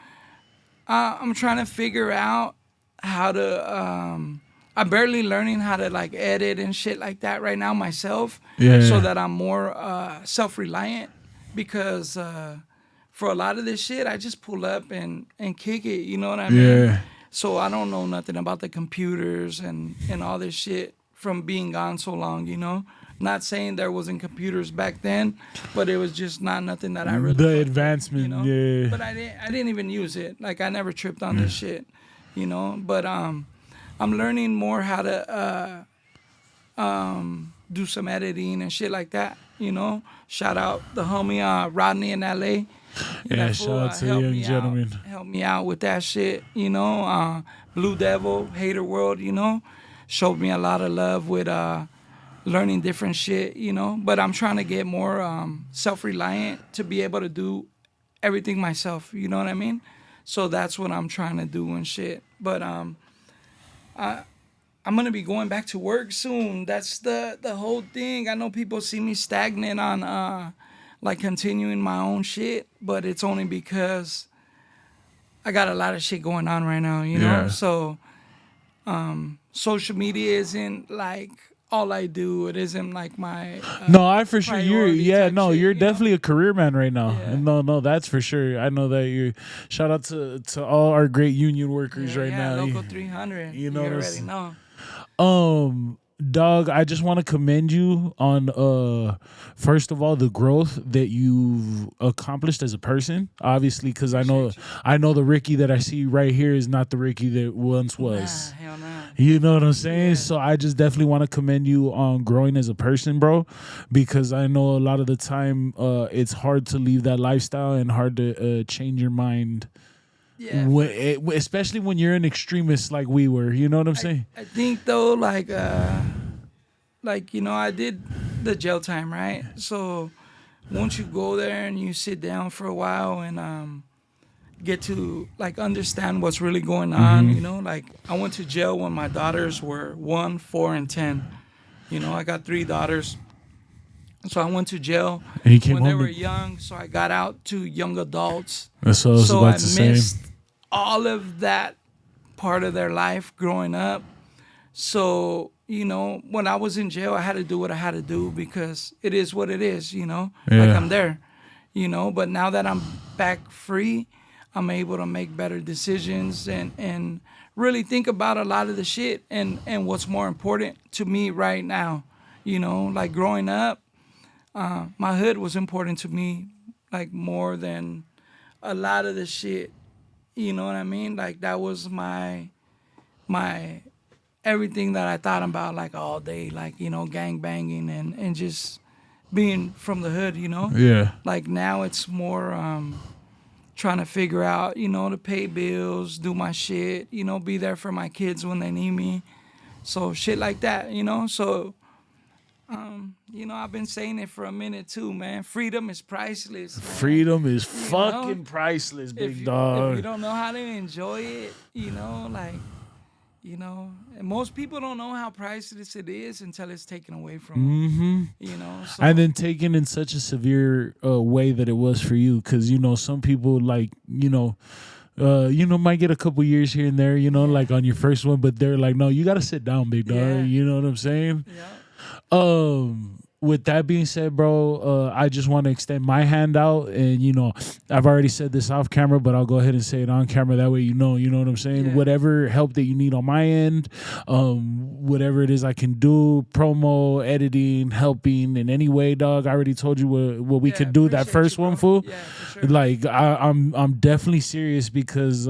I'm trying to figure out how to. I'm barely learning how to like edit and shit like that right now myself. Yeah. So that I'm more self-reliant, because for a lot of this shit, I just pull up and kick it. You know what I mean? Yeah. So I don't know nothing about the computers and all this shit from being gone so long. Not saying there wasn't computers back then, but it was just not nothing that I really The fucked with, advancement, yeah. But I didn't even use it. Like, I never tripped on this shit, But I'm learning more how to do some editing and shit like that. Shout out the homie Rodney in LA. Yeah, That shout fool, out to the helped young me gentleman. Help me out with that shit. Blue Devil, Hater World. Showed me a lot of love with learning different shit. But I'm trying to get more self-reliant to be able to do everything myself. You know what I mean? So that's what I'm trying to do and shit. But I'm gonna be going back to work soon. That's the whole thing. I know people see me stagnant on like continuing my own shit, but it's only because I got a lot of shit going on right now, Yeah. So social media isn't like all I do. It isn't like my No, I for sure priority type shit, you're you know? definitely a career man right now. Yeah. And no, that's for sure. I know that you shout out to all our great union workers right now. Local 300. you You know already this- know. Dog, I just want to commend you on first of all the growth that you've accomplished as a person. Obviously, because I know the Ricky that I see right here is not the Ricky that once was. Nah, hell nah. You know what I'm saying? Yeah. So I just definitely want to commend you on growing as a person, bro, because I know a lot of the time it's hard to leave that lifestyle and hard to change your mind. Yeah. Especially when you're an extremist like we were. You know what I'm saying? I think though, like I did the jail time, right? So once you go there and you sit down for a while and get to like understand what's really going on, like I went to jail when my daughters were 1, 4, and 10. I got 3 daughters. So I went to jail And you came when they home were to- young. So I got out to young adults. That's what I was So about I to say. missed all of that part of their life growing up. So, when I was in jail, I had to do what I had to do because it is what it is, Like Yeah. I'm there, But now that I'm back free, I'm able to make better decisions and really think about a lot of the shit and what's more important to me right now. Like growing up, my hood was important to me, like more than a lot of the shit. You know what I mean? Like that was my everything that I thought about like all day, like, gang banging and just being from the hood, you know. Yeah. Like now it's more trying to figure out, you know, to pay bills, do my shit, you know, be there for my kids when they need me. So shit like that, you know. So you know, I've been saying it for a minute too, man. Freedom is priceless, man. Freedom is You know, fucking priceless, big if you dog. don't know how to enjoy it, you know, like, you know, and most people don't know how priceless it is until it's taken away from them. You know, so And then taken in such a severe way that it was for you, because you know some people like might get a couple years here and there, like on your first one, but they're like, no, you got to sit down, big dog. Yeah. You know what I'm saying? yeah. With that being said, bro, I just want to extend my hand out, and I've already said this off camera, but I'll go ahead and say it on camera. That way, you know what I'm saying. Yeah. Whatever help that you need on my end, whatever it is I can do, promo, editing, helping in any way, dog. I already told you what we could do that appreciate first you, one, bro. fool. Yeah, for sure. Like I'm definitely serious, because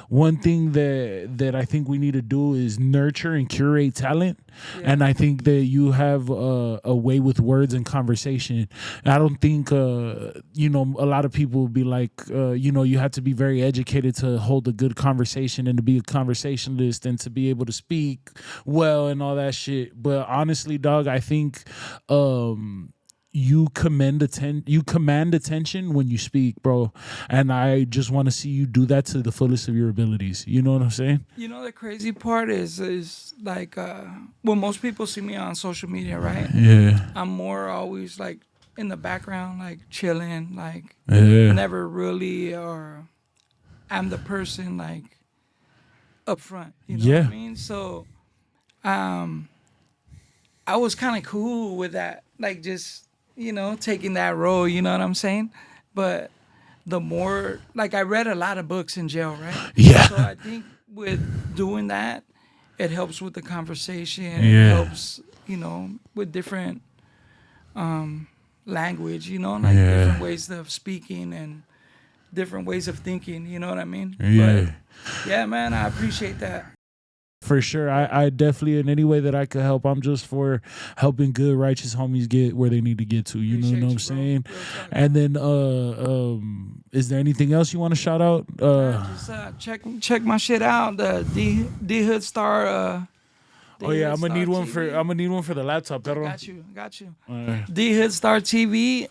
one thing that I think we need to do is nurture and curate talent. And I think that you have a way with words and conversation. I don't think a lot of people will be like, you have to be very educated to hold a good conversation and to be a conversationalist and to be able to speak well and all that shit. But honestly, dog, I think you command attention when you speak, bro. And I just want to see you do that to the fullest of your abilities. You know what I'm saying? You know, the crazy part is like when most people see me on social media, right? Yeah. I'm more always like in the background, like chilling, like Yeah. never really, or I'm the person like up front. You know what I mean? So, I was kind of cool with that, like just taking that role. You know what I'm saying? But the more, like, I read a lot of books in jail, right? Yeah. So I think with doing that, it helps with the conversation. Yeah. It helps, with different language, like different ways of speaking and different ways of thinking. You know what I mean? Yeah. But, yeah, man, I appreciate that. For sure. I definitely, in any way that I could help, I'm just for helping good, righteous homies get where they need to get to. You know what I'm saying? And then, is there anything else you want to shout out? Just check my shit out. The D Hood Star. Oh yeah, I'm gonna need one TV. for the laptop, perro. Got you. D Hood Star TV.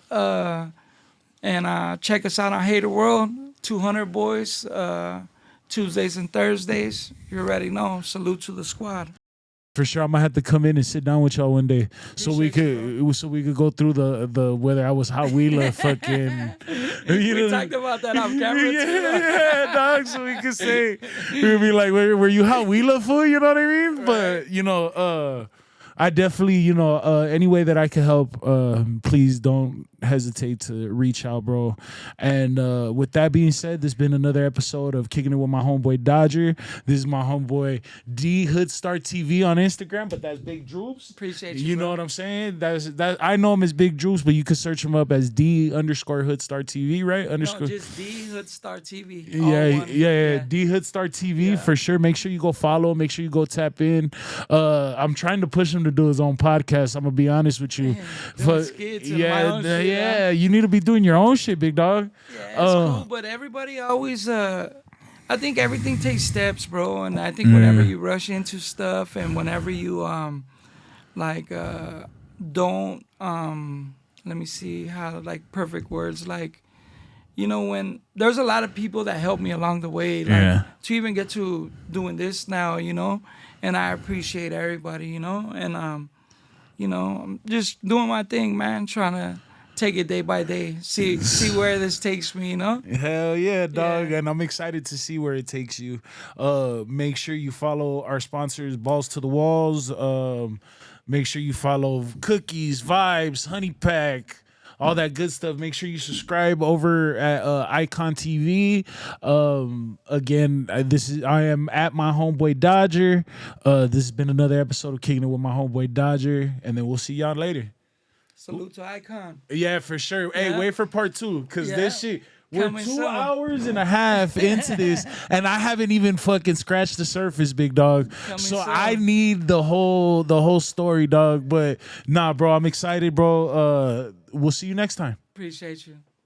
And check us out on Hater World. 200 boys. Tuesdays and Thursdays. You already know. Salute to the squad. For sure, I'm gonna have to come in and sit down with y'all one day, so we could go through the whether I was Hot Wheeler fucking. We talked about that off camera too. Yeah, dog. So we could say we'd be like, were you Hot Wheeler fool? You know what I mean? Right. But I definitely, any way that I can help, please don't hesitate to reach out, bro. And with that being said, this has been another episode of Kicking It With My Homeboy Dodger. This is my homeboy D Hood Star TV on Instagram, but that's Big Drewps. Appreciate you. You know what I'm saying? That I know him as Big Drewps, but you can search him up as D_Hood Star TV, right? No, just D Hood Star TV. Yeah. D Hood Star TV for sure. Make sure you go follow. Make sure you go tap in. I'm trying to push him to do his own podcast. I'm gonna be honest with you. Yeah, you need to be doing your own shit, big dog. Yeah, it's cool, but everybody always I think everything takes steps, bro, and I think whenever you rush into stuff and whenever you don't let me see how, like, perfect words, like, when there's a lot of people that helped me along the way, like, to even get to doing this now, and I appreciate everybody, and I'm just doing my thing, man, trying to take it day by day, see where this takes me, Hell yeah, dog. Yeah. And I'm excited to see where it takes you. Make sure you follow our sponsors, Balls to the Walls. Make sure you follow Cookies, Vibes, Honey Pack, all that good stuff. Make sure you subscribe over at Eyekon TV. Again, I am at my homeboy Dodger. This has been another episode of Kicking It With My Homeboy Dodger, and then we'll see y'all later. Salute to Eyekon. Yeah, for sure. Hey, wait for part 2, because this shit. We're Coming 2 soon. hours and a half into this, and I haven't even fucking scratched the surface, big dog. Coming So soon. I need the whole story, dog. But nah, bro, I'm excited, bro. We'll see you next time. Appreciate you.